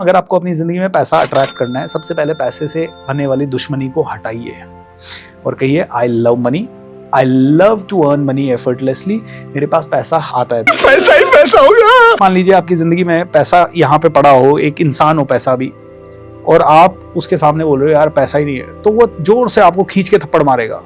अगर आपको अपनी जिंदगी में पैसा अट्रैक्ट करना है, सबसे पहले पैसे से आने वाली दुश्मनी को हटाइए और कहिए I love money, I love to earn money effortlessly. मेरे पास पैसा आता है, पैसा ही पैसा होगा। मान लीजिए आपकी जिंदगी में पैसा यहाँ पे पड़ा हो, एक इंसान हो पैसा भी, और आप उसके सामने बोल रहे हो यार पैसा ही नहीं है, तो वो जोर से आपको खींच के थप्पड़ मारेगा।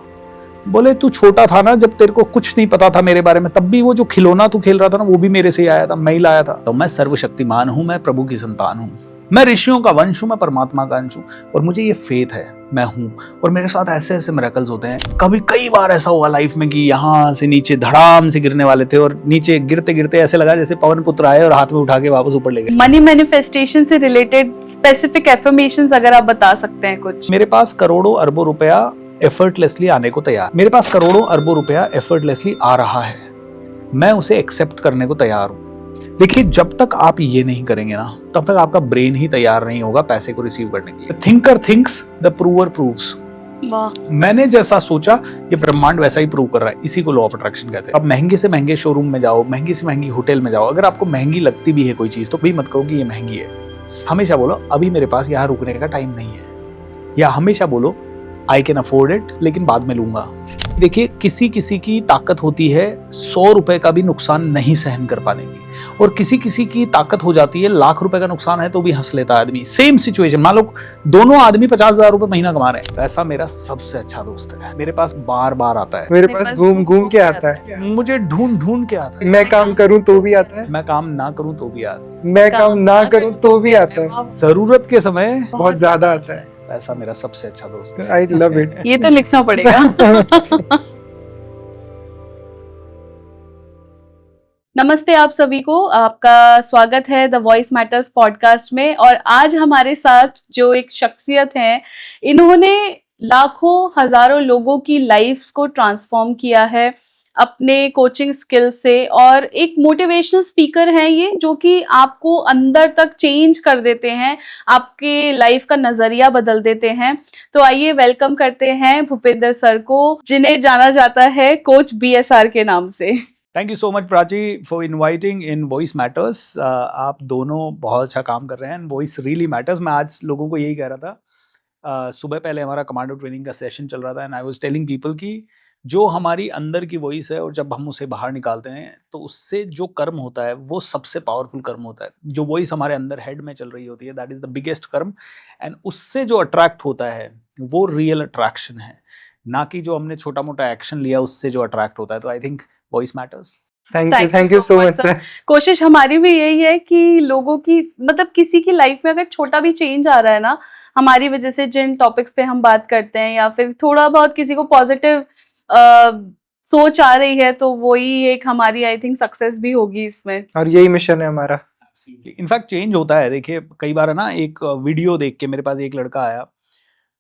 बोले तू छोटा था ना, जब तेरे को कुछ नहीं पता था मेरे बारे में, तब भी वो जो खिलौना तू खेल रहा था ना, वो भी मेरे से ही आया था, मैं ही लाया था। तो मैं सर्वशक्तिमान हूं, मैं प्रभु की संतान हूं, मैं ऋषियों का वंश हूं, मैं परमात्मा का अंश हूं, और मुझे ये फेथ है मैं हूं। और मेरे साथ ऐसे ऐसे मिरेकल्स होते हैं। कई बार ऐसा हुआ लाइफ में कि यहाँ से नीचे धड़ाम से गिरने वाले थे, और नीचे गिरते गिरते ऐसे लगा जैसे पवन पुत्र आए और हाथ में उठा के वापस ऊपर ले गए। मनी मैनिफेस्टेशन से रिलेटेड स्पेसिफिक एफर्मेशंस अगर आप बता सकते हैं कुछ। मेरे पास करोड़ों अरबों रुपया एफर्टलेसली आने को तैयार, मेरे पास करोड़ों अरबों रुपया एफर्टलेसली आ रहा है, मैं उसे एक्सेप्ट करने को तैयार हूं। देखिए, जब तक आप ये नहीं करेंगे ना, तब तक आपका ब्रेन ही तैयार नहीं होगा पैसे को रिसीव करने के लिए। Thinker thinks, the prover proves. मैंने जैसा सोचा ये ब्रह्मांड वैसा ही प्रूव कर रहा है। इसी को लॉ ऑफ अट्रैक्शन कहते हैं। अब महंगे से महंगे शोरूम में जाओ, महंगी से महंगी होटल में जाओ, अगर आपको महंगी लगती भी है कोई चीज, तो भी मत कहो कि ये महंगी है। हमेशा बोलो अभी मेरे पास यहाँ रुकने का टाइम नहीं है, या हमेशा बोलो आई कैन अफोर्ड इट, लेकिन बाद में लूंगा। देखिए, किसी किसी की ताकत होती है 100 रुपए का भी नुकसान नहीं सहन कर पाने की, और किसी किसी की ताकत हो जाती है लाख रुपए का नुकसान है तो भी हंस लेता है आदमी। सेम सिचुएशन, मान लो दोनों आदमी 50,000 रुपए महीना कमा रहे हैं। पैसा मेरा सबसे अच्छा दोस्त है, मेरे पास बार बार आता है, मेरे पास घूम घूम के आता है, मुझे ढूंढ ढूंढ के आता है। मैं काम करूं तो भी आता है, मैं काम ना करूं तो भी आता है, मैं काम ना करूं तो भी आता है, जरूरत के समय बहुत ज्यादा आता है। पैसा मेरा सबसे अच्छा दोस्त है। I love it. ये तो लिखना पड़ेगा। नमस्ते आप सभी को, आपका स्वागत है द वॉइस मैटर्स पॉडकास्ट में। और आज हमारे साथ जो एक शख्सियत है, इन्होंने लाखों हजारों लोगों की लाइफ्स को ट्रांसफॉर्म किया है अपने कोचिंग स्किल से, और एक मोटिवेशनल स्पीकर हैं ये, जो कि आपको अंदर तक चेंज कर देते हैं, आपके लाइफ का नजरिया बदल देते हैं। तो आइए वेलकम करते हैं भूपेंद्र सर को, जिन्हें जाना जाता है कोच BSR के नाम से। Thank you so much Prachi for inviting in voice matters. आप दोनों बहुत अच्छा काम कर रहे हैं, वॉइस रियली मैटर्स। मैं आज लोगों को यही कह रहा था, सुबह पहले हमारा कमांडो ट्रेनिंग का सेशन चल रहा था, and I was telling people कि जो हमारी अंदर की वॉइस है, और जब हम उसे बाहर निकालते हैं तो उससे जो कर्म होता है वो सबसे पावरफुल कर्म होता है। जो वॉइस हमारे अंदर हेड में चल रही होती है, दैट इज द बिगेस्ट कर्म, एंड उससे जो अट्रैक्ट होता है वो रियल अट्रैक्शन है, ना कि जो हमने छोटा मोटा एक्शन लिया उससे जो अट्रैक्ट होता है। तो I think voice matters. Thank you so much sir. कोशिश हमारी भी यही है कि लोगों की, मतलब किसी की लाइफ में अगर छोटा भी चेंज आ रहा है ना, हमारी वजह से, जिन टॉपिक्स पे हम बात करते हैं, या फिर थोड़ा बहुत किसी को पॉजिटिव सोच आ रही है, तो वही एक हमारी आई थिंक सक्सेस भी होगी इसमें, और यही मिशन है हमारा। इनफैक्ट चेंज होता है। देखिए, कई बार है ना, एक वीडियो देख के मेरे पास एक लड़का आया,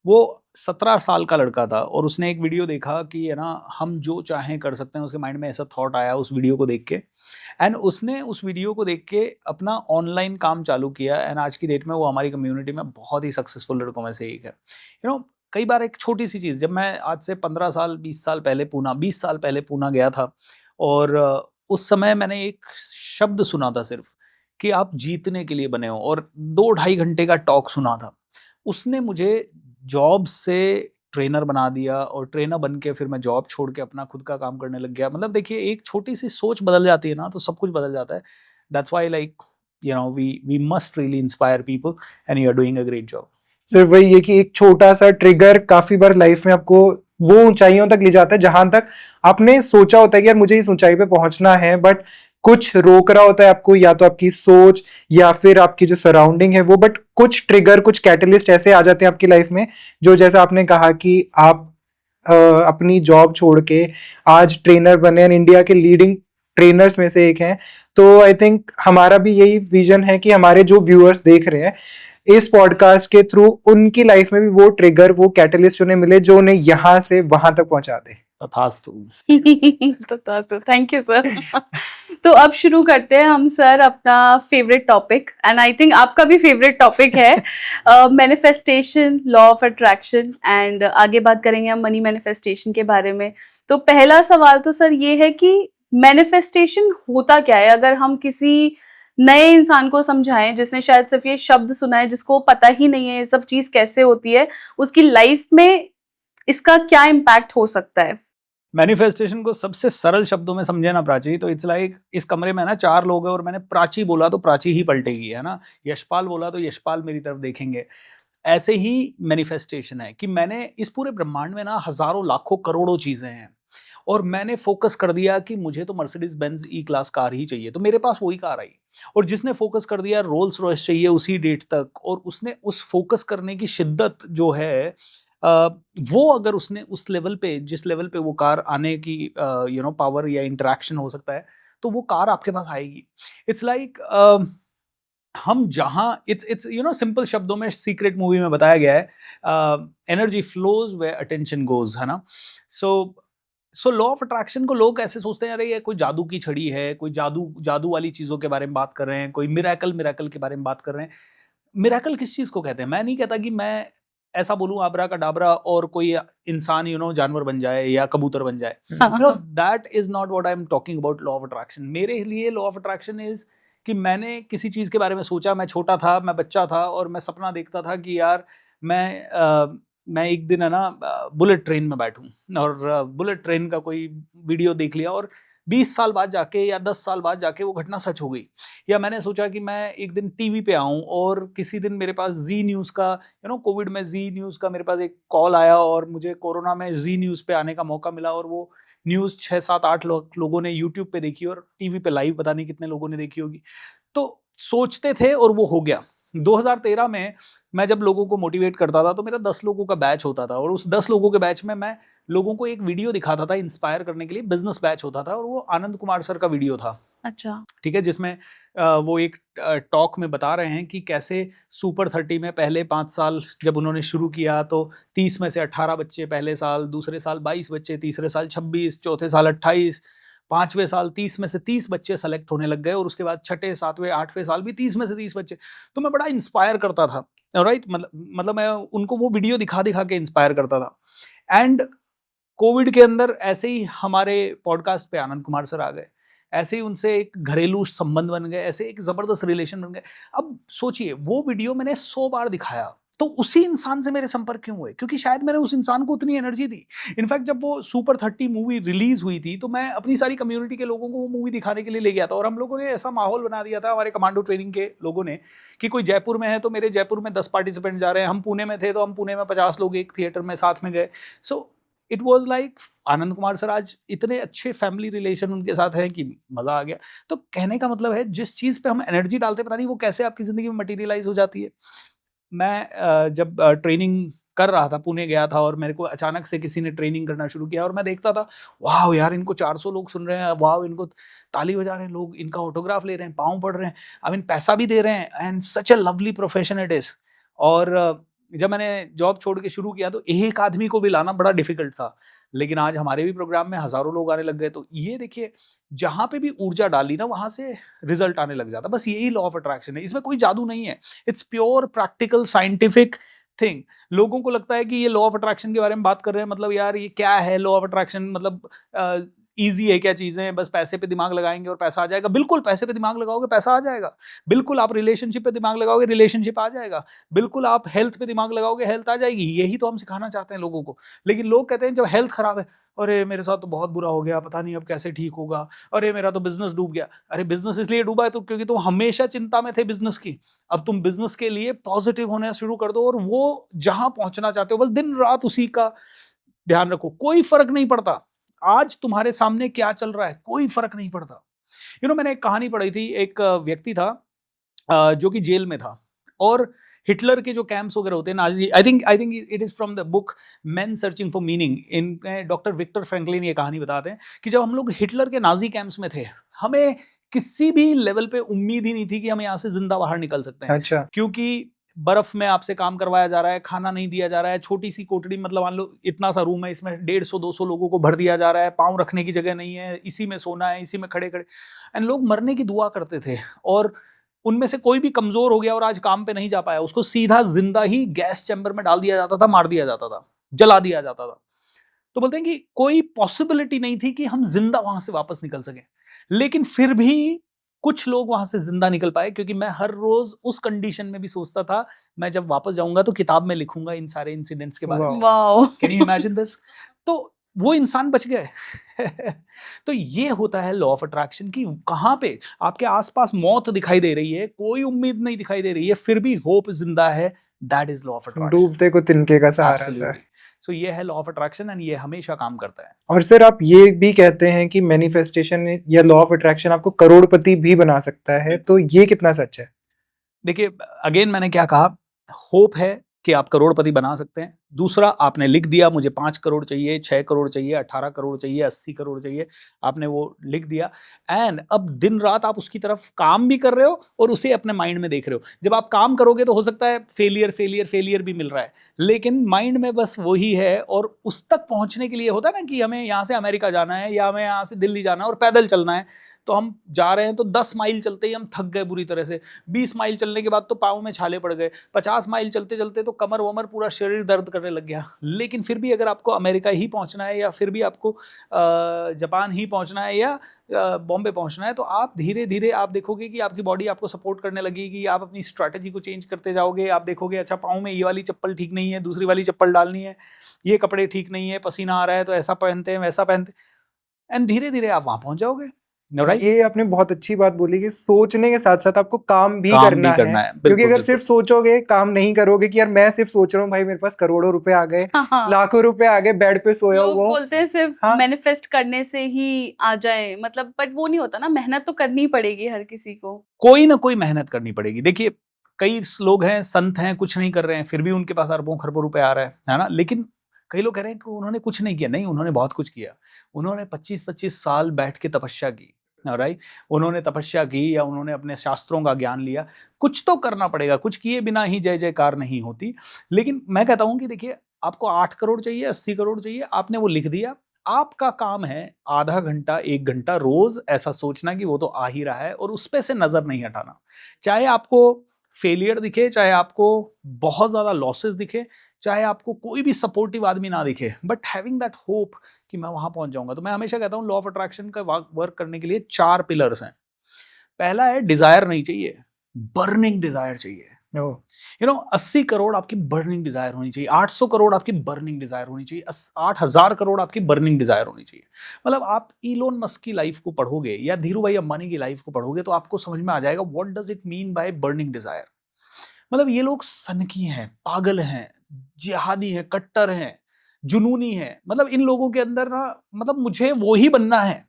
वो 17 साल का लड़का था, और उसने एक वीडियो देखा कि है ना, हम जो चाहें कर सकते हैं। उसके माइंड में ऐसा थॉट आया उस वीडियो को देख के, एंड उसने उस वीडियो को देख के अपना ऑनलाइन काम चालू किया, एंड आज की डेट में वो हमारी कम्युनिटी में बहुत ही सक्सेसफुल लड़कों में से एक है। कई बार एक छोटी सी चीज़, जब मैं आज से 15 साल 20 साल पहले पूना गया था, और उस समय मैंने एक शब्द सुना था सिर्फ, कि आप जीतने के लिए बने हो, और 2-2.5 घंटे का टॉक सुना था। उसने मुझे जॉब से ट्रेनर बना दिया, और ट्रेनर बन के फिर मैं जॉब छोड़ के अपना खुद का काम करने लग गया। मतलब देखिए, एक छोटी सी सोच बदल जाती है ना, तो सब कुछ बदल जाता है। That's why like we must really inspire people, and you are doing a great job. सिर्फ वही है कि एक छोटा सा ट्रिगर काफी बार लाइफ में आपको वो ऊंचाइयों तक ले जाता है जहां तक आपने सोचा होता है कि यार मुझे इस ऊंचाई पे पहुंचना है, बट कुछ रोक रहा होता है आपको, या तो आपकी सोच या फिर आपकी जो सराउंडिंग है वो। बट कुछ ट्रिगर, कुछ कैटलिस्ट ऐसे आ जाते हैं आपकी लाइफ में, जो जैसा आपने कहा कि आप अपनी जॉब छोड़ के आज ट्रेनर बने, एंड इंडिया के लीडिंग ट्रेनर्स में से एक हैं। तो आई थिंक हमारा भी यही विजन है कि हमारे जो व्यूअर्स देख रहे हैं इस पॉडकास्ट के थ्रू, उनकी लाइफ में भी वो ट्रिगर, वो कैटलिस्ट उन्हें मिले जो उन्हें यहाँ से वहां तक पहुंचा दे। तथास्तु। तथास्तु, थैंक यू सर। तो अब शुरू करते हैं हम सर अपना favourite topic, and I think आपका भी फेवरेट टॉपिक है manifestation, law of attraction, and आगे बात करेंगे हम मनी मैनिफेस्टेशन के बारे में। तो पहला सवाल तो सर ये है कि मैनिफेस्टेशन होता क्या है? अगर हम किसी नए इंसान को समझाएं जिसने शायद सिर्फ ये शब्द सुना है, जिसको पता ही नहीं है ये सब चीज कैसे होती है, उसकी लाइफ में इसका क्या इम्पैक्ट हो सकता है? मैनिफेस्टेशन को सबसे सरल शब्दों में समझे ना प्राची, तो इट्स लाइक इस कमरे में ना 4 लोग हैं और मैंने प्राची बोला तो प्राची ही पलटेगी, है ना? यशपाल बोला तो यशपाल मेरी तरफ देखेंगे। ऐसे ही मैनिफेस्टेशन है कि मैंने इस पूरे ब्रह्मांड में ना हज़ारों, लाखों, करोड़ों चीज़ें हैं और मैंने फ़ोकस कर दिया कि मुझे तो मर्सिडीज़ बेंज़ ई क्लास कार ही चाहिए, तो मेरे पास वही कार आई। और जिसने फ़ोकस कर दिया रोल्स रॉयस चाहिए उसी डेट तक, और उसने उस फ़ोकस करने की शिद्दत जो है अ, वो अगर उसने उस लेवल पे, जिस लेवल पे वो कार आने की पावर या इंटरेक्शन हो सकता है, तो वो कार आपके पास आएगी। इट्स लाइक हम जहाँ इट्स सिंपल शब्दों में सीक्रेट मूवी में बताया गया है, एनर्जी फ्लोज वे अटेंशन गोज, है ना? सो लॉ ऑफ अट्रैक्शन को लोग ऐसे सोचते हैं, अरे ये कोई जादू की छड़ी है, कोई जादू जादू वाली चीज़ों के बारे में बात कर रहे हैं, कोई मिरेकल मिरेकल के बारे में बात कर रहे हैं। मिरेकल किस चीज़ को कहते हैं? मैं नहीं कहता कि मैं ऐसा बोलूँ आबरा का डाबरा और कोई इंसान जानवर बन जाए या कबूतर बन जाए। That is not what I am talking about law of attraction. मेरे लिए लॉ ऑफ अट्रैक्शन इज कि मैंने किसी चीज़ के बारे में सोचा, मैं छोटा था, मैं बच्चा था और मैं सपना देखता था कि यार मैं एक दिन है ना बुलेट ट्रेन में बैठूं, और बुलेट ट्रेन का कोई वीडियो देख लिया और 20 साल बाद जाके या 10 साल बाद जाके वो घटना सच हो गई। या मैंने सोचा कि मैं एक दिन टीवी पे आऊं और किसी दिन मेरे पास जी न्यूज़ का, कोविड में जी न्यूज़ का मेरे पास एक कॉल आया और मुझे कोरोना में जी न्यूज़ पे आने का मौका मिला, और वो न्यूज़ 6-7-8 लोगों ने यूट्यूब पे देखी और टीवी पे लाइव पता नहीं कितने लोगों ने देखी होगी। तो सोचते थे और वो हो गया। 2013 में मैं जब लोगों को मोटिवेट करता था तो मेरा 10 लोगों का बैच होता था, और उस 10 लोगों के बैच में मैं लोगों को एक वीडियो दिखाता था इंस्पायर करने के लिए। बिजनेस बैच होता था और वो आनंद कुमार सर का वीडियो था। अच्छा। ठीक है, जिसमें वो एक टॉक में बता रहे हैं कि कैसे सुपर 30 में पहले 5 साल जब उन्होंने शुरू किया तो 30 में से 18 बच्चे पहले साल, दूसरे साल 22 बच्चे, तीसरे साल 26, चौथे साल 28, 5वें साल 30 में से 30 बच्चे सेलेक्ट होने लग गए, और उसके बाद 6ठे, 7वें, 8वें साल भी 30 में से 30 बच्चे। तो मैं बड़ा इंस्पायर करता था, राइट? मतलब मैं उनको वो वीडियो दिखा दिखा के इंस्पायर करता था। एंड कोविड के अंदर ऐसे ही हमारे पॉडकास्ट पे आनंद कुमार सर आ गए, ऐसे ही उनसे एक घरेलू संबंध बन गए, ऐसे एक जबरदस्त रिलेशन बन गए। अब सोचिए, वो वीडियो मैंने 100 बार दिखाया, तो उसी इंसान से मेरे संपर्क क्यों हुए? क्योंकि शायद मैंने उस इंसान को उतनी एनर्जी दी। इनफैक्ट जब वो सुपर 30 मूवी रिलीज हुई थी तो मैं अपनी सारी कम्युनिटी के लोगों को वो मूवी दिखाने के लिए ले गया था, और हम लोगों ने ऐसा माहौल बना दिया था, हमारे कमांडो ट्रेनिंग के लोगों ने, कि कोई जयपुर में है तो मेरे जयपुर में 10 पार्टिसिपेंट जा रहे हैं, हम पुणे में थे तो हम पुणे में 50 लोग एक थिएटर में साथ में गए। So it was like Anand Kumar sir आज इतने अच्छे फैमिली रिलेशन उनके साथ है कि मजा आ गया। तो कहने का मतलब है, जिस चीज पे हम एनर्जी डालते पता नहीं वो कैसे आपकी जिंदगी में मटेरियलाइज हो जाती है। मैं जब ट्रेनिंग कर रहा था, पुणे गया था, और मेरे को अचानक से किसी ने ट्रेनिंग करना शुरू किया और मैं देखता था, वाह यार इनको 400 लोग सुन रहे हैं, वाह इनको ताली बजा रहे हैं लोग, इनका ऑटोग्राफ ले रहे हैं, पाँव पड़ रहे हैं, आई मीन पैसा भी दे रहे हैं, and such a lovely profession it is. और जब मैंने जॉब छोड़ के शुरू किया तो एक आदमी को भी लाना बड़ा डिफिकल्ट था, लेकिन आज हमारे भी प्रोग्राम में हजारों लोग आने लग गए। तो ये देखिए, जहां पे भी ऊर्जा डाली ना वहां से रिजल्ट आने लग जाता। बस यही लॉ ऑफ अट्रैक्शन है, इसमें कोई जादू नहीं है। It's pure practical scientific thing. लोगों को लगता है कि ये लॉ ऑफ अट्रैक्शन के बारे में बात कर रहे हैं, मतलब यार ये क्या है लॉ ऑफ अट्रैक्शन, मतलब ईजी है क्या चीजें, बस पैसे पे दिमाग लगाएंगे और पैसा आ जाएगा। बिल्कुल पैसे पे दिमाग लगाओगे पैसा आ जाएगा, बिल्कुल आप रिलेशनशिप पे दिमाग लगाओगे रिलेशनशिप आ जाएगा, बिल्कुल आप हेल्थ पे दिमाग लगाओगे हेल्थ आ जाएगी। यही तो हम सिखाना चाहते हैं लोगों को। लेकिन लोग कहते हैं जब हेल्थ खराब है, अरे मेरे साथ तो बहुत बुरा हो गया, पता नहीं अब कैसे ठीक होगा, अरे मेरा तो बिजनेस डूब गया। अरे बिजनेस इसलिए डूबा है तो क्योंकि तुम हमेशा चिंता में थे बिजनेस की। अब तुम बिजनेस के लिए पॉजिटिव होना शुरू कर दो और वो जहां पहुंचना चाहते हो बस दिन रात उसी का ध्यान रखो। कोई फर्क नहीं पड़ता आज तुम्हारे सामने क्या चल रहा है, कोई फर्क नहीं पड़ता। मैंने एक कहानी पढ़ी थी, एक व्यक्ति था जो कि जेल में था, और हिटलर के जो कैंप्स वगैरह होते हैं Nazi, I think it is from the book man searching for meaning. In doctor Viktor Franklin ये कहानी बताते हैं कि जब हम लोग हिटलर के नाजी कैंप्स में थे, हमें किसी भी लेवल पे उम्मीद ही नहीं थी कि हम यहाँ से जिंदा बाहर निकल सकते हैं। अच्छा। क्योंकि बर्फ में आपसे काम करवाया जा रहा है, खाना नहीं दिया जा रहा है, छोटी सी कोठरी, मतलब मान लो इतना सा रूम है, इसमें 150-200 लोगों को भर दिया जा रहा है, पाँव रखने की जगह नहीं है, इसी में सोना है, इसी में खड़े खड़े, एंड लोग मरने की दुआ करते थे। और उनमें से कोई भी कमजोर हो गया और आज काम पे नहीं जा पाया, उसको सीधा जिंदा ही गैस चैम्बर में डाल दिया जाता था, मार दिया जाता था, जला दिया जाता था। तो बोलते हैं कि कोई पॉसिबिलिटी नहीं थी कि हम जिंदा वहां से वापस निकल सके। लेकिन फिर भी कुछ लोग वहां से जिंदा निकल पाए, क्योंकि मैं हर रोज उस कंडीशन में भी सोचता था मैं जब वापस जाऊंगा तो किताब में लिखूंगा इन सारे इंसिडेंट्स के बारे में। Wow. Can you imagine this? तो वो इंसान बच गए। तो ये होता है लॉ ऑफ अट्रैक्शन की, कहाँ पे आपके आसपास मौत दिखाई दे रही है, कोई उम्मीद नहीं दिखाई दे रही है, फिर भी होप जिंदा है। That is law of attraction. डूबते को तिनके का सहारा सर। सो ये है लॉ ऑफ अट्रैक्शन एंड ये हमेशा काम करता है। और सर आप ये भी कहते हैं कि मैनिफेस्टेशन या लॉ ऑफ अट्रैक्शन आपको करोड़पति भी बना सकता है, तो ये कितना सच है? देखिए, अगेन मैंने क्या कहा, होप है कि आप करोड़पति बना सकते हैं। दूसरा, आपने लिख दिया मुझे 5 करोड़ चाहिए, 6 करोड़ चाहिए, 18 करोड़ चाहिए, 80 करोड़ चाहिए, आपने वो लिख दिया एंड अब दिन रात आप उसकी तरफ काम भी कर रहे हो और उसे अपने माइंड में देख रहे हो। जब आप काम करोगे तो हो सकता है फेलियर भी मिल रहा है, लेकिन माइंड में बस वही है। और उस तक पहुंचने के लिए होता है ना कि हमें यहाँ से अमेरिका जाना है या हमें यहाँ से दिल्ली जाना है और पैदल चलना है, तो हम जा रहे हैं तो 10 माइल चलते ही हम थक गए बुरी तरह से, 20 माइल चलने के बाद तो पाँव में छाले पड़ गए, 50 माइल चलते चलते तो कमर वमर पूरा शरीर दर्द करने लग गया। लेकिन फिर भी अगर आपको अमेरिका ही पहुंचना है या फिर भी आपको जापान ही पहुंचना है या बॉम्बे पहुंचना है, तो आप धीरे धीरे आप देखोगे कि आपकी बॉडी आपको सपोर्ट करने लगेगी, आप अपनी स्ट्रैटेजी को चेंज करते जाओगे। आप देखोगे अच्छा पाँव में ये वाली चप्पल ठीक नहीं है, दूसरी वाली चप्पल डालनी है, ये कपड़े ठीक नहीं है, पसीना आ रहा है तो ऐसा पहनते हैं वैसा पहनते, एंड धीरे धीरे आप वहां पहुंच जाओगे। Right? ये आपने बहुत अच्छी बात बोली कि सोचने के साथ साथ आपको काम भी काम करना भी करना है। है, क्योंकि बिल्कुल, अगर सिर्फ सोचोगे, काम नहीं करोगे कि यार मैं सिर्फ सोच रहा हूँ, भाई मेरे पास करोड़ों रुपए आ गए, हाँ। लाखों रुपए आ गए, बेड पे सोया लोग हुआ। बोलते हैं सिर्फ हाँ। मैनिफेस्ट करने से ही आ जाए, मतलब बट वो नहीं होता ना, मेहनत तो करनी पड़ेगी हर किसी को। कोई ना कोई मेहनत करनी पड़ेगी। देखिए, कई लोग हैं, संत हैं, कुछ नहीं कर रहे हैं, फिर भी उनके पास अरबों खरबों रुपए आ रहा है ना। लेकिन कई लोग कह रहे हैं कि उन्होंने कुछ नहीं किया। नहीं, उन्होंने बहुत कुछ किया। उन्होंने 25-25 साल बैठ के तपस्या की, राइट? उन्होंने तपस्या की या उन्होंने अपने शास्त्रों का ज्ञान लिया। कुछ तो करना पड़ेगा, कुछ किए बिना ही जय जयकार नहीं होती। लेकिन मैं कहता हूं कि देखिए, आपको 8 करोड़ चाहिए, 80 करोड़ चाहिए, आपने वो लिख दिया। आपका काम है आधा घंटा 1 घंटा रोज ऐसा सोचना कि वो तो आ ही रहा है और उस पे से नजर नहीं हटाना। चाहे आपको फेलियर दिखे, चाहे आपको बहुत ज्यादा लॉसेस दिखे, चाहे आपको कोई भी सपोर्टिव आदमी ना दिखे, बट हैविंग दैट होप कि मैं वहां पहुंच जाऊंगा। तो मैं हमेशा कहता हूं लॉ ऑफ अट्रैक्शन का वर्क करने के लिए 4 पिलर्स हैं। पहला है डिजायर नहीं चाहिए, बर्निंग डिजायर चाहिए। यू नो 80 करोड़ आपकी बर्निंग डिजायर होनी चाहिए, 800 करोड़ आपकी बर्निंग डिजायर होनी चाहिए, 8000 करोड़ आपकी बर्निंग डिजायर होनी चाहिए। मतलब आप इलोन मस्क की लाइफ को पढ़ोगे या धीरू भाई अंबानी की लाइफ को पढ़ोगे तो आपको समझ में आ जाएगा what does it mean by burning desire. मतलब ये लोग सनकी हैं, पागल हैं, जिहादी हैं, कट्टर हैं, जुनूनी हैं। मतलब इन लोगों के अंदर ना, मतलब मुझे वो ही बनना है।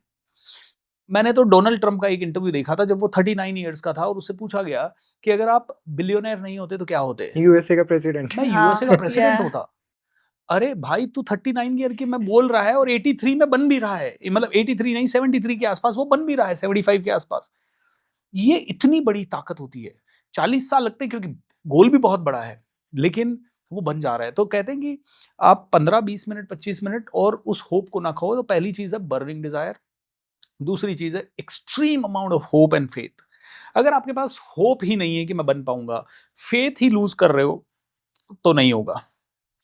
मैंने तो डोनाल्ड ट्रंप का एक इंटरव्यू देखा था जब वो 39 इयर्स का था और उससे पूछा गया कि अगर आप बिलियनर नहीं होते तो क्या होते? यूएसए का प्रेसिडेंट। मैं हाँ, यूएसए का प्रेसिडेंट yeah. होता। अरे भाई, तू 39 ईयर की मैं बोल रहा है और 83 में बन भी रहा है, मतलब 83 नहीं 73 के आसपास वो बन भी रहा है, 75 के आसपास। ये इतनी बड़ी ताकत होती है। 40 साल लगते हैं क्योंकि गोल भी बहुत बड़ा है, लेकिन वो बन जा रहा है। तो कहते हैं कि आप 15-20 मिनट 25 मिनट और उस होप को ना खो। तो पहली चीज है बर्निंग डिजायर, दूसरी चीज है extreme amount of hope and faith. अगर आपके पास होप ही नहीं है कि मैं बन पाऊंगा, फेथ ही लूज कर रहे हो, तो नहीं होगा।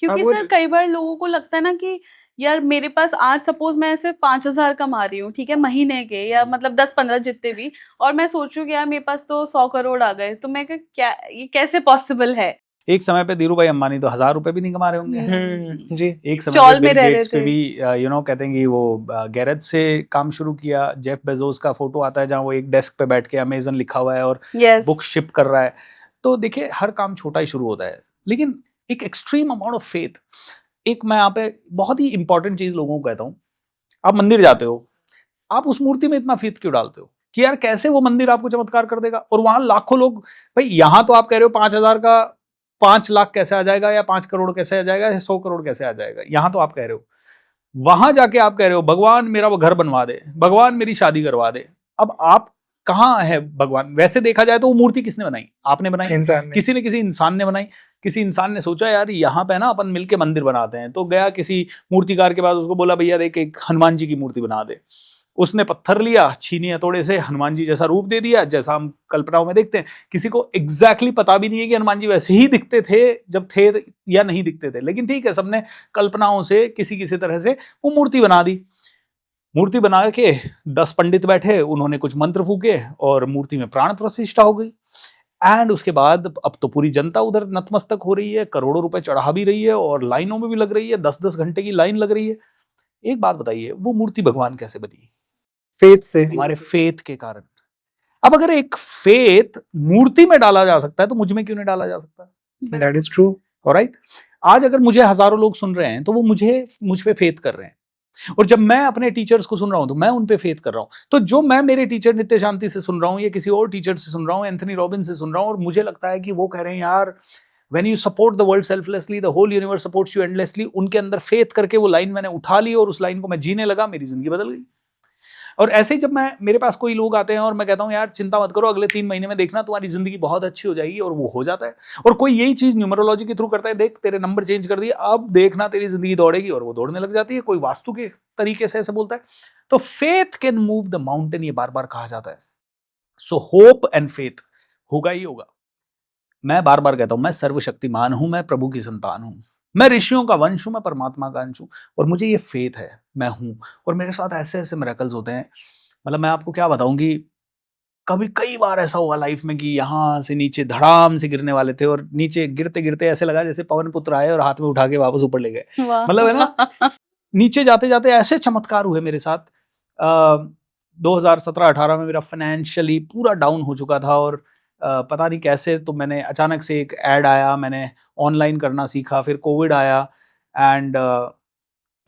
क्योंकि सर कई बार लोगों को लगता है ना कि यार मेरे पास आज सपोज मैं सिर्फ 5000 कमा रही हूँ, ठीक है, महीने के, या मतलब 10-15 जितने भी, और मैं सोच रही हूँ कि यार मेरे पास तो 100 करोड़ आ गए, तो मैं क्या ये कैसे पॉसिबल है? एक समय पे धीरू भाई अंबानी तो 1000 रुपए भी नहीं कमा रहे होंगे। जी। एक समय स्टॉल पे में बिल रह गेट्स पे रहे थे। भी कहते हैं कि वो गैरेज से काम शुरू किया। जेफ बेजोस का फोटो आता है जहाँ वो एक डेस्क पे बैठ के अमेजन लिखा हुआ है और यस। बुक शिप कर रहा है। तो देखिए, हर काम छोटा ही शुरू होता है, लेकिन एक एक्सट्रीम अमाउंट ऑफ फेथ। एक मैं यहाँ पे बहुत ही इंपॉर्टेंट चीज लोगों को कहता हूँ, आप मंदिर जाते हो, आप उस मूर्ति में इतना फेथ क्यों डालते हो कि यार कैसे वो मंदिर आपको चमत्कार कर देगा? और वहां लाखों लोग, भाई यहाँ तो आप कह रहे हो 5000 का 5 लाख कैसे आ जाएगा, या 5 करोड़ कैसे आ जाएगा, या 100 करोड़ कैसे आ जाएगा, यहां तो आप कह रहे हो। वहां जाके आप कह रहे हो भगवान मेरा वो घर बनवा दे, भगवान मेरी शादी करवा दे। अब आप कहाँ है भगवान? वैसे देखा जाए तो वो मूर्ति किसने बनाई? आपने बनाई, इंसान ने। किसी ने किसी इंसान ने बनाई। किसी इंसान ने सोचा यार यहाँ पे ना अपन मिलके मंदिर बनाते हैं, तो गया किसी मूर्तिकार के पास, उसको बोला भैया देख एक हनुमान जी की मूर्ति बना दे। उसने पत्थर लिया, छीनी हथौड़े से हनुमान जी जैसा रूप दे दिया, जैसा हम कल्पनाओं में देखते हैं। किसी को एग्जैक्टली पता भी नहीं है कि हनुमान जी वैसे ही दिखते थे जब थे या नहीं दिखते थे, लेकिन ठीक है, सबने कल्पनाओं से किसी किसी तरह से वो मूर्ति बना दी। मूर्ति बना के 10 पंडित बैठे, उन्होंने कुछ मंत्र फूके और मूर्ति में प्राण प्रतिष्ठा हो गई। एंड उसके बाद अब तो पूरी जनता उधर नतमस्तक हो रही है, करोड़ों रुपए चढ़ा भी रही है और लाइनों में भी लग रही है, 10-10 घंटे की लाइन लग रही है। एक बात बताइए, वो मूर्ति भगवान कैसे बनी? फेथ से। हमारे फेथ के कारण। अब अगर एक फेथ मूर्ति में डाला जा सकता है तो मुझ में क्यों नहीं डाला जा सकता? That is true. ऑलराइट, आज अगर मुझे हजारों लोग सुन रहे हैं तो वो मुझ पे फेथ कर रहे हैं, और जब मैं अपने टीचर्स को सुन रहा हूं तो मैं उन पे फेथ कर रहा हूं। तो जो मैं मेरे टीचर नित्य शांति से सुन रहा हूं या किसी और टीचर से सुन रहा हूं, एंथनी रॉबिन्स से सुन रहा हूं, और मुझे लगता है कि वो कह रहे हैं यार when you support the world selflessly the whole universe supports you endlessly, उनके अंदर फेथ करके वो लाइन मैंने उठा ली और उस लाइन को मैं जीने लगा, मेरी जिंदगी बदल गई। और ऐसे ही जब मेरे पास कोई लोग आते हैं और मैं कहता हूँ यार चिंता मत करो, अगले 3 महीने में देखना तुम्हारी जिंदगी बहुत अच्छी हो जाएगी, और वो हो जाता है। और कोई यही चीज न्यूमरोलॉजी के थ्रू करता है, देख तेरे नंबर चेंज कर दिए, अब देखना तेरी जिंदगी दौड़ेगी, और वो दौड़ने लग जाती है। कोई वास्तु के तरीके से ऐसे बोलता है। तो faith can move the mountain, ये बार बार कहा जाता है। सो होप एंड फेथ होगा ही होगा। मैं बार बार कहता हूं, मैं सर्वशक्तिमान हूं, मैं प्रभु की संतान हूं, मैं ऋषियों का वंश हूं, मैं परमात्मा का अंश हूं, और मुझे ये फेथ है, मैं हूं। और मेरे साथ ऐसे ऐसे मिरेकल्स होते हैं, मतलब मैं आपको क्या बताऊं कि कई बार ऐसा हुआ लाइफ में कि यहाँ से नीचे धड़ाम से गिरने वाले थे, और नीचे गिरते गिरते ऐसे लगा जैसे पवन पुत्र आए और हाथ में उठा के वापस ऊपर ले गए। मतलब है ना, नीचे जाते जाते ऐसे चमत्कार हुए मेरे साथ। 2017-18 में मेरा फाइनेंशियली पूरा डाउन हो चुका था, और पता नहीं कैसे तो मैंने अचानक से एक ऐड आया, मैंने ऑनलाइन करना सीखा, फिर कोविड आया, एंड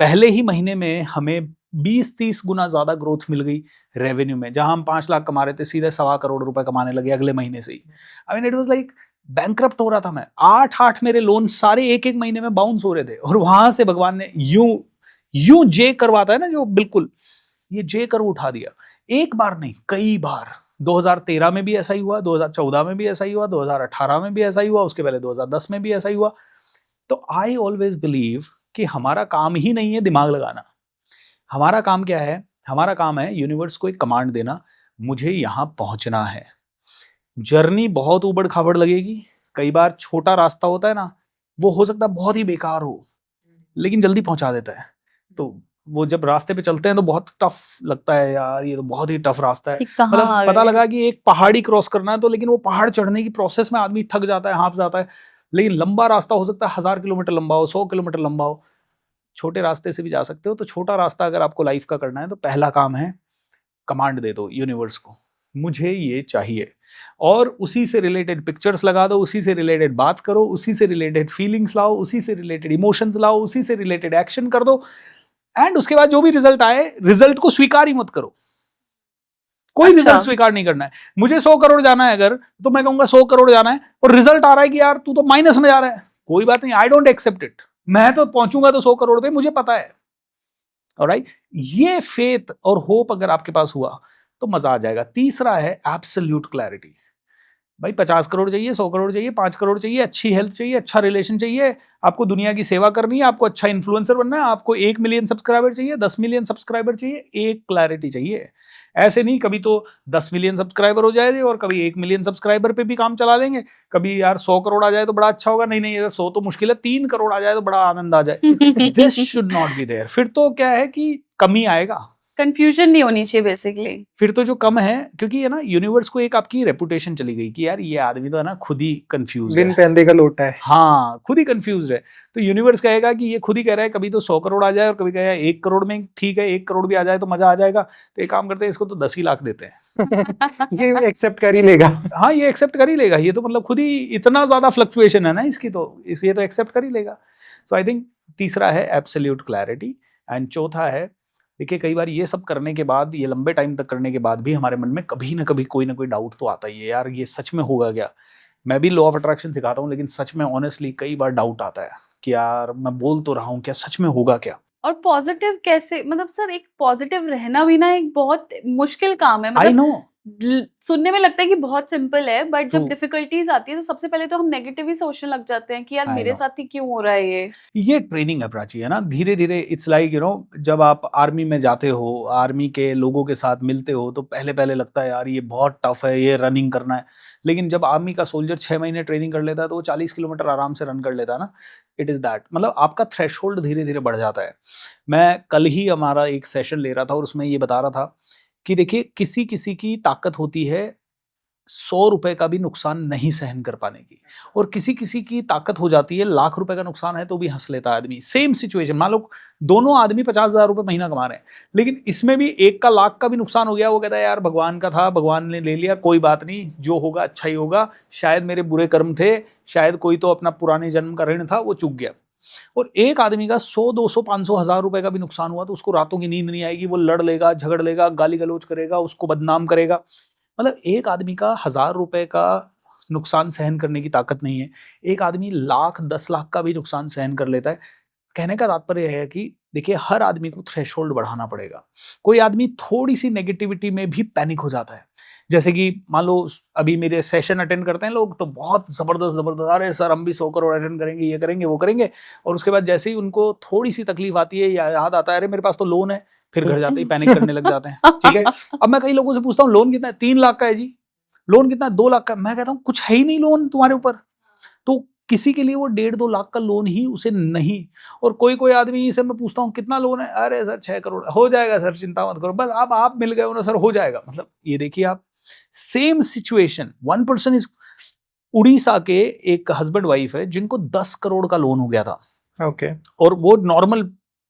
पहले ही महीने में हमें 20-30 गुना ज्यादा ग्रोथ मिल गई रेवेन्यू में। जहां हम 5 लाख कमा रहे थे, सीधे 1.25 करोड़ रुपए कमाने लगे अगले महीने से ही। I mean it was like bankrupt हो रहा था मैं। 8 मेरे लोन सारे एक महीने में बाउंस हो रहे थे, और वहां से भगवान ने यूं जे करवाता है ना जो, बिल्कुल ये जे कर उठा दिया। एक बार नहीं, कई बार। 2013 में भी ऐसा ही हुआ, 2014 में भी ऐसा ही हुआ, 2018 में भी ऐसा ही हुआ, उसके पहले 2010 में भी ऐसा ही हुआ। तो आई ऑलवेज बिलीव कि हमारा काम ही नहीं है दिमाग लगाना। हमारा काम क्या है? हमारा काम है यूनिवर्स को एक कमांड देना, मुझे यहां पहुंचना है। जर्नी बहुत उबड़ खाबड़ लगेगी, कई बार छोटा रास्ता होता है ना, वो हो सकता है बहुत ही बेकार हो, लेकिन जल्दी पहुंचा देता है। तो वो जब रास्ते पे चलते हैं तो बहुत टफ लगता है, यार ये तो बहुत ही टफ रास्ता है। मतलब पता लगा कि एक पहाड़ी क्रॉस करना है, तो लेकिन वो पहाड़ चढ़ने की प्रोसेस में आदमी थक जाता है, हाँफ जाता है। लेकिन लंबा रास्ता हो सकता है 1000 किलोमीटर लंबा हो, 100 किलोमीटर लंबा हो, छोटे रास्ते से भी जा सकते हो। तो छोटा रास्ता अगर आपको लाइफ का करना है तो पहला काम है कमांड दे दो यूनिवर्स को, मुझे ये चाहिए, और उसी से रिलेटेड पिक्चर्स लगा दो, उसी से रिलेटेड बात करो, उसी से रिलेटेड फीलिंग्स लाओ, उसी से रिलेटेड इमोशंस लाओ, उसी से रिलेटेड एक्शन कर दो। एंड उसके बाद जो भी रिजल्ट आए, रिजल्ट को स्वीकार ही मत करो। कोई रिजल्ट स्वीकार नहीं करना है। मुझे 100 करोड़ जाना है अगर, तो मैं कहूंगा 100 करोड़ जाना है, और रिजल्ट आ रहा है कि यार तू तो माइनस में जा रहा है, कोई बात नहीं, आई डोंट एक्सेप्ट इट। मैं तो पहुंचूंगा तो 100 करोड़ पे, मुझे पता है। ऑलराइट, ये फेथ और होप अगर आपके पास हुआ तो मजा आ जाएगा। तीसरा है एब्सोल्यूट क्लैरिटी। भाई 50 करोड़ चाहिए, 100 करोड़ चाहिए, 5 करोड़ चाहिए, अच्छी हेल्थ चाहिए, अच्छा रिलेशन चाहिए, आपको दुनिया की सेवा करनी है, आपको अच्छा इन्फ्लुएंसर बनना है, आपको 1 मिलियन सब्सक्राइबर चाहिए, 10 मिलियन सब्सक्राइबर चाहिए, एक क्लैरिटी चाहिए। ऐसे नहीं कभी तो 10 मिलियन सब्सक्राइबर हो जाए और कभी 1 मिलियन सब्सक्राइबर पे भी काम चला लेंगे, कभी यार 100 करोड़ आ जाए तो बड़ा अच्छा होगा, नहीं 100 तो मुश्किल है, 3 करोड़ आ जाए तो बड़ा आनंद आ जाए। This should not be there. फिर तो क्या है कि कमी आएगा, कंफ्यूजन नहीं होनी चाहिए बेसिकली। फिर तो जो कम है, क्योंकि है ना यूनिवर्स को एक आपकी रेपुटेशन चली गई कि यार ये आदमी तो है ना खुद ही कंफ्यूज है, बिन पैंदे का लोटा है। हाँ खुद ही कंफ्यूज है। तो यूनिवर्स कहेगा कि ये खुद ही कह रहा है, कभी तो 100 करोड़ आ जाए और कभी कहेगा 1 करोड़ में ठीक है, 1 करोड़ भी आ जाए तो मजा आ जाएगा। तो एक काम करते हैं, इसको तो 10 ही लाख देते हैं। ये एक्सेप्ट कर ही लेगा। हाँ ये एक्सेप्ट कर ही लेगा, ये तो मतलब खुद ही इतना ज्यादा फ्लक्चुएशन है ना इसकी, तो ये तो एक्सेप्ट कर ही लेगा। सो आई थिंक तीसरा है एब्सोल्यूट क्लैरिटी। एंड चौथा है, देखिए कई बार ये सब करने के बाद, ये लंबे टाइम तक करने के बाद भी हमारे मन में कभी ना कभी कोई ना कोई डाउट तो आता ही है, यार ये सच में होगा क्या। मैं भी लॉ ऑफ अट्रैक्शन सिखाता हूँ, लेकिन सच में ऑनेस्टली कई बार डाउट आता है कि यार मैं बोल तो रहा हूँ, क्या सच में होगा क्या। और पॉजिटिव कैसे, मतलब सर एक पॉजिटिव रहना भी ना एक बहुत मुश्किल काम है। आई मतलब नो, सुनने में लगता है कि बहुत सिंपल है, बट जब True. डिफिकल्टीज आती है तो सबसे पहले तो हम नेगेटिव ही सोचने लग जाते हैं कि यार I मेरे know. साथ ही क्यों हो रहा है ये ट्रेनिंग है प्राची, है ना। धीरे धीरे इट्स लाइक जब आप आर्मी में जाते हो, आर्मी के लोगों के साथ मिलते हो, तो पहले पहले लगता है यार ये बहुत टफ है, ये रनिंग करना है। लेकिन जब आर्मी का सोल्जर 6 महीने ट्रेनिंग कर लेता है तो वो 40 किलोमीटर आराम से रन कर लेता है ना। इट इज़ दैट, मतलब आपका थ्रेशोल्ड धीरे धीरे बढ़ जाता है। मैं कल ही हमारा एक सेशन ले रहा था और उसमें ये बता रहा था कि देखिए, किसी किसी की ताकत होती है 100 रुपए का भी नुकसान नहीं सहन कर पाने की, और किसी किसी की ताकत हो जाती है लाख रुपए का नुकसान है तो भी हंस लेता है आदमी। सेम सिचुएशन, मान लो दोनों आदमी 50,000 रुपए महीना कमा रहे हैं, लेकिन इसमें भी एक का लाख का भी नुकसान हो गया, वो कहता है यार भगवान का था, भगवान ने ले लिया, कोई बात नहीं, जो होगा अच्छा ही होगा, शायद मेरे बुरे कर्म थे, शायद कोई तो अपना पुराने जन्म का ऋण था वो चुक गया। और एक आदमी का 100, 200, 500, 1000 रुपए का भी नुकसान हुआ तो उसको रातों की नींद नहीं आएगी, वो लड़ लेगा, झगड़ लेगा, गाली गलौज करेगा, उसको बदनाम करेगा। मतलब एक आदमी का 1000 रुपए का नुकसान सहन करने की ताकत नहीं है, एक आदमी लाख 10 लाख का भी नुकसान सहन कर लेता है। कहने का तात्पर्य है कि देखिए, हर आदमी को थ्रेशोल्ड बढ़ाना पड़ेगा। कोई आदमी थोड़ी सी नेगेटिविटी में भी पैनिक हो जाता है। जैसे कि मान लो अभी मेरे सेशन अटेंड करते हैं लोग, तो बहुत जबरदस्त जबरदस्त, अरे सर हम भी 100 करोड़ अटेंड करेंगे, ये करेंगे वो करेंगे, और उसके बाद जैसे ही उनको थोड़ी सी तकलीफ आती है या याद आता है अरे मेरे पास तो लोन है, फिर घर जाते ही पैनिक करने लग जाते हैं। ठीक है, अब मैं कई लोगों से पूछता हूँ लोन कितना है, 3 लाख का है जी। लोन कितना है, 2 लाख का। मैं कहता हूँ कुछ है ही नहीं लोन तुम्हारे ऊपर। तो किसी के लिए वो 1.5-2 लाख का लोन ही उसे नहीं। और कोई कोई आदमी से मैं पूछता हूँ कितना लोन है, अरे सर 6 करोड़ हो जाएगा सर, चिंता मत करो, बस आप मिल गए हो ना सर, हो जाएगा। मतलब ये देखिए आप, same situation, 1 person is, Orissa के एक हस्बैंड वाइफ है जिनको 10 करोड़ का लोन हो गया था। ओके। और वो नॉर्मल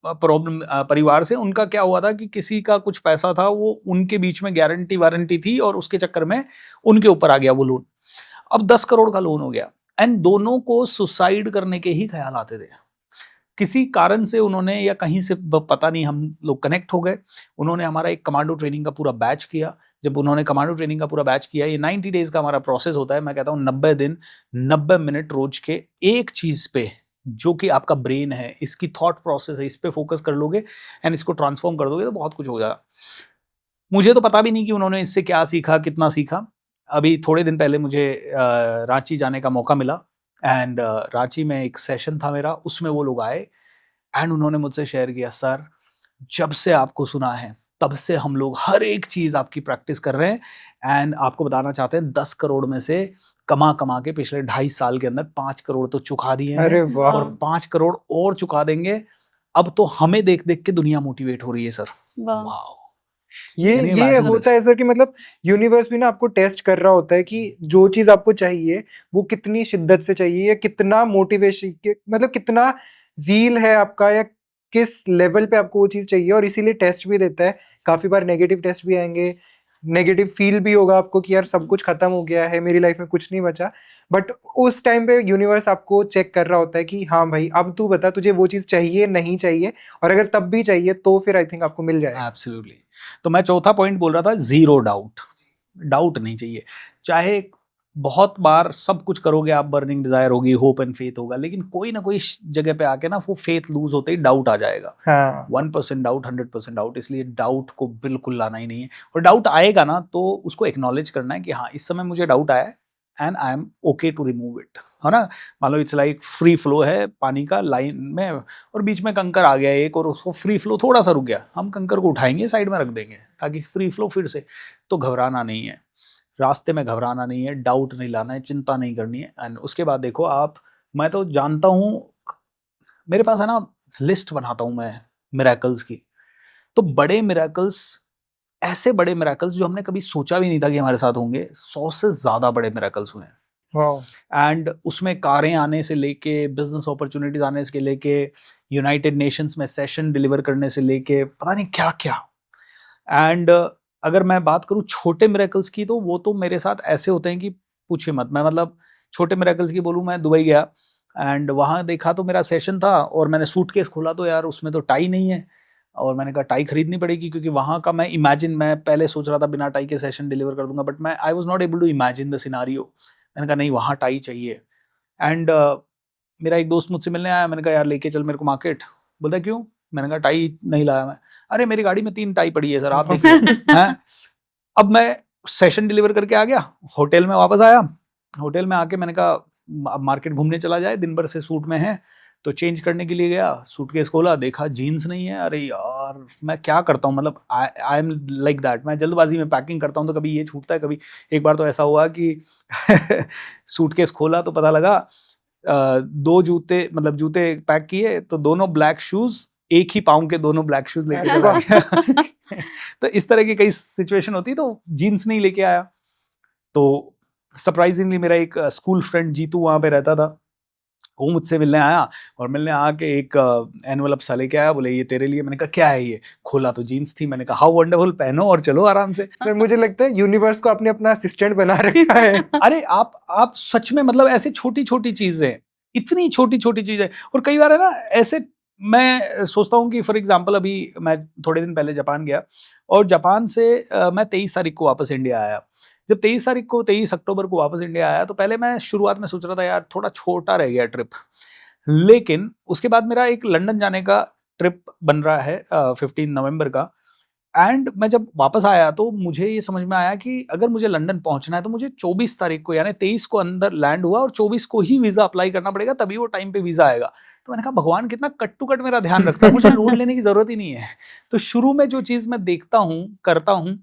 प्रॉब्लम परिवार से, उनका क्या हुआ था कि किसी का कुछ पैसा था, वो उनके बीच में गारंटी वारंटी थी और उसके चक्कर में उनके ऊपर आ गया वो लोन। अब 10 करोड़ का लोन हो गया, एंड दोनों को सुसाइड करने के ही ख्याल आते थे। किसी कारण से उन्होंने, या कहीं से पता नहीं, हम लोग कनेक्ट हो गए। उन्होंने हमारा एक कमांडो ट्रेनिंग का पूरा बैच किया। जब उन्होंने कमांडो ट्रेनिंग का पूरा बैच किया, ये 90 डेज का हमारा प्रोसेस होता है। मैं कहता हूँ 90 दिन 90 मिनट रोज के एक चीज पे, जो कि आपका ब्रेन है, इसकी थॉट प्रोसेस है, इस पे फोकस कर लोगे एंड इसको ट्रांसफॉर्म कर दोगे तो बहुत कुछ हो जाएगा। मुझे तो पता भी नहीं कि उन्होंने इससे क्या सीखा, कितना सीखा। अभी थोड़े दिन पहले मुझे रांची जाने का मौका मिला, एंड रांची में एक सेशन था मेरा, उसमें वो लोग आए एंड उन्होंने मुझसे शेयर किया, सर जब से आपको सुना है तब से हम लोग हर एक चीज़ आपकी प्रैक्टिस कर रहे हैं, एंड आपको बताना चाहते हैं 10 करोड़ में से कमा कमा के पिछले 2.5 साल के अंदर 5 करोड़ तो चुका दिए हैं, अरे वाह। और 5 करोड़ और चुका देंगे। अब तो हमें देख देख के दुनिया मोटिवेट हो रही है सर। वाह। वाओ। ये Can you ये imagine होता this? है सर कि मतलब यूनिवर्स भी ना आपको टेस्ट कर रहा होता है कि जो चीज आपको चाहिए वो कितनी शिद्दत से चाहिए, या कितना मोटिवेशन, मतलब कितना जील है आपका, या किस लेवल पे आपको वो चीज चाहिए, और इसीलिए टेस्ट भी देता है। काफी बार नेगेटिव टेस्ट भी आएंगे, नेगेटिव फील भी होगा आपको कि यार सब कुछ खत्म हो गया है, मेरी लाइफ में कुछ नहीं बचा, बट उस टाइम पे यूनिवर्स आपको चेक कर रहा होता है कि हाँ भाई अब तू बता तुझे वो चीज चाहिए नहीं चाहिए, और अगर तब भी चाहिए तो फिर आई थिंक आपको मिल जाएगा। एब्सोल्युटली। तो मैं चौथा पॉइंट बोल रहा था, जीरो डाउट। डाउट नहीं चाहिए। चाहे बहुत बार सब कुछ करोगे आप, बर्निंग डिजायर होगी, होप एंड फेथ होगा, लेकिन कोई ना कोई जगह पे आके ना वो फेथ लूज होते ही डाउट आ जाएगा। हाँ 1% डाउट, 100% डाउट। इसलिए डाउट को बिल्कुल लाना ही नहीं है। और डाउट आएगा ना तो उसको एक्नॉलेज करना है कि हाँ इस समय मुझे डाउट आया है, and I am okay to remove it, है ना। मान लो इट्स लाइक फ्री फ्लो है पानी का लाइन में, और बीच में कंकर आ गया एक, और उसको फ्री फ्लो थोड़ा सा रुक गया, हम कंकर को उठाएंगे, साइड में रख देंगे ताकि फ्री फ्लो फिर से। तो घबराना नहीं है, रास्ते में घबराना नहीं है, डाउट नहीं लाना है, चिंता नहीं करनी है। एंड उसके बाद देखो आप, मैं तो जानता हूँ, मेरे पास है ना लिस्ट बनाता हूँ मैं मिरेकल्स की। तो बड़े मिरेकल्स, ऐसे बड़े मिरेकल्स जो हमने कभी सोचा भी नहीं था कि हमारे साथ होंगे, 100 से ज्यादा बड़े मिरेकल्स हुए हैं। वाह। एंड उसमें कारें आने से लेके, बिजनेस अपॉर्चुनिटीज आने से लेके, यूनाइटेड नेशंस में सेशन डिलीवर करने से लेके, पता नहीं क्या क्या। एंड अगर मैं बात करूँ छोटे मिरेकल्स की, तो वो तो मेरे साथ ऐसे होते हैं कि पूछिए मत। मैं मतलब छोटे मिरेकल्स की बोलूँ, मैं दुबई गया एंड वहाँ देखा तो मेरा सेशन था, और मैंने सूटकेस खोला तो यार उसमें तो टाई नहीं है, और मैंने कहा टाई खरीदनी पड़ेगी, क्योंकि वहाँ का मैं पहले सोच रहा था बिना टाई के सेशन डिलीवर कर दूंगा, बट मैं I was not able to imagine the scenario. मैंने कहा नहीं, वहाँ टाई चाहिए। एंड मेरा एक दोस्त मुझसे मिलने आया, मैंने कहा यार लेके चल मेरे को मार्केट। बोलता क्यों? मैंने कहा टाई नहीं लाया मैं। अरे मेरी गाड़ी में 3 टाई पड़ी है सर, आप देख लो। हैं? अब मैं सेशन डिलीवर करके आ गया, होटल में वापस आया, होटल में आके मैंने कहा मार्केट घूमने चला जाए, दिन भर से सूट में है, तो चेंज करने के लिए गया, सूटकेस खोला, देखा जीन्स नहीं है। अरे यार मैं क्या करता हूँ, मतलब आई एम लाइक दैट, मैं जल्दबाजी में पैकिंग करता हूँ तो कभी ये छूटता है, कभी एक बार तो ऐसा हुआ कि सूटकेस खोला तो पता लगा 2 जूते, मतलब जूते पैक किए तो दोनों ब्लैक शूज, एक ही पाँव के दोनों ब्लैक शूज लेके चला गया। तो इस तरह की कई सिचुएशन होती, तो जीन्स नहीं लेके आया। तो सरप्राइजिंगली मेरा एक स्कूल फ्रेंड जीतू वहाँ पे रहता था, वो मुझसे मिलने आया, और मिलने आके एक एनवलप सा लेके आया, बोले ये तेरे लिए। मैंने कहा क्या है ये, खोला तो जीन्स थी। मैंने कहा हाउ वंडरफुल, पहनो और चलो आराम से। सर मुझे लगता है यूनिवर्स को आपने अपना असिस्टेंट बना रखा है। अरे आप सच में, मतलब ऐसे छोटी छोटी चीजें, इतनी छोटी छोटी चीजें। और कई बार है ना ऐसे, मैं सोचता हूँ कि फॉर एग्जांपल अभी मैं थोड़े दिन पहले जापान गया, और जापान से मैं 23 तारीख को वापस इंडिया आया। जब 23 अक्टूबर को वापस इंडिया आया, तो पहले मैं शुरुआत में सोच रहा था यार थोड़ा छोटा रह गया ट्रिप, लेकिन उसके बाद मेरा एक लंदन जाने का ट्रिप बन रहा है 15 नवंबर का। एंड मैं जब वापस आया तो मुझे ये समझ में आया कि अगर मुझे लंदन पहुंचना है तो मुझे 24 तारीख को, यानी 23 को अंदर लैंड हुआ और 24 को ही वीजा अप्लाई करना पड़ेगा, तभी वो टाइम पे वीजा आएगा। तो मैंने कहा भगवान कितना कट टू कट मेरा ध्यान रखता है, मुझे लोड लेने की जरूरत ही नहीं है। तो शुरू में जो चीज मैं देखता हूँ, करता हूँ,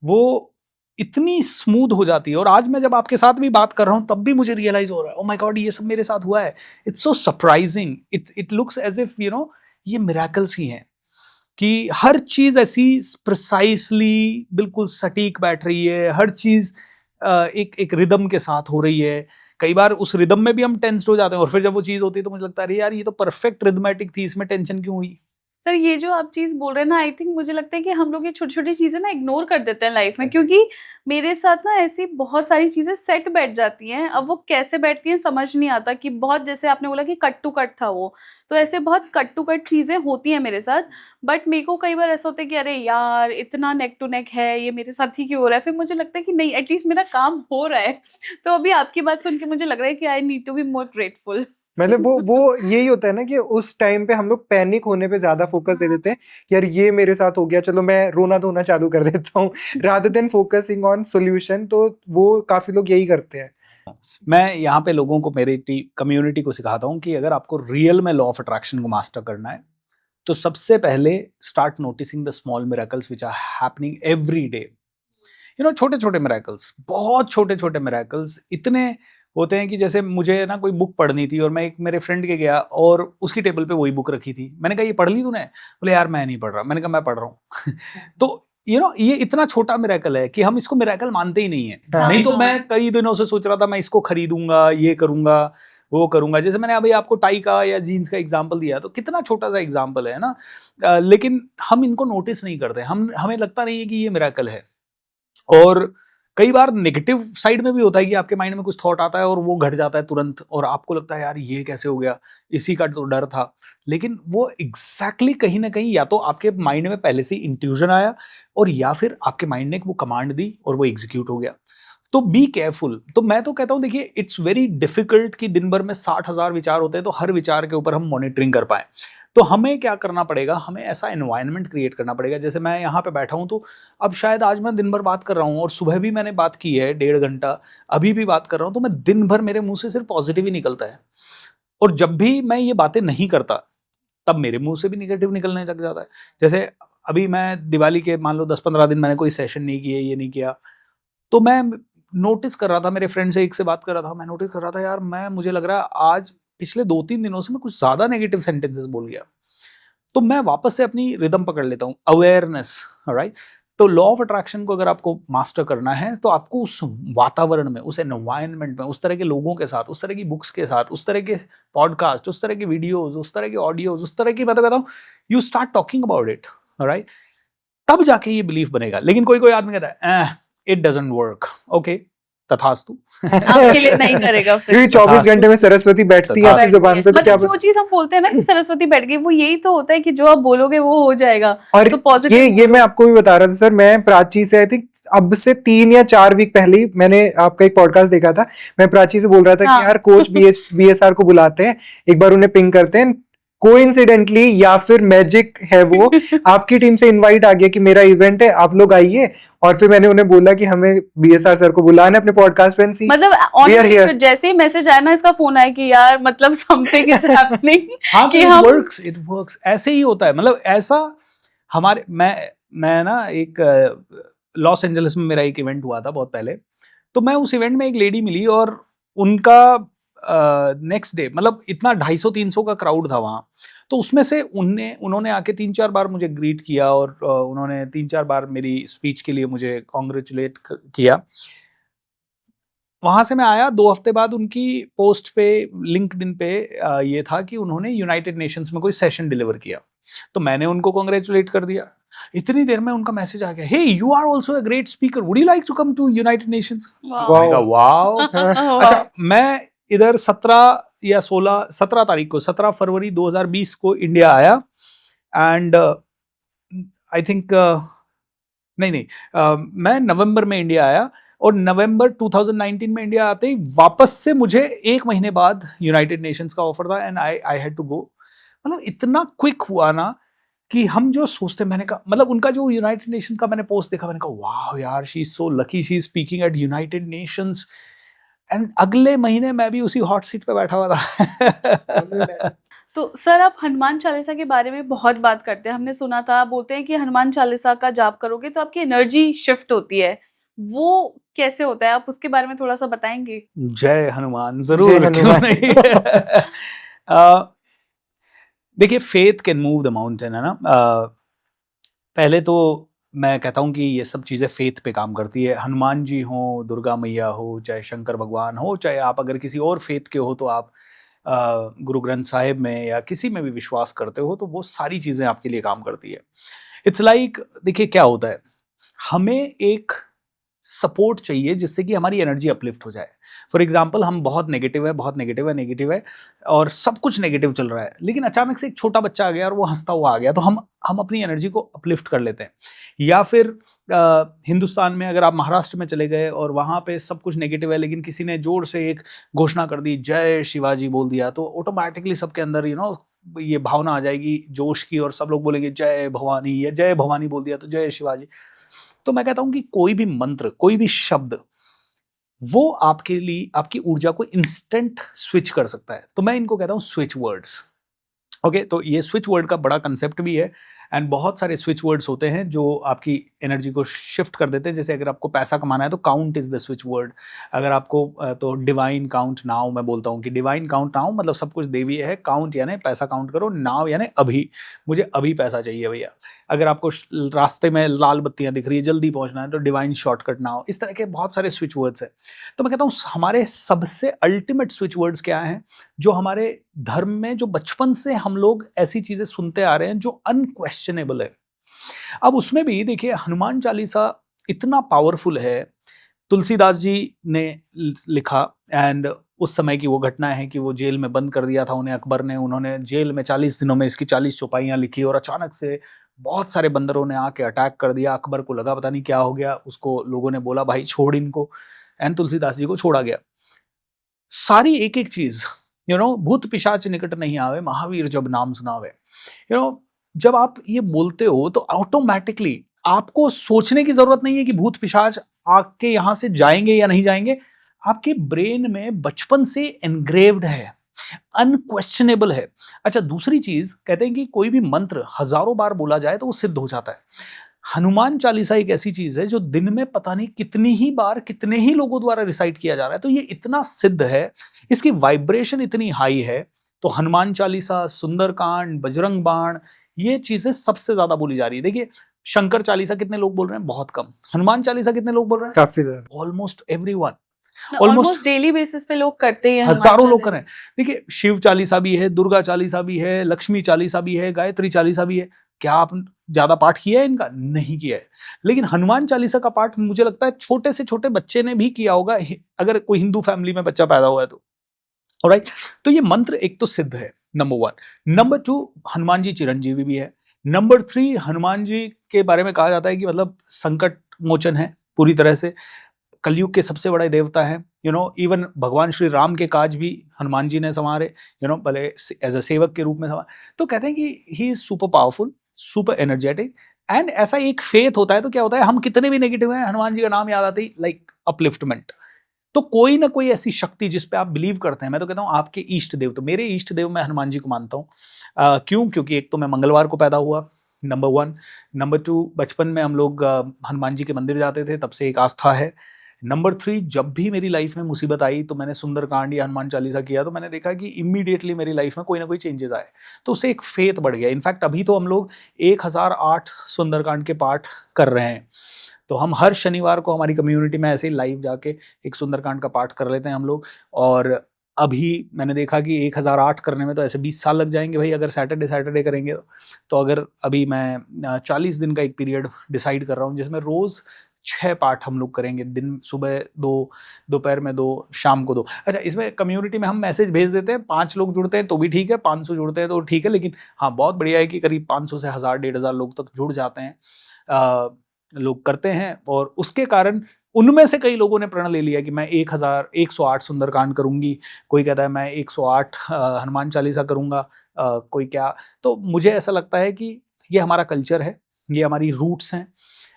वो इतनी स्मूथ हो जाती है। और आज मैं जब आपके साथ भी बात कर रहा हूँ तब भी मुझे रियलाइज हो रहा है, ओ माय गॉड ये सब मेरे साथ हुआ है। It's so surprising, it looks as if ये मिरेकल्स ही हैं कि हर चीज ऐसी प्रिसाइसली बिल्कुल सटीक बैठ रही है, हर चीज एक रिदम के साथ हो रही है। कई बार उस रिदम में भी हम टेंस्ड हो जाते हैं, और फिर जब वो चीज होती है तो मुझे लगता है अरे यार ये तो परफेक्ट रिदमेटिक थी, इसमें टेंशन क्यों हुई। सर ये जो आप चीज़ बोल रहे हैं ना, आई थिंक मुझे लगता है कि हम लोग ये छोटी-छोटी चीज़ें ना इग्नोर कर देते हैं लाइफ में, क्योंकि मेरे साथ ना ऐसी बहुत सारी चीज़ें सेट बैठ जाती हैं। अब वो कैसे बैठती हैं समझ नहीं आता, कि बहुत, जैसे आपने बोला कि कट टू कट था वो, तो ऐसे बहुत कट टू कट चीज़ें होती हैं मेरे साथ। बट मेरे को कई बार ऐसा होता है कि अरे यार इतना नेक टू नेक है, ये मेरे साथ ही क्यों हो रहा है? फिर मुझे लगता है कि नहीं, एटलीस्ट मेरा काम हो रहा है। तो अभी आपकी बात सुन के मुझे लग रहा है कि I need to be more grateful. मतलब वो यही होता है ना कि उस टाइम पे हम लोग पैनिक होने पे ज्यादा फोकस दे देते हैं कि यार ये मेरे साथ हो गया, चलो मैं रोना धोना चालू कर देता हूँ, rather than focusing on solution. तो वो काफी लोग यही करते हैं। मैं यहाँ पे लोगों को, मेरी कम्युनिटी को सिखाता हूँ कि अगर आपको रियल में लॉ ऑफ अट्रैक्शन को मास्टर करना है तो सबसे पहले start noticing the small miracles which are happening every day. छोटे छोटे मिरेकल्स, बहुत छोटे छोटे मिरेकल्स इतने होते हैं कि जैसे मुझे ना कोई बुक पढ़नी थी और मैं एक मेरे फ्रेंड के गया और उसकी टेबल पे वही बुक रखी थी। मैंने कहा ये पढ़ ली तूने? बोले यार मैं नहीं पढ़ रहा। मैंने कहा मैं पढ़ रहा हूँ। तो ये इतना छोटा मिरेकल है कि हम इसको मिरेकल मानते ही नहीं है। हाँ। नहीं तो मैं कई दिनों से सोच रहा था मैं इसको खरीदूंगा, ये करूंगा, वो करूंगा। जैसे मैंने अभी आपको टाई का या जीन्स का एग्जाम्पल दिया, तो कितना छोटा सा एग्जाम्पल है ना, लेकिन हम इनको नोटिस नहीं करते। हमें लगता नहीं है कि ये मिरेकल है। और कई बार नेगेटिव साइड में भी होता है कि आपके माइंड में कुछ थॉट आता है और वो घट जाता है तुरंत, और आपको लगता है यार ये कैसे हो गया, इसी का तो डर था। लेकिन वो एग्जैक्टली कहीं ना कहीं या तो आपके माइंड में पहले से इंट्यूजन आया, और या फिर आपके माइंड ने वो कमांड दी और वो एग्जीक्यूट हो गया। तो बी केयरफुल। तो मैं तो कहता हूं देखिए, इट्स वेरी डिफिकल्ट कि दिन भर में 60,000 विचार होते हैं, तो हर विचार के ऊपर हम मॉनिटरिंग कर पाए। तो हमें क्या करना पड़ेगा, हमें ऐसा एनवायरनमेंट क्रिएट करना पड़ेगा। जैसे मैं यहाँ पे बैठा हूँ, तो अब शायद आज मैं दिन भर बात कर रहा हूँ और सुबह भी मैंने बात की है 1.5 घंटा, अभी भी बात कर रहा हूँ, तो मैं दिन भर मेरे मुंह से सिर्फ पॉजिटिव ही निकलता है। और जब भी मैं ये बातें नहीं करता तब मेरे मुंह से भी निगेटिव निकलने लग जाता है। जैसे अभी मैं दिवाली के मान लो 10-15 दिन मैंने कोई सेशन नहीं किए, ये नहीं किया, तो मैं नोटिस कर रहा था, मेरे फ्रेंड से एक से बात कर रहा था, मैं नोटिस कर रहा था यार मुझे लग रहा है आज पिछले 2-3 दिनों से मैं कुछ ज्यादा नेगेटिव सेंटेंसेस बोल गया। तो मैं वापस से अपनी रिदम पकड़ लेता हूँ, अवेयरनेस, राइट। तो लॉ ऑफ अट्रैक्शन को अगर आपको मास्टर करना है तो आपको उस वातावरण में, उस एनवायरनमेंट में, उस तरह के लोगों के साथ, उस तरह की बुक्स के साथ, उस तरह के पॉडकास्ट, उस तरह की वीडियोज, उस तरह के ऑडियोज, उस तरह की, मैं तो कहता हूँ you start talking about it, right. तब जाके ये बिलीफ बनेगा। लेकिन कोई आदमी कहता है इट डजंट वर्क, ओके तथास्तु। आपके लिए नहीं करेगा फिर। क्योंकि 24 घंटे में सरस्वती बैठती है आपकी जुबान पे, तो क्या मतलब जो चीज हम बोलते हैं ना कि सरस्वती बैठ गई, वो यही तो होता है कि जो आप बोलोगे वो हो जाएगा। और तो पॉजिटिव ये मैं आपको भी बता रहा था सर, मैं प्राची से आई थिंक अब से 3 या 4 वीक पहले ही मैंने आपका एक पॉडकास्ट देखा था। मैं प्राची से बोल रहा था कि यार कोच BSR को बुलाते हैं, एक बार उन्हें पिंग करते हैं, कोइंसिडेंटली या फिर मैजिक है वो, आपकी टीम से इनवाइट आ गया कि मेरा इवेंट है, आप लोग आइए, और फिर मैंने उन्हें बोला कि हमें बीएसआर सर को बुलाना है अपने पॉडकास्ट पे, मतलब honestly, तो जैसे ही मैसेज आया ना, इसका फोन आया कि यार मतलब समथिंग इज हैपनिंग हाँ, कि तो हम इट वर्क्स ऐसे ही होता है। मतलब ऐसा हमारे मैं ना एक लॉस एंजलिस में मेरा एक इवेंट हुआ था बहुत पहले, तो मैं उस इवेंट में एक लेडी मिली और उनका नेक्स्ट डे मतलब इतना 250-300 का क्राउड था वहाँ, तो उसमें से उन्होंने आके 3-4 बार मुझे ग्रीट किया और उन्होंने 3-4 बार मेरी स्पीच के लिए मुझे कॉन्ग्रेचुलेट किया। वहाँ से मैं आया 2 हफ्ते बाद उनकी पोस्ट पे लिंक्डइन पे ये था कि उन्होंने यूनाइटेड नेशंस में कोई सेशन डिलीवर किया, तो मैंने उनको कॉन्ग्रेचुलेट कर दिया। इतनी देर में उनका मैसेज आ गया, hey you are also a great speaker, would you like to come to United Nations. मैंने कहा वाओ। अच्छा, मैं इधर 17 तारीख को 17 फरवरी 2020 को इंडिया आया एंड आई थिंक नहीं मैं नवंबर में इंडिया आया और नवंबर 2019 में इंडिया आते ही वापस से मुझे 1 महीने बाद यूनाइटेड नेशंस का ऑफर था and I had to go. मतलब इतना क्विक हुआ ना कि हम जो सोचते, मैंने कहा मतलब उनका जो यूनाइटेड नेशंस का मैंने पोस्ट देखा, मैंने कहा वाह यार, she is so lucky, she is speaking at United Nations, and अगले महीने मैं भी उसी हॉट सीट पे बैठा हुआ था। तो सर, आप हनुमान चालीसा के बारे में बहुत बात करते हैं, हमने सुना था, बोलते हैं कि हनुमान चालीसा का जाप करोगे तो आपकी एनर्जी शिफ्ट होती है, वो कैसे होता है? आप उसके बारे में थोड़ा सा बताएंगे? जय हनुमान, जरूर, जय क्यों हनुमान। नहीं। देखिए, faith can move the mountain, है ना। पहले तो मैं कहता हूँ कि ये सब चीज़ें फेथ पे काम करती है। हनुमान जी हो, दुर्गा मैया हो, चाहे शंकर भगवान हो, चाहे आप अगर किसी और फेथ के हो तो आप गुरु ग्रंथ साहिब में या किसी में भी विश्वास करते हो, तो वो सारी चीज़ें आपके लिए काम करती है। इट्स लाइक देखिए क्या होता है, हमें एक सपोर्ट चाहिए जिससे कि हमारी एनर्जी अपलिफ्ट हो जाए। फॉर एग्जाम्पल, हम बहुत नेगेटिव है और सब कुछ नेगेटिव चल रहा है, लेकिन अचानक से एक छोटा बच्चा आ गया और वो हंसता हुआ आ गया, तो हम अपनी एनर्जी को अपलिफ्ट कर लेते हैं। या फिर हिंदुस्तान में अगर आप महाराष्ट्र में चले गए और वहाँ पे सब कुछ नेगेटिव है, लेकिन किसी ने जोर से एक घोषणा कर दी, जय शिवाजी बोल दिया, तो ऑटोमेटिकली सबके अंदर ये भावना आ जाएगी जोश की, और सब लोग बोलेंगे जय भवानी, या जय भवानी बोल दिया तो जय शिवाजी। तो मैं कहता हूं कि कोई भी मंत्र, कोई भी शब्द, वो आपके लिए आपकी ऊर्जा को इंस्टेंट स्विच कर सकता है। तो मैं इनको कहता हूं स्विच वर्ड्स। ओके, तो ये स्विच वर्ड का बड़ा कंसेप्ट भी है एंड बहुत सारे स्विच वर्ड्स होते हैं जो आपकी एनर्जी को शिफ्ट कर देते हैं। जैसे अगर आपको पैसा कमाना है तो count is the switch word. अगर आपको तो डिवाइन काउंट नाउ, मैं बोलता हूँ कि डिवाइन काउंट नाउ मतलब सब कुछ देवी है, काउंट यानी पैसा काउंट करो, नाउ यानी अभी, मुझे अभी पैसा चाहिए भैया। अगर आपको रास्ते में लाल बत्तियां दिख रही है, जल्दी पहुंचना है, तो डिवाइन शॉर्टकट नाउ। इस तरह के बहुत सारे स्विच वर्ड्स हैं। तो मैं कहता हूँ हमारे सबसे अल्टीमेट स्विच वर्ड्स क्या हैं, जो हमारे धर्म में जो बचपन से हम लोग ऐसी चीजें सुनते आ रहे हैं जो अनक्वेश्चनेबल है। अब उसमें भी देखिए, हनुमान चालीसा इतना पावरफुल है। तुलसीदास जी ने लिखा, एंड उस समय की वो घटना है कि वो जेल में बंद कर दिया था उन्हें अकबर ने। उन्होंने जेल में 40 दिनों में इसकी 40 चौपाइयाँ लिखी और अचानक से बहुत सारे बंदरों ने आके अटैक कर दिया। अकबर को लगा पता नहीं क्या हो गया, उसको लोगों ने बोला भाई छोड़ इनको, एंड तुलसीदास जी को छोड़ा गया। सारी एक एक चीज, भूत पिशाच निकट नहीं आवे, महावीर जब नाम सुनावे। जब आप ये बोलते हो तो ऑटोमेटिकली आपको सोचने की जरूरत नहीं है कि भूत पिशाच आपके यहां से जाएंगे या नहीं जाएंगे। आपके ब्रेन में बचपन से एनग्रेव्ड है, अनक्वेश्चनेबल है। अच्छा, दूसरी चीज कहते हैं कि कोई भी मंत्र हजारों बार बोला जाए तो वो सिद्ध हो जाता है। हनुमान चालीसा एक ऐसी चीज है जो दिन में पता नहीं कितनी ही बार कितने ही लोगों द्वारा रिसाइट किया जा रहा है, तो ये इतना सिद्ध है, इसकी वाइब्रेशन इतनी हाई है। तो हनुमान चालीसा, सुंदरकांड, बजरंग बाण, ये चीजें सबसे ज्यादा बोली जा रही है। देखिए, शंकर चालीसा कितने लोग बोल रहे हैं? बहुत कम। हनुमान चालीसा कितने लोग बोल रहे हैं? काफी ज्यादा, almost everyone, almost daily basis पे लोग करते हैं, हजारों लोग कर रहे हैं। देखिए, शिव चालीसा भी है, दुर्गा चालीसा भी है, लक्ष्मी चालीसा भी है, गायत्री चालीसा भी है। क्या आप ज्यादा पाठ किया है इनका? नहीं किया है। लेकिन हनुमान चालीसा का पाठ मुझे लगता है छोटे से छोटे बच्चे ने भी किया होगा, अगर कोई हिंदू फैमिली में बच्चा पैदा हुआ है तो। ऑलराइट, तो ये मंत्र एक तो सिद्ध है, नंबर 1। नंबर 2, हनुमान जी चिरंजीवी भी है। नंबर 3, हनुमान जी के बारे में कहा जाता है कि मतलब संकट मोचन है पूरी तरह से। कलयुग के सबसे बड़े देवता हैं, इवन भगवान श्री राम के काज भी हनुमान जी ने संवारे, भले एज अ सेवक के रूप में संवारे। तो कहते हैं कि he is super powerful, super energetic, and ऐसा एक फेथ होता है तो क्या होता है, हम कितने भी नेगेटिव हैं, हनुमान जी का नाम याद आते ही लाइक अपलिफ्टमेंट। तो कोई ना कोई ऐसी शक्ति जिस पे आप बिलीव करते हैं, मैं तो कहता हूँ आपके इष्ट देव, तो मेरे इष्ट देव मैं हनुमान जी को मानता हूँ। क्यों? क्योंकि एक तो मैं मंगलवार को पैदा हुआ, नंबर 1। नंबर 2, बचपन में हम लोग हनुमान जी के मंदिर जाते थे, तब से एक आस्था है। नंबर 3, जब भी मेरी लाइफ में मुसीबत आई तो मैंने सुंदरकांड या हनुमान चालीसा किया, तो मैंने देखा कि इमीडिएटली मेरी लाइफ में कोई ना कोई चेंजेस आए, तो उससे एक फेथ बढ़ गया। इनफैक्ट अभी तो हम लोग 1008 सुंदरकांड के पाठ कर रहे हैं, तो हम हर शनिवार को हमारी कम्युनिटी में ऐसे ही लाइव जाके एक सुंदरकांड का पाठ कर लेते हैं हम लोग। और अभी मैंने देखा कि 1008 करने में तो ऐसे 20 साल लग जाएंगे भाई, अगर सैटरडे करेंगे तो अगर अभी मैं 40 दिन का एक पीरियड डिसाइड कर रहा हूँ, जिसमें रोज़ 6 पाठ हम लोग करेंगे, दिन सुबह 2, दोपहर में 2, शाम को 2। अच्छा, इसमें कम्युनिटी में हम मैसेज भेज देते हैं, 5 लोग जुड़ते हैं तो भी ठीक है, 500 जुड़ते हैं तो ठीक है, लेकिन हाँ बहुत बढ़िया है कि करीब 500 से 1000, 1500 लोग तक जुड़ जाते हैं, लोग करते हैं। और उसके कारण उनमें से कई लोगों ने प्रण ले लिया कि मैं 108 सुंदरकांड करूंगी, कोई कहता है मैं 108 हनुमान चालीसा करूंगा, कोई क्या। तो मुझे ऐसा लगता है कि ये हमारा कल्चर है, ये हमारी रूट्स हैं।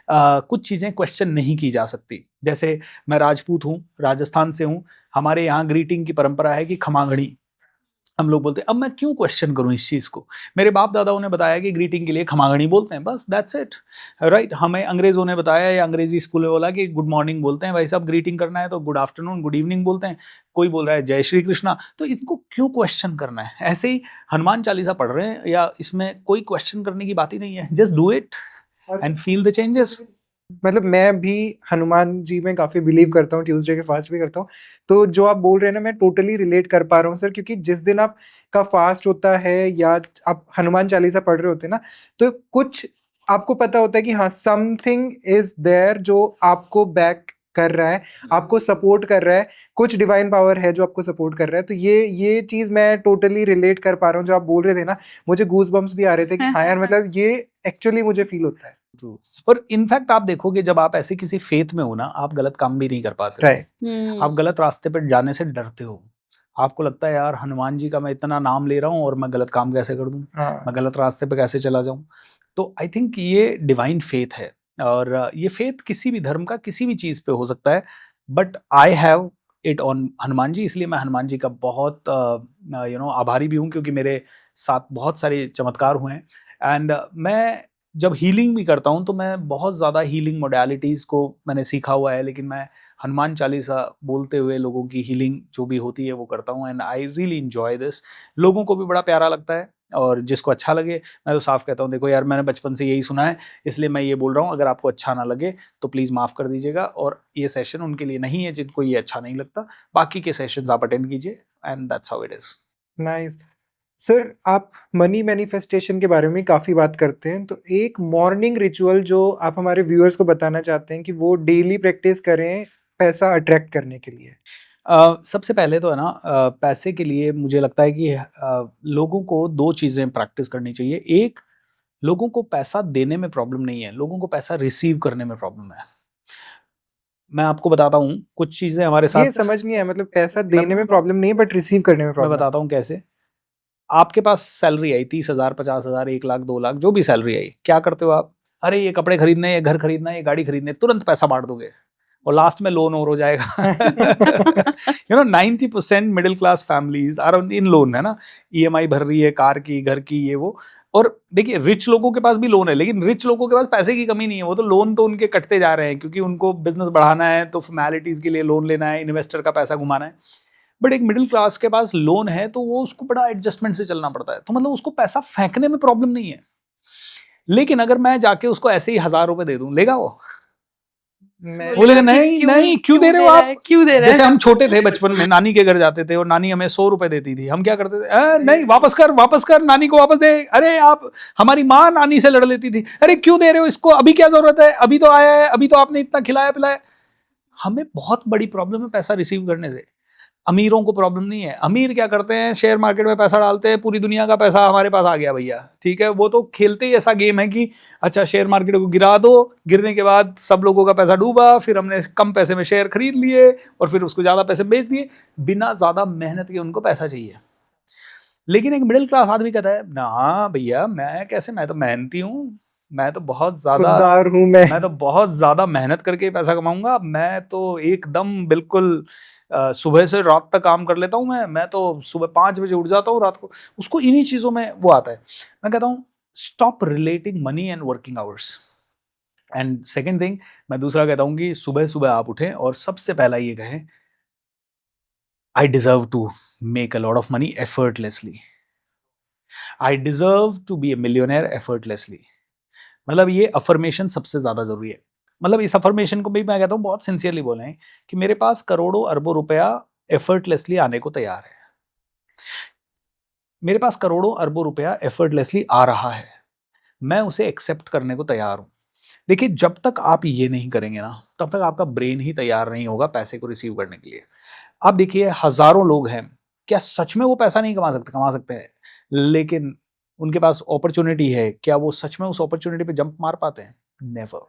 कुछ चीज़ें क्वेश्चन नहीं की जा सकती। जैसे मैं राजपूत हूँ, राजस्थान से हूँ, हमारे यहाँ ग्रीटिंग की परंपरा है कि खमागणी हम लोग बोलते हैं। अब मैं क्यों क्वेश्चन करूं इस चीज़ को? मेरे बाप दादाओं ने बताया कि ग्रीटिंग के लिए खमागणी बोलते हैं, बस दैट्स इट, राइट। हमें अंग्रेज़ों ने बताया या अंग्रेजी स्कूल में बोला कि गुड मॉर्निंग बोलते हैं, भाई साहब ग्रीटिंग करना है तो गुड आफ्टरनून, गुड इवनिंग बोलते हैं। कोई बोल रहा है जय श्री कृष्णा, तो इनको क्यों क्वेश्चन करना है? ऐसे ही हनुमान चालीसा पढ़ रहे हैं, या इसमें कोई क्वेश्चन करने की बात ही नहीं है, just do it and feel the changes. मतलब मैं भी हनुमान जी में काफी बिलीव करता हूँ, ट्यूसडे के फास्ट भी करता हूँ। तो जो आप बोल रहे हैं ना, मैं टोटली रिलेट कर पा रहा हूँ सर, क्योंकि जिस दिन आप का फास्ट होता है या आप हनुमान चालीसा पढ़ रहे होते हैं ना, तो कुछ आपको पता होता है कि हाँ समथिंग इज देयर जो आपको बैक कर रहा है, आपको सपोर्ट कर रहा है, कुछ डिवाइन पावर है जो आपको सपोर्ट कर रहा है। तो ये चीज मैं टोटली रिलेट कर पा रहा हूँ। जो आप बोल रहे थे ना, मुझे गूज बम्स भी आ रहे थे कि हाँ यार, मतलब ये एक्चुअली मुझे फील होता है। और इनफैक्ट आप देखोगे जब आप ऐसे किसी फेथ में हो ना, आप गलत काम भी नहीं कर पाते, राइट। आप गलत रास्ते पर जाने से डरते हो। आपको लगता है यार हनुमान जी का मैं इतना नाम ले रहा हूँ और मैं गलत काम कैसे कर दूं, मैं गलत रास्ते पे कैसे चला जाऊं। तो आई थिंक ये डिवाइन फेथ है, और ये फेथ किसी भी धर्म का किसी भी चीज़ पे हो सकता है, but I have it on Hanuman ji. इसलिए मैं हनुमान जी का बहुत आभारी भी हूँ, क्योंकि मेरे साथ बहुत सारे चमत्कार हुए हैं। एंड मैं जब हीलिंग भी करता हूँ तो मैं बहुत ज़्यादा हीलिंग मोडालिटीज़ को मैंने सीखा हुआ है, लेकिन मैं हनुमान चालीसा बोलते हुए लोगों की हीलिंग जो भी होती है वो करता हूँ, and I really enjoy this. लोगों को भी बड़ा प्यारा लगता है, और जिसको अच्छा लगे, मैं तो साफ कहता हूँ, देखो यार मैंने बचपन से यही सुना है, इसलिए मैं ये बोल रहा हूँ, अगर आपको अच्छा ना लगे तो प्लीज़ माफ़ कर दीजिएगा, और ये सेशन उनके लिए नहीं है जिनको ये अच्छा नहीं लगता। बाकी के सेशंस आप अटेंड कीजिए, and that's how it is. Nice sir. आप मनी मैनिफेस्टेशन के बारे में काफ़ी बात करते हैं, तो एक मॉर्निंग रिचुअल जो आप हमारे व्यूअर्स को बताना चाहते हैं कि वो डेली प्रैक्टिस करें पैसा अट्रैक्ट करने के लिए। सबसे पहले तो है ना, पैसे के लिए मुझे लगता है कि लोगों को 2 चीज़ें प्रैक्टिस करनी चाहिए। एक, लोगों को पैसा देने में प्रॉब्लम नहीं है, लोगों को पैसा रिसीव करने में प्रॉब्लम है। मैं आपको बताता हूँ, कुछ चीज़ें हमारे ये साथ समझ नहीं आया, मतलब पैसा देने में प्रॉब्लम नहीं है बट रिसीव करने में मैं प्रॉब्लम। बताता हूँ कैसे। आपके पास सैलरी आई 30,000, 50,000, 1 लाख, 2 लाख, जो भी सैलरी आई, क्या करते हो आप? अरे ये कपड़े खरीदने, ये घर खरीदना, ये गाड़ी खरीदने, तुरंत पैसा बांट दोगे, और लास्ट में लोन और हो जाएगा। 90% middle class families are in loan, है ना, EMI भर रही है कार की, घर की, ये वो। और देखिए रिच लोगों के पास भी लोन है, लेकिन रिच लोगों के पास पैसे की कमी नहीं है, वो तो लोन तो उनके कटते जा रहे हैं, क्योंकि उनको बिजनेस बढ़ाना है, तो फॉर्मेलिटीज के लिए लोन लेना है, इन्वेस्टर का पैसा घुमाना है। बट एक मिडिल क्लास के पास लोन है तो वो उसको बड़ा एडजस्टमेंट से चलना पड़ता है, तो मतलब उसको पैसा फेंकने में प्रॉब्लम नहीं है। लेकिन अगर मैं जाके उसको ऐसे ही 1000 रुपए दे दूं, लेगा वो? बोलेगा नहीं, क्यों दे रहे हो आप? क्यों दे रहे जैसे हम छोटे थे, बचपन में नानी के घर जाते थे और नानी हमें 100 रुपए देती थी, हम क्या करते थे? नहीं, वापस कर, नानी को वापस दे। अरे आप, हमारी माँ नानी से लड़ लेती थी, अरे क्यों दे रहे हो इसको, अभी क्या जरूरत है, अभी तो आया है, अभी तो आपने इतना खिलाया पिलाया। हमें बहुत बड़ी प्रॉब्लम है पैसा रिसीव करने से। अमीरों को प्रॉब्लम नहीं है। अमीर क्या करते हैं, शेयर मार्केट में पैसा डालते हैं, पूरी दुनिया का पैसा हमारे पास आ गया भैया, ठीक है। वो तो खेलते ही ऐसा गेम है कि अच्छा शेयर मार्केट को गिरा दो, गिरने के बाद सब लोगों का पैसा डूबा, फिर हमने कम पैसे में शेयर खरीद लिए और फिर उसको ज़्यादा पैसे बेच दिए। बिना ज़्यादा मेहनत के उनको पैसा चाहिए। लेकिन एक मिडिल क्लास आदमी कहता है ना भैया मैं कैसे, मैं तो मेहनती हूँ, मैं तो बहुत ज़्यादा खुददार हूँ मैं तो बहुत ज़्यादा मेहनत करके पैसा कमाऊंगा, मैं तो एकदम बिल्कुल सुबह से रात तक काम कर लेता हूँ, मैं तो सुबह 5 बजे उठ जाता हूँ, रात को। उसको इन्हीं चीज़ों में वो आता है। मैं कहता हूँ stop relating money and working hours. And second thing, मैं दूसरा कहता हूँ कि सुबह सुबह आप उठें और सबसे पहला ये कहें I deserve to make a lot of money effortlessly, I deserve to be a millionaire effortlessly. मतलब ये अफर्मेशन सबसे ज्यादा जरूरी है। मतलब इस अफर्मेशन को भी मैं कहता हूँ बहुत सिंसियरली बोलें कि मेरे पास करोड़ों अरबों रुपया एफर्टलेसली आने को तैयार है, मेरे पास करोड़ों अरबों रुपया एफर्टलेसली आ रहा है, मैं उसे एक्सेप्ट करने को तैयार हूं। देखिए जब तक आप ये नहीं करेंगे ना, तब तक आपका ब्रेन ही तैयार नहीं होगा पैसे को रिसीव करने के लिए। आप देखिए हजारों लोग हैं, क्या सच में वो पैसा नहीं कमा सकते हैं, लेकिन उनके पास अपॉर्चुनिटी है, क्या वो सच में उस अपॉर्चुनिटी पे जंप मार पाते हैं? नेवर।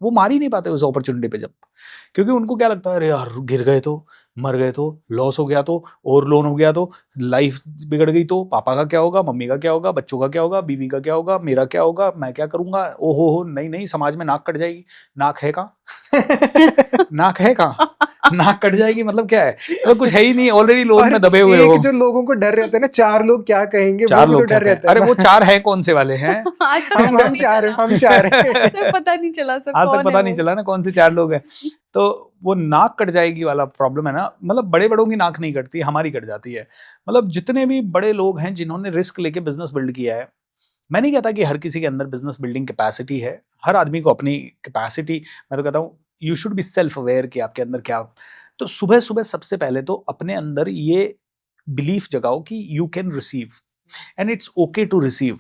वो मार ही नहीं पाते उस अपॉर्चुनिटी पे जंप, क्योंकि उनको क्या लगता है अरे यार गिर गए तो, मर गए तो, लॉस हो गया तो, और लोन हो गया तो, लाइफ बिगड़ गई तो, पापा का क्या होगा, मम्मी का क्या होगा, बच्चों का क्या होगा, बीवी का क्या होगा, मेरा क्या होगा, मैं क्या करूंगा, ओहो हो नहीं नहीं समाज में नाक कट जाएगी। नाक है कहाँ? नाक है कहाँ? नाक कट जाएगी मतलब क्या है, तो कुछ है ही नहीं, ऑलरेडी लोन और में दबे हुए हो। एक जो लोगों को डर रहता है ना, 4 लोग क्या कहेंगे, वो चार भी तो लोग क्या डर कहें? रहता है अरे ना। वो 4 हैं कौन से वाले हैं? आज तक हम पता हम नहीं चार चला। हम चार आज तक पता नहीं चला सर आज कौन तक पता है नहीं वो। चला ना कौन से 4 लोग हैं। तो वो नाक कट जाएगी वाला प्रॉब्लम है ना, मतलब बड़े बड़ों की नाक नहीं कटती, हमारी कट जाती है। मतलब जितने भी बड़े लोग हैं जिन्होंने रिस्क लेके बिजनेस बिल्ड किया है, मैं नहीं कहता कि हर किसी के अंदर बिजनेस बिल्डिंग कैपेसिटी है, हर आदमी को अपनी कैपेसिटी, मैं तो कहता हूँ you should be self aware कि आपके अंदर क्या। तो सुबह सुबह सबसे पहले तो अपने अंदर ये बिलीफ जगाओ कि you can receive and it's okay to receive.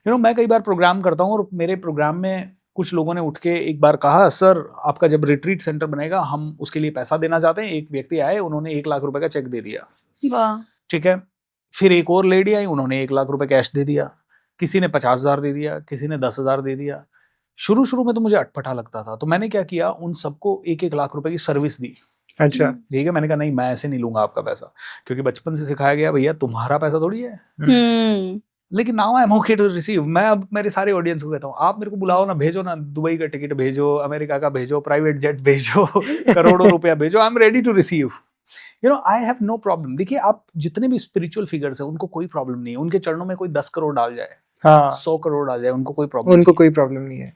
मैं कई बार प्रोग्राम करता हूँ और मेरे प्रोग्राम में कुछ लोगों ने उठ के एक बार कहा सर आपका जब रिट्रीट सेंटर बनेगा हम उसके लिए पैसा देना चाहते हैं। एक व्यक्ति आए, उन्होंने 1 लाख रुपए का चेक दे दिया, वाह। ठीक है। फिर एक और लेडी आई, उन्होंने 1 लाख रुपए कैश दे दिया, किसी ने 50,000 दे दिया, किसी ने 10,000 दे दिया। शुरू शुरू में तो मुझे अटपटा लगता था, तो मैंने क्या किया, उन सबको 1-1 लाख रुपए की सर्विस दी। अच्छा। ठीक है, मैंने कहा नहीं मैं ऐसे नहीं लूंगा आपका पैसा, क्योंकि बचपन से सिखाया गया भैया तुम्हारा पैसा थोड़ी है। लेकिन now I am okay to receive. मैं अब मेरे सारे ऑडियंस को कहता हूँ आप मेरे को बुलाओ ना, भेजो ना, दुबई का टिकट भेजो, अमेरिका का भेजो, प्राइवेट जेट भेजो, करोड़ों रुपया भेजो, I am ready to receive. I have no problem. देखिए आप जितने भी स्पिरिचुअल फिगर्स हैं उनको कोई प्रॉब्लम नहीं है, उनके चरणों में कोई 10 करोड़ डाल जाए, हाँ 100 करोड़ डाल जाए, उनको कोई प्रॉब्लम उनको कोई प्रॉब्लम नहीं है।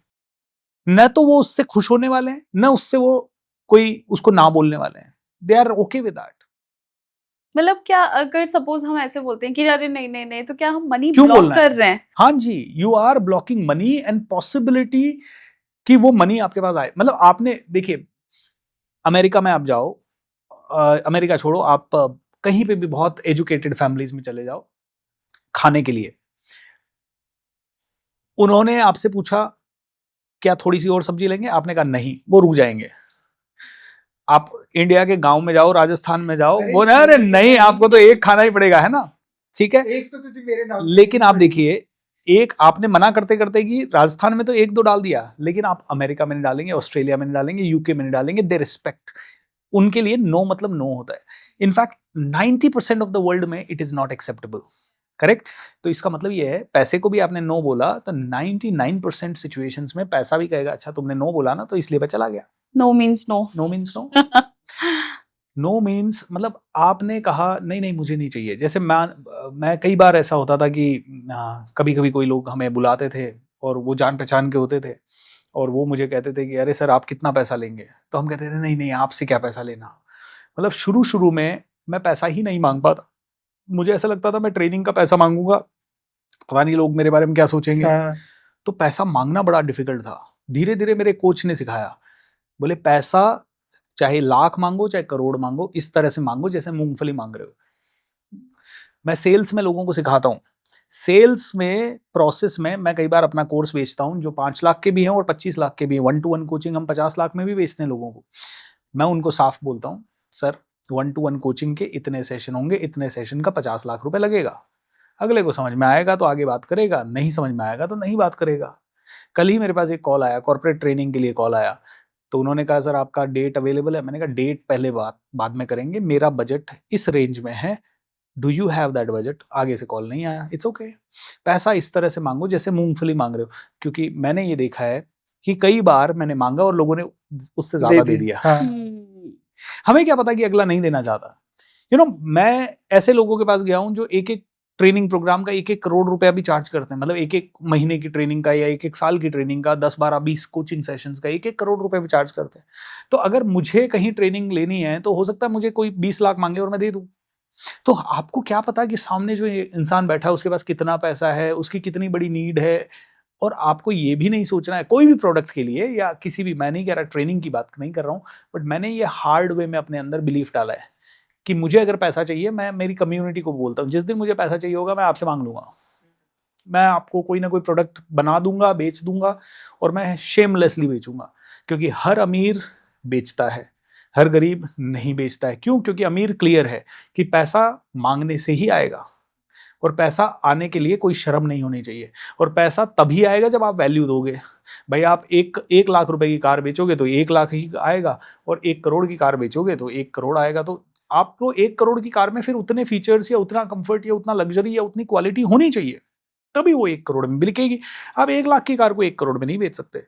न तो वो उससे खुश होने वाले हैं, न उससे वो कोई उसको ना बोलने वाले हैं। They are okay with that. मतलब क्या अगर सपोज हम ऐसे बोलते हैं कि अरे नहीं नहीं नहीं, तो क्या हम मनी क्यों ब्लॉक बोलना कर है? रहे हैं? हाँ जी, you are blocking money and possibility कि वो मनी आपके पास आए। मतलब आपने देखिए अमेरिका में आप जाओ, अमेरिका छोड़ो, आप कहीं पे भी बहुत एजुकेटेड फैमिलीज में चले जाओ खाने के लिए, उन्होंने आपसे पूछा क्या थोड़ी सी और सब्जी लेंगे, आपने कहा नहीं, वो रुक जाएंगे। आप इंडिया के गांव में जाओ, राजस्थान में जाओ, वो ना अरे नहीं आपको तो एक खाना ही पड़ेगा, है ना, ठीक है। एक तो तुझे मेरे नाम लेकिन आप देखिए एक आपने मना करते करते कि राजस्थान में तो 1-2 डाल दिया, लेकिन आप अमेरिका में नहीं डालेंगे, ऑस्ट्रेलिया में नहीं डालेंगे, यूके में नहीं डालेंगे। दे रिस्पेक्ट, उनके लिए नो मतलब नो होता है। इनफैक्ट 90% ऑफ द वर्ल्ड में it is not acceptable, correct. तो इसका मतलब ये है पैसे को भी आपने नो बोला तो 99% सिचुएशंस में पैसा भी कहेगा अच्छा तुमने नो बोला ना तो इसलिए मैं चला गया। No means no. No means no. No means मतलब आपने कहा नहीं नहीं मुझे नहीं चाहिए। जैसे मैं कई बार ऐसा होता था कि कभी कभी कोई लोग हमें बुलाते थे और वो जान पहचान के होते थे और वो मुझे कहते थे कि अरे सर आप कितना पैसा लेंगे, तो हम कहते थे नहीं नहीं आपसे क्या पैसा लेना। मतलब शुरू शुरू में मैं पैसा ही नहीं मांग पाता, मुझे ऐसा लगता था मैं ट्रेनिंग का पैसा मांगूंगा पता नहीं लोग मेरे बारे में क्या सोचेंगे। हाँ। तो पैसा मांगना बड़ा डिफिकल्ट था। धीरे धीरे मेरे कोच ने सिखाया, बोले पैसा चाहे लाख मांगो चाहे करोड़ मांगो, इस तरह से मांगो जैसे मूंगफली मांग रहे हो। मैं सेल्स में लोगों को सिखाता हूँ, सेल्स में प्रोसेस में मैं कई बार अपना कोर्स बेचता हूँ जो 5 लाख के भी हैं और 25 लाख के भी हैं। 1-to-1 कोचिंग हम 50 लाख में भी बेचते हैं लोगों को। मैं उनको साफ बोलता हूँ सर 1-to-1 कोचिंग के इतने सेशन होंगे, इतने सेशन का 50 लाख रुपए लगेगा। अगले को समझ में आएगा तो आगे बात करेगा, नहीं समझ में आएगा तो नहीं बात करेगा। कल ही मेरे पास एक कॉल आया, कॉर्पोरेट ट्रेनिंग के लिए कॉल आया, तो उन्होंने कहा सर आपका डेट अवेलेबल है? मैंने कहा डेट पहले बाद में करेंगे, मेरा बजट इस रेंज में है, do you have that budget? आगे से कॉल नहीं आया। इट्स ओके, पैसा इस तरह से मांगो जैसे मूंगफली मांग रहे हो, क्योंकि मैंने ये देखा है कि कई बार मैंने मांगा और लोगों ने उससे ज्यादा दे दिया। हाँ। हमें क्या पता कि अगला नहीं देना चाहता। यू नो, मैं ऐसे लोगों के पास गया हूं जो एक एक ट्रेनिंग प्रोग्राम का 1-1 करोड़ रुपया भी चार्ज करते हैं, मतलब 1-1 महीने की ट्रेनिंग का या 1-1 साल की ट्रेनिंग का, 10-12-20 कोचिंग सेशंस का 1-1 करोड़ रुपए भी चार्ज करते हैं। तो अगर मुझे कहीं ट्रेनिंग लेनी है तो हो सकता है मुझे कोई 20 लाख मांगे और मैं दे दूं। तो आपको क्या पता कि सामने जो इंसान बैठा है उसके पास कितना पैसा है, उसकी कितनी बड़ी नीड है। और आपको ये भी नहीं सोचना है कोई भी प्रोडक्ट के लिए या किसी भी, मैं नहीं कह रहा ट्रेनिंग की बात नहीं कर रहा हूँ, बट मैंने ये हार्ड वे में अपने अंदर बिलीफ डाला है कि मुझे अगर पैसा चाहिए, मैं मेरी कम्युनिटी को बोलता हूँ जिस दिन मुझे पैसा चाहिए होगा मैं आपसे मांग लूंगा, मैं आपको कोई ना कोई प्रोडक्ट बना दूंगा, बेच दूंगा, और मैं शेमलेसली बेचूंगा, क्योंकि हर अमीर बेचता है, हर गरीब नहीं बेचता है। क्यों? क्योंकि अमीर क्लियर है कि पैसा मांगने से ही आएगा, और पैसा आने के लिए कोई शर्म नहीं होनी चाहिए, और पैसा तभी आएगा जब आप वैल्यू दोगे। भाई आप 1 लाख रुपए की कार बेचोगे तो 1 लाख ही आएगा, और 1 करोड़ की कार बेचोगे तो 1 करोड़ आएगा। तो आपको 1 करोड़ की कार में फिर उतने फीचर्स या उतना कंफर्ट या उतना लग्जरी या उतनी क्वालिटी होनी चाहिए, तभी वो 1 करोड़ में बिकेगी। आप 1 लाख की कार को 1 करोड़ में नहीं बेच सकते।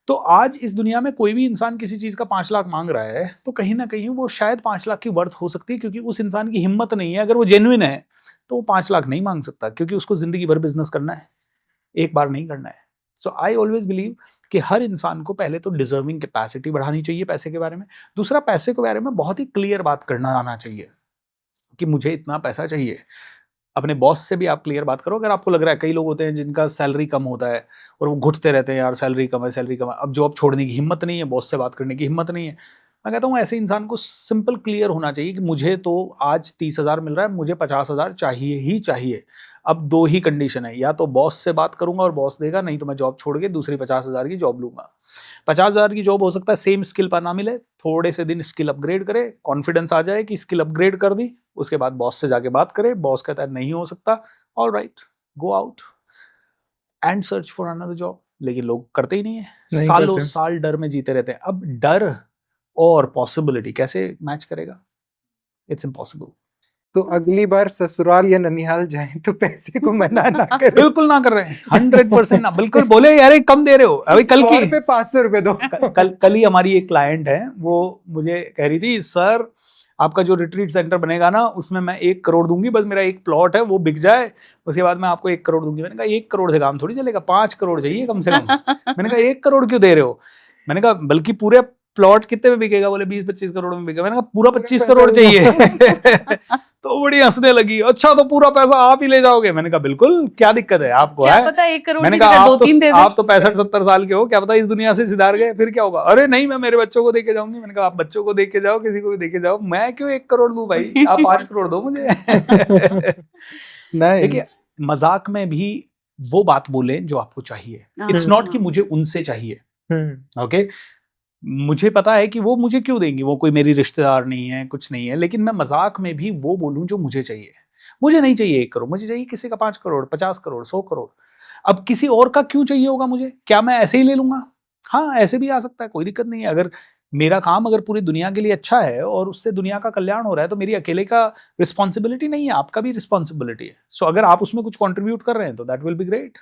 तो आज इस दुनिया में कोई भी इंसान किसी चीज का 5 लाख मांग रहा है तो कहीं ना कहीं वो शायद 5 लाख की वर्थ हो सकती है, क्योंकि उस इंसान की हिम्मत नहीं है। अगर वो जेन्युइन है तो वो 5 लाख नहीं मांग सकता, क्योंकि उसको जिंदगी भर बिजनेस करना है, एक बार नहीं करना है। सो आई ऑलवेज बिलीव कि हर इंसान को पहले तो डिजर्विंग कैपेसिटी बढ़ानी चाहिए पैसे के बारे में। दूसरा, पैसे के बारे में बहुत ही क्लियर बात करना आना चाहिए कि मुझे इतना पैसा चाहिए। अपने बॉस से भी आप क्लियर बात करो। अगर आपको लग रहा है, कई लोग होते हैं जिनका सैलरी कम होता है और वो घुटते रहते हैं, यार सैलरी कम है, सैलरी कम है, अब जॉब छोड़ने की हिम्मत नहीं है, बॉस से बात करने की हिम्मत नहीं है। मैं कहता हूँ ऐसे इंसान को सिंपल क्लियर होना चाहिए कि मुझे तो आज 30,000 मिल रहा है, मुझे 50,000 चाहिए ही चाहिए। अब 2 ही कंडीशन है, या तो बॉस से बात करूंगा और बॉस देगा, नहीं तो मैं जॉब छोड़ के दूसरी 50,000 की जॉब लूंगा। 50,000 की जॉब हो सकता है सेम स्किल पर ना मिले, थोड़े से दिन स्किल अपग्रेड करे, कॉन्फिडेंस आ जाए कि स्किल अपग्रेड कर दी, उसके बाद बॉस से जाके बात करे, बॉस कहता है नहीं हो सकता, all right, go out and search for another job. लेकिन लोग करते ही नहीं है, नहीं सालों करते। साल डर में जीते रहते हैं। अब डर और पॉसिबिलिटी कैसे मैच करेगा? It's impossible. तो अगली बार ससुराल या ननिहाल जाएं तो पैसे को मना ना करें। बिल्कुल ना कर रहे हैं, 100% ना, बिल्कुल बोले यार कम दे रहे हो। अभी कल 100 की रुपए 500 रुपए दो। कल ही हमारी एक क्लाइंट है, वो मुझे कह रही थी सर आपका जो रिट्रीट सेंटर बनेगा ना उसमें मैं 1 करोड़ दूंगी, बस मेरा एक प्लॉट है वो बिक जाए, उसके बाद मैं आपको 1 करोड़ दूंगी। मैंने कहा 1 करोड़ से काम थोड़ी चलेगा, 5 करोड़ चाहिए कम से कम। मैंने कहा 1 करोड़ क्यों दे रहे हो? मैंने कहा बल्कि पूरे प्लॉट कितने में बिकेगा? बोले 20-25 करोड़ में बिकेगा। मैंने कहा पूरा 25 करोड़ चाहिए। तो बड़ी हंसने लगी, अच्छा तो पूरा पैसा आप ही ले जाओगे? मैंने कहा बिल्कुल, क्या दिक्कत है आपको? क्या है पता 1 करोड़ मैंने की कहा जगह आप 2-3 दे दे। आप तो 65-70 साल के हो, क्या पता इस दुनिया से सिधार गए, फिर क्या होगा? अरे नहीं, मैं मेरे बच्चों को देके जाऊंगी। मैंने कहा आप बच्चों को देके जाओ, किसी को भी देके जाओ, मैं क्यों 1 करोड़ दूं भाई, आप 5 करोड़ दो मुझे। देखिए, नाइस। मजाक में भी वो बात बोले जो आपको चाहिए। इट्स नॉट कि मुझे उनसे चाहिए, ओके? मुझे पता है कि वो मुझे क्यों देंगी, वो कोई मेरी रिश्तेदार नहीं है, कुछ नहीं है, लेकिन मैं मजाक में भी वो बोलूं जो मुझे चाहिए। मुझे नहीं चाहिए 1 करोड़, मुझे चाहिए किसी का 5 करोड़, 50 करोड़, 100 करोड़। अब किसी और का क्यों चाहिए होगा मुझे? क्या मैं ऐसे ही ले लूंगा? हाँ, ऐसे भी आ सकता है, कोई दिक्कत नहीं है। अगर मेरा काम अगर पूरी दुनिया के लिए अच्छा है और उससे दुनिया का कल्याण हो रहा है तो मेरी अकेले का रिस्पॉन्सिबिलिटी नहीं है, आपका भी रिस्पॉन्सिबिलिटी है। सो अगर आप उसमें कुछ कॉन्ट्रीब्यूट कर रहे हैं तो that will be great.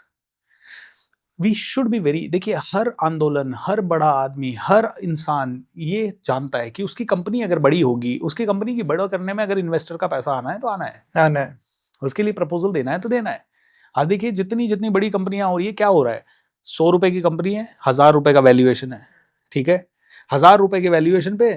We should be very, देखिए हर आंदोलन, हर बड़ा आदमी, हर इंसान ये जानता है कि उसकी कंपनी अगर बड़ी होगी, उसकी कंपनी की बड़ा करने में अगर इन्वेस्टर का पैसा आना है तो आना है, आना है। उसके लिए प्रपोजल देना है तो देना है। आज देखिए जितनी जितनी बड़ी कंपनियां हो रही है, क्या हो रहा है? 100 रुपए की कंपनी है, 1000 रुपए का वैल्यूएशन है, ठीक है? 1000 रुपए के वैल्यूएशन पे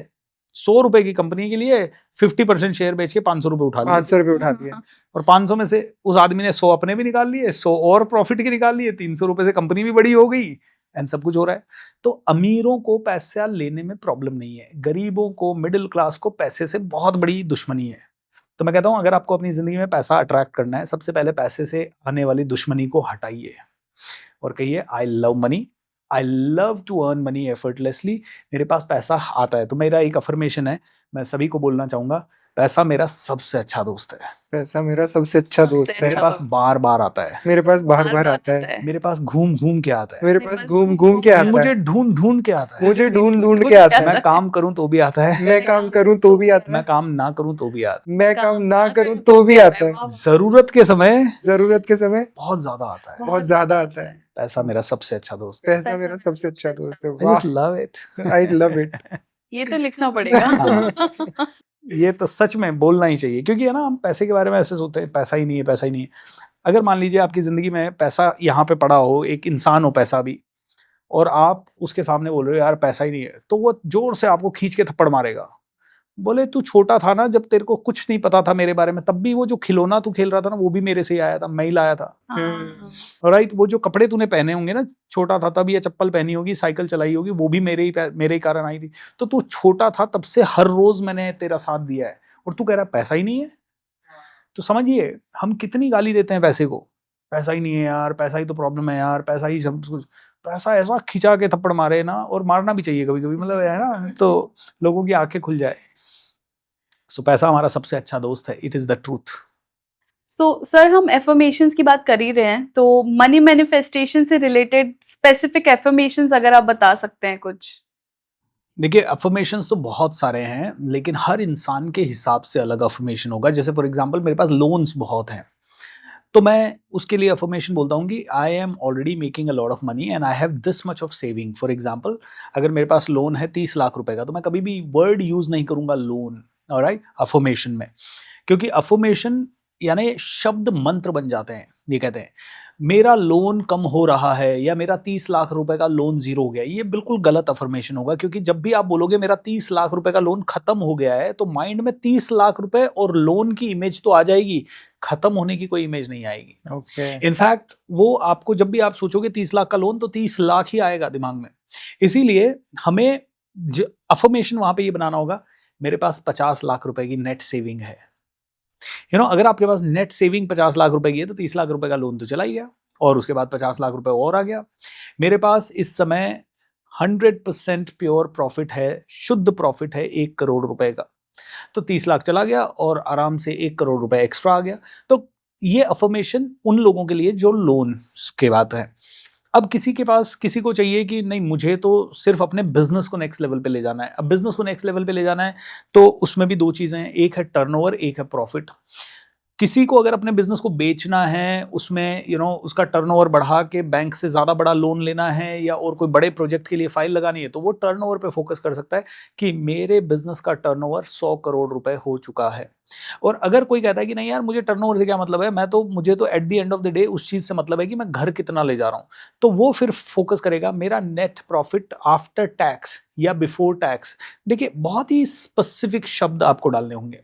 100 रुपए की कंपनी के लिए 50% शेयर बेच के 500 रुपए उठा लिए, 500 रुपए उठा दिए। और 500 में से उस आदमी ने 100 अपने भी निकाल लिए, 100 और प्रॉफिट के निकाल लिए, 300 रुपए से कंपनी भी बड़ी हो गई, एंड सब कुछ हो रहा है। तो अमीरों को पैसा लेने में प्रॉब्लम नहीं है, गरीबों को, मिडिल क्लास को पैसे से बहुत बड़ी दुश्मनी है। तो मैं कहता हूं अगर आपको अपनी जिंदगी में पैसा अट्रैक्ट करना है, सबसे पहले पैसे से आने वाली दुश्मनी को हटाइए और कहिए I love money, I love to earn money effortlessly, मेरे पास पैसा आता है। तो मेरा एक अफर्मेशन है, मैं सभी को बोलना चाहूंगा, पैसा मेरा सबसे अच्छा दोस्त है। पैसा मेरा सबसे अच्छा दोस्त है। मेरे पास बार बार आता है, मेरे पास बार बार आता है। मेरे पास घूम घूम के आता है, मेरे पास घूम घूम के आता मुझे है। ढूंढ ढूंढ के आता है, मुझे ढूंढ ढूंढ के आता है। मैं काम करूं तो भी आता है, मैं काम करूं तो भी आता मैं है। काम ना करूं तो भी आता मैं काम ना करूं तो भी आता है। है, जरूरत के समय जरूरत के समय बहुत ज्यादा आता है। बहुत ज्यादा आता है। पैसा मेरा सबसे अच्छा दोस्त है। पैसा मेरा सबसे अच्छा दोस्त है। I just love it. I love it. ये तो लिखना पड़ेगा। ये तो सच में बोलना ही चाहिए, क्योंकि है ना, हम पैसे के बारे में ऐसे सोचते हैं पैसा ही नहीं है, पैसा ही नहीं है। अगर मान लीजिए आपकी जिंदगी में पैसा यहाँ पे पड़ा हो, एक इंसान हो पैसा भी, और आप उसके सामने बोल रहे हो यार पैसा ही नहीं है, तो वो जोर से आपको खींच के थप्पड़ मारेगा, बोले तू छोटा था ना जब तेरे को कुछ नहीं पता था मेरे बारे में, तब भी वो जो खिलौना तू खेल रहा था ना वो भी मेरे से ही आया था, मैं ही लाया था। राइट, वो जो कपड़े तूने पहने होंगे ना, छोटा था तब, या चप्पल पहनी होगी, साइकिल चलाई होगी, वो भी मेरे ही कारण आई थी। तो तू छोटा था तब से हर रोज मैंने तेरा साथ दिया है, और तू कह रहा है पैसा ही नहीं है। तो समझिए हम कितनी गाली देते हैं पैसे को, पैसा ही नहीं है यार, पैसा ही तो प्रॉब्लम है यार, पैसा ही सब कुछ। पैसा ऐसा खिंचा के थप्पड़ मारे ना, और मारना भी चाहिए कभी कभी, मतलब है ना, तो लोगों की आंखें खुल जाए। सो पैसा हमारा सबसे अच्छा दोस्त है, it is the truth. So sir, हम एफर्मेशंस की बात कर ही रहे हैं, तो मनी मैनिफेस्टेशन से रिलेटेड स्पेसिफिक एफर्मेशंस अगर आप बता सकते हैं कुछ। देखिए अफर्मेशंस तो बहुत सारे हैं, लेकिन हर इंसान के हिसाब से अलग अफर्मेशन होगा। जैसे फॉर एग्जांपल मेरे पास लोन्स बहुत हैं, तो मैं उसके लिए अफर्मेशन बोलता हूँ कि आई am already making a lot of money and I have this much of saving. For example अगर मेरे पास लोन है 30 लाख रुपए का, तो मैं कभी भी वर्ड यूज नहीं करूंगा लोन, ऑलराइट, अफर्मेशन में, क्योंकि अफर्मेशन यानी शब्द मंत्र बन जाते हैं। ये कहते हैं मेरा लोन कम हो रहा है, या मेरा 30 लाख रुपए का लोन जीरो हो गया, ये बिल्कुल गलत अफर्मेशन होगा, क्योंकि जब भी आप बोलोगे मेरा 30 लाख रुपए का लोन खत्म हो गया है, तो माइंड में 30 लाख रुपए और लोन की इमेज तो आ जाएगी, खत्म होने की कोई इमेज नहीं आएगी। ओके। इनफैक्ट वो आपको जब भी आप सोचोगे 30 लाख का लोन, तो 30 लाख ही आएगा दिमाग में। इसीलिए हमें अफर्मेशन वहां पे ये बनाना होगा, मेरे पास 50 लाख रुपए की नेट सेविंग है। अगर आपके पास नेट सेविंग 50 लाख रुपए की है, तो 30 लाख रुपए का लोन तो चला ही गया, और उसके बाद 50 लाख रुपए और आ गया। मेरे पास इस समय 100% प्योर प्रॉफिट है, शुद्ध प्रॉफिट है 1 करोड़ रुपए का, तो 30 लाख चला गया और आराम से 1 करोड़ रुपए एक्स्ट्रा आ गया। तो ये अफर्मेशन उन लोगों के लिए जो लोन के बात है। अब किसी को चाहिए कि नहीं, मुझे तो सिर्फ अपने बिजनेस को नेक्स्ट लेवल पे ले जाना है। अब बिजनेस को नेक्स्ट लेवल पे ले जाना है, तो उसमें भी 2 चीजें हैं, एक है टर्नओवर, एक है प्रॉफिट। किसी को अगर अपने बिजनेस को बेचना है, उसमें उसका टर्नओवर बढ़ा के बैंक से ज्यादा बड़ा लोन लेना है, या और कोई बड़े प्रोजेक्ट के लिए फाइल लगानी है, तो वो टर्नओवर पे फोकस कर सकता है कि मेरे बिजनेस का टर्नओवर 100 करोड़ रुपए हो चुका है। और अगर कोई कहता है कि नहीं यार, मुझे टर्नओवर से क्या मतलब है, मुझे तो at the end of the day उस चीज से मतलब है कि मैं घर कितना ले जा रहा हूं, तो वो फिर फोकस करेगा मेरा नेट प्रॉफिट आफ्टर टैक्स या बिफोर टैक्स। देखिए बहुत ही स्पेसिफिक शब्द आपको डालने होंगे।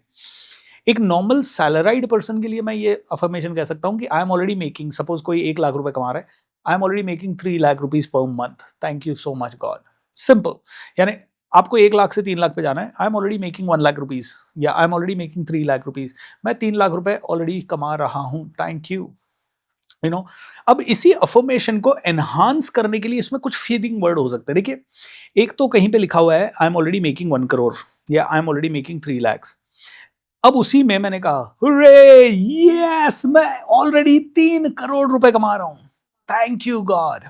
एक नॉर्मल सैलराइड पर्सन के लिए मैं ये अफर्मेशन कह सकता हूँ कि आई एम ऑलरेडी मेकिंग, सपोज कोई 1 लाख रुपए कमा रहा है, I am already making 3 lakh rupees per month, thank you so much God. Simple, यानी आपको 1 लाख से 3 लाख पे जाना है, I am already making 1 lakh rupees, या I am already making 3 lakh rupees, मैं 3 लाख रुपए ऑलरेडी कमा रहा हूँ, थैंक यू। अब इसी अफर्मेशन को एनहांस करने के लिए इसमें कुछ फीडिंग वर्ड हो सकते हैं। देखिए एक तो कहीं पे लिखा हुआ है I am already making 1 crore, या I am already making 3 lakhs। अब उसी में मैंने कहा हुर्रे, यस, मैं ऑलरेडी 3 करोड़ रुपए कमा रहा हूं, थैंक यू गॉड।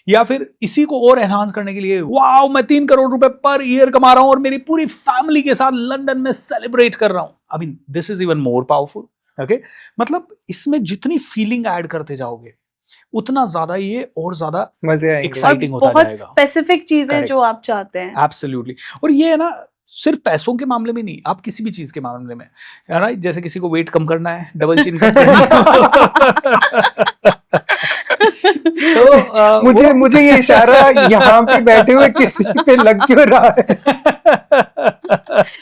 या फिर इसी को और एनहांस करने के लिए, वाओ, मैं 3 करोड़ रुपए पर ईयर कमा रहा हूं और मेरी पूरी फैमिली के साथ लंदन में सेलिब्रेट कर रहा हूं। I mean this is even more powerful. Okay, मतलब इसमें जितनी फीलिंग ऐड करते जाओगे उतना ज्यादा ये और ज्यादा मजे आएंगे, एक्साइटिंग होता बहुत जाएगा। स्पेसिफिक चीजें Correct. जो आप चाहते हैं। एब्सोल्युटली। और ये है ना, सिर्फ पैसों के मामले में नहीं, आप किसी भी चीज के मामले में, राइट, जैसे किसी को वेट कम करना है, डबल चिन कम करना है। तो मुझे ये इशारा यहाँ पे बैठे हुए किसी पे लग क्यों रहा है?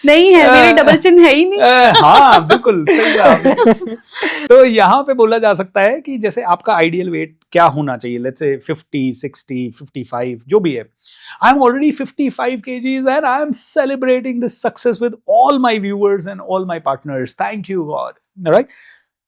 नहीं है, मेरी डबल चिन है ही नहीं। हाँ बिल्कुल सही बात। तो यहाँ पे बोला जा सकता है कि जैसे आपका आइडियल वेट क्या होना चाहिए, लेट्स से 50, 60, 55 जो भी है। I am already 55 kgs and I am celebrating this success with all my viewers and all my partners. Thank you God. Right?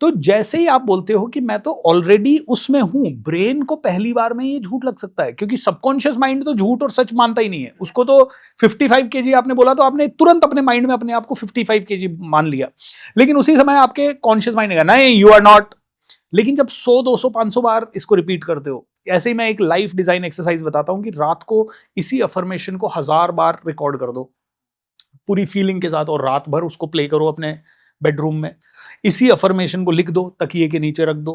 तो जैसे ही आप बोलते हो कि मैं तो ऑलरेडी उसमें हूं, ब्रेन को पहली बार में ये झूठ लग सकता है, क्योंकि सबकॉन्शियस माइंड तो झूठ और सच मानता ही नहीं है। उसको तो 55 केजी आपने बोला तो आपने तुरंत अपने माइंड में अपने आप को 55 केजी मान लिया, लेकिन उसी समय आपके कॉन्शियस माइंड ने कहा नहीं यू आर नॉट। लेकिन जब 100 200 500 बार इसको रिपीट करते हो, ऐसे ही मैं एक लाइफ डिजाइन एक्सरसाइज बताता हूं कि रात को इसी अफर्मेशन को 1000 बार रिकॉर्ड कर दो पूरी फीलिंग के साथ, और रात भर उसको प्ले करो अपने बेडरूम में। इसी अफर्मेशन को लिख दो, तकिए के नीचे रख दो।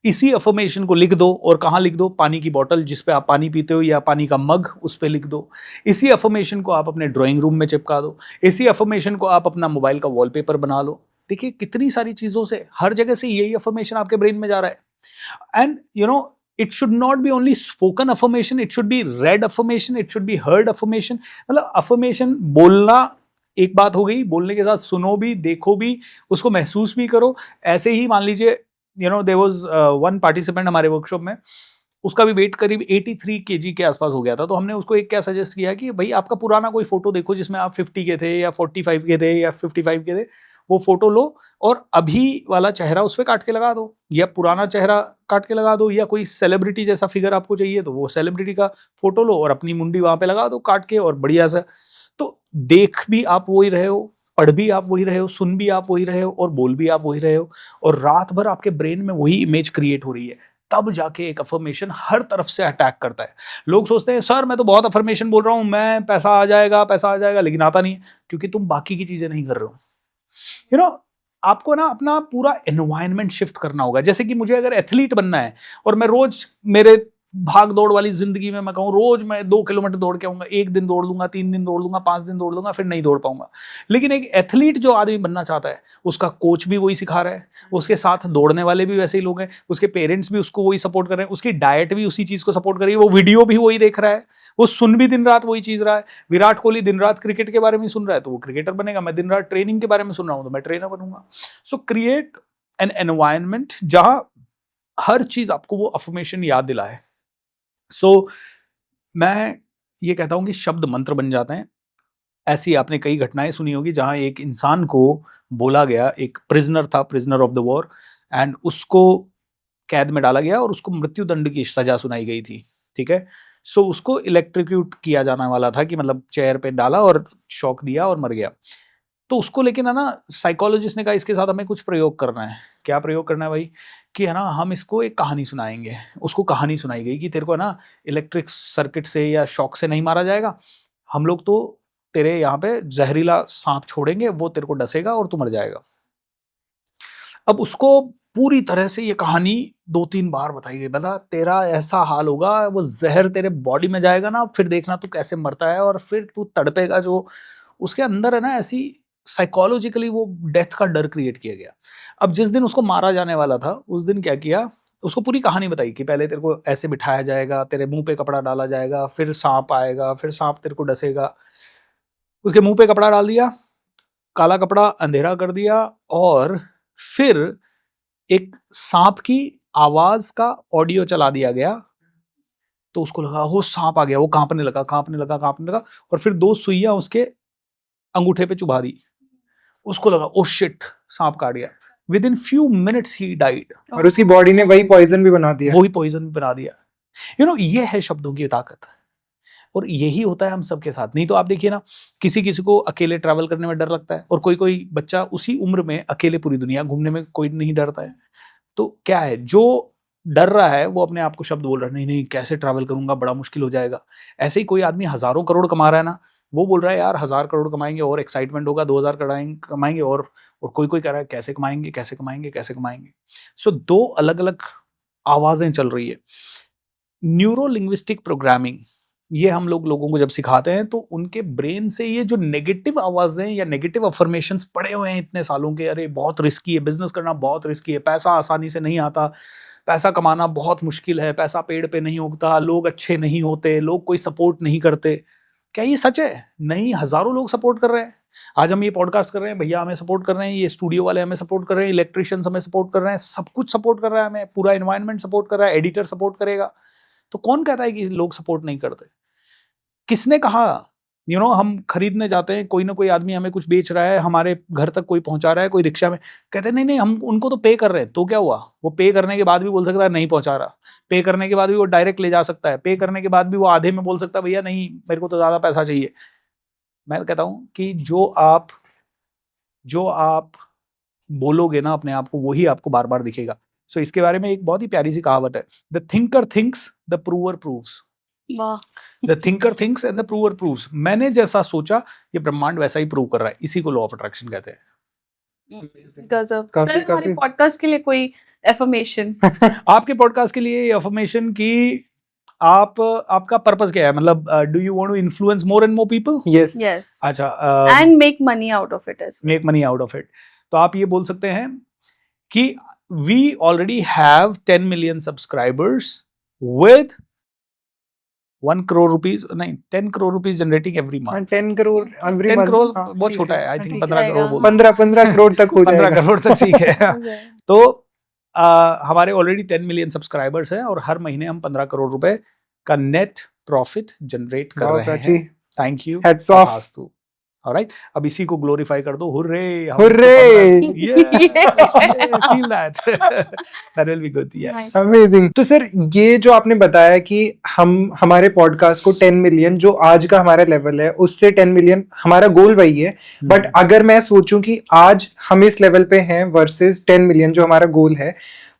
इसी अफर्मेशन को लिख दो, और कहाँ लिख दो? पानी की बोतल जिस पे आप पानी पीते हो या पानी का मग, उस पे लिख दो। इसी अफर्मेशन को आप अपने ड्राइंग रूम में चिपका दो। इसी अफर्मेशन को आप अपना मोबाइल का वॉलपेपर बना लो। देखिए कितनी सारी चीजों से, हर जगह से यही अफर्मेशन आपके ब्रेन में जा रहा है। And you know it should not B only spoken affirmation, it should be red affirmation, it should be heard affirmation. मतलब अफर्मेशन बोलना एक बात हो गई, बोलने के साथ सुनो भी, देखो भी, उसको महसूस भी करो। ऐसे ही मान लीजिए देयर वाज वन पार्टिसिपेंट हमारे वर्कशॉप में, उसका भी वेट करीब 83 केजी के आसपास हो गया था। तो हमने उसको एक क्या सजेस्ट किया कि भाई आपका पुराना कोई फोटो देखो जिसमें आप 50 के थे या 45 के थे या 55 के थे, वो फोटो लो और अभी वाला चेहरा उस पर काट के लगा दो, या पुराना चेहरा काट के लगा दो, या कोई सेलिब्रिटी जैसा फिगर आपको चाहिए तो वो सेलिब्रिटी का फोटो लो और अपनी मुंडी वहां पे लगा दो काट के, और बढ़िया सा। तो देख भी आप वही रहे हो, पढ़ भी आप वही रहे हो, सुन भी आप वही रहे हो, और बोल भी आप वही रहे हो, और रात भर आपके ब्रेन में वही इमेज क्रिएट हो रही है। तब जाके एक अफर्मेशन हर तरफ से अटैक करता है। लोग सोचते हैं सर मैं तो बहुत अफर्मेशन बोल रहा हूं, मैं पैसा आ जाएगा पैसा आ जाएगा, लेकिन आता नहीं है क्योंकि तुम बाकी की चीजें नहीं कर रहे हो। आपको ना अपना पूरा एनवायरनमेंट शिफ्ट करना होगा। जैसे कि मुझे अगर एथलीट बनना है और मैं रोज मेरे भाग दौड़ वाली जिंदगी में मैं कहूँ रोज मैं 2 किलोमीटर दौड़ के आऊंगा, 1 दिन दौड़ लूंगा, 3 दिन दौड़ लूंगा, 5 दिन दौड़ लूंगा, फिर नहीं दौड़ पाऊंगा। लेकिन एक एथलीट जो आदमी बनना चाहता है, उसका कोच भी वही सिखा रहा है, उसके साथ दौड़ने वाले भी वैसे ही लोग हैं, उसके पेरेंट्स भी उसको वही सपोर्ट कर रहे हैं, उसकी डाइट भी उसी चीज को सपोर्ट कर रही है, वो वीडियो भी वही देख रहा है, वो सुन भी दिन रात वही चीज रहा है। विराट कोहली दिन रात क्रिकेट के बारे में सुन रहा है तो वो क्रिकेटर बनेगा, मैं दिन रात ट्रेनिंग के बारे में सुन रहा हूं तो मैं ट्रेनर बनूंगा। सो क्रिएट एन एनवायरनमेंट जहां हर चीज आपको वो अफर्मेशन याद दिलाए। मैं ये कहता हूं कि शब्द मंत्र बन जाते हैं। ऐसी आपने कई घटनाएं सुनी होगी जहां एक इंसान को बोला गया, एक प्रिजनर था, prisoner of the war, and उसको कैद में डाला गया और उसको मृत्यु दंड की सजा सुनाई गई थी। ठीक है, सो उसको इलेक्ट्रिक्यूट किया जाने वाला था, कि मतलब चेयर पे डाला और शॉक दिया और मर गया। तो उसको लेकिन है ना साइकोलॉजिस्ट ने कहा इसके साथ हमें कुछ प्रयोग करना है। क्या प्रयोग करना है भाई? कि है ना हम इसको एक कहानी सुनाएंगे। उसको कहानी सुनाई गई कि तेरे को है ना इलेक्ट्रिक सर्किट से या शॉक से नहीं मारा जाएगा, हम लोग तो तेरे यहाँ पे जहरीला सांप छोड़ेंगे, वो तेरे को डसेगा और तू मर जाएगा। अब उसको पूरी तरह से ये कहानी 2-3 बार बताई गई, बता तेरा ऐसा हाल होगा, वो जहर तेरे बॉडी में जाएगा ना, फिर देखना तू कैसे मरता है और फिर तू तड़पेगा। जो उसके अंदर है ना ऐसी साइकोलॉजिकली वो डेथ का डर क्रिएट किया गया। अब जिस दिन उसको मारा जाने वाला था उस दिन क्या किया, उसको पूरी कहानी बताई कि पहले तेरे को ऐसे बिठाया जाएगा, तेरे मुंह पे कपड़ा डाला जाएगा, फिर सांप आएगा, फिर सांप तेरे को डसेगा। उसके मुंह पे कपड़ा डाल दिया, काला कपड़ा अंधेरा कर दिया, और फिर एक सांप की आवाज का ऑडियो चला दिया गया। तो उसको लगा वो सांप आ गया, वो कांपने लगा कांपने लगा कांपने लगा, और फिर 2 सुइयां उसके अंगूठे पे चुभा दी। उसको लगा ओ शिट सांप काट गया। With in few minutes he died, और उसकी बॉडी ने वही पॉइजन भी बना दिया। वही पॉइजन बना दिया। ये है शब्दों की ताकत, और यही होता है हम सबके साथ। नहीं तो आप देखिए ना, किसी किसी को अकेले ट्रैवल करने में डर लगता है, और कोई कोई बच्चा उसी उम्र में अकेले पूरी दुनिया घूमने में कोई नहीं डरता है। तो क्या है, जो डर रहा है वो अपने आप को शब्द बोल रहा है नहीं नहीं कैसे ट्रैवल करूंगा, बड़ा मुश्किल हो जाएगा। ऐसे ही कोई आदमी हजारों करोड़ कमा रहा है ना, वो बोल रहा है यार 1000 करोड़ कमाएंगे और एक्साइटमेंट होगा, 2000 कमाएंगे, और कोई कोई कह रहा है कैसे कमाएंगे कैसे कमाएंगे कैसे कमाएंगे। सो 2 अलग अलग आवाजें चल रही है। न्यूरो लिंग्विस्टिक प्रोग्रामिंग, ये हम लोगों को जब सिखाते हैं तो उनके ब्रेन से ये जो नेगेटिव आवाजें या नेगेटिव अफर्मेशंस पड़े हुए हैं इतने सालों के, अरे बहुत रिस्की है, बिजनेस करना बहुत रिस्की है, पैसा आसानी से नहीं आता, पैसा कमाना बहुत मुश्किल है, पैसा पेड़ पे नहीं उगता, लोग अच्छे नहीं होते, लोग कोई सपोर्ट नहीं करते। क्या ये सच है? नहीं, हजारों लोग सपोर्ट कर रहे हैं। आज हम ये पॉडकास्ट कर रहे हैं, भैया हमें सपोर्ट कर रहे हैं, ये स्टूडियो वाले हमें सपोर्ट कर रहे हैं, इलेक्ट्रिशियंस हमें सपोर्ट कर रहे हैं, सब कुछ सपोर्ट कर रहा है हमें, पूरा एनवायरनमेंट सपोर्ट कर रहा है, एडिटर सपोर्ट करेगा। तो कौन कहता है कि लोग सपोर्ट नहीं करते? किसने कहा हम खरीदने जाते हैं, कोई ना कोई आदमी हमें कुछ बेच रहा है, हमारे घर तक कोई पहुंचा रहा है, कोई रिक्शा में, कहते हैं नहीं नहीं हम उनको तो पे कर रहे हैं, तो क्या हुआ? वो पे करने के बाद भी बोल सकता है नहीं पहुंचा रहा, पे करने के बाद भी वो डायरेक्ट ले जा सकता है, पे करने के बाद भी वो आधे में बोल सकता है भैया नहीं मेरे को तो ज्यादा पैसा चाहिए। मैं कहता हूं कि जो आप बोलोगे ना अपने आप को, वही आपको बार बार दिखेगा। सो इसके बारे में एक बहुत ही प्यारी सी कहावत है, the thinker thinks the prover proves. वाह, the thinker thinks and the prover proves. मैंने जैसा सोचा ये ब्रह्मांड वैसा ही प्रूव कर रहा है, इसी को लॉ ऑफ अट्रैक्शन कहते हैं। गजब। काफी- सर, हमारे काफी- पॉडकास्ट के लिए कोई एफर्मेशन? आपके पॉडकास्ट के लिए अफर्मेशन की आपका पर्पस क्या है? मतलब do you want to influence more and more people? Yes yes, अच्छा, and make money out of it as make money out of it. तो आप ये बोल सकते हैं कि we already have 10 million subscribers with 1 crore rupees, नहीं 10 crore rupees generating every month. 10 crore every 10 month, crore हाँ, बहुत ठीक छोटा है। है, आई थिंक ठीक 15 करोड़ रहेगा। बोल 15 करोड़ तक हो 15 जाएगा। करोड़ तक ठीक है। तो हमारे ऑलरेडी 10 मिलियन सब्सक्राइबर्स हैं और हर महीने हम 15 करोड़ रुपए का नेट प्रॉफिट जनरेट कर वाह, रहे प्राची, हैं। Thank you, Hats off. Alright, अब इसी को ग्लोरीफाई कर दो, hurray Hooray! Feel that, that will be good, yes. Amazing. तो सर ये जो आपने बताया कि हम हमारे पॉडकास्ट को 10 मिलियन जो आज का हमारा लेवल है उससे 10 मिलियन हमारा गोल वही है, बट अगर मैं सोचूं कि आज हम इस लेवल पे हैं वर्सेस 10 मिलियन जो हमारा गोल है,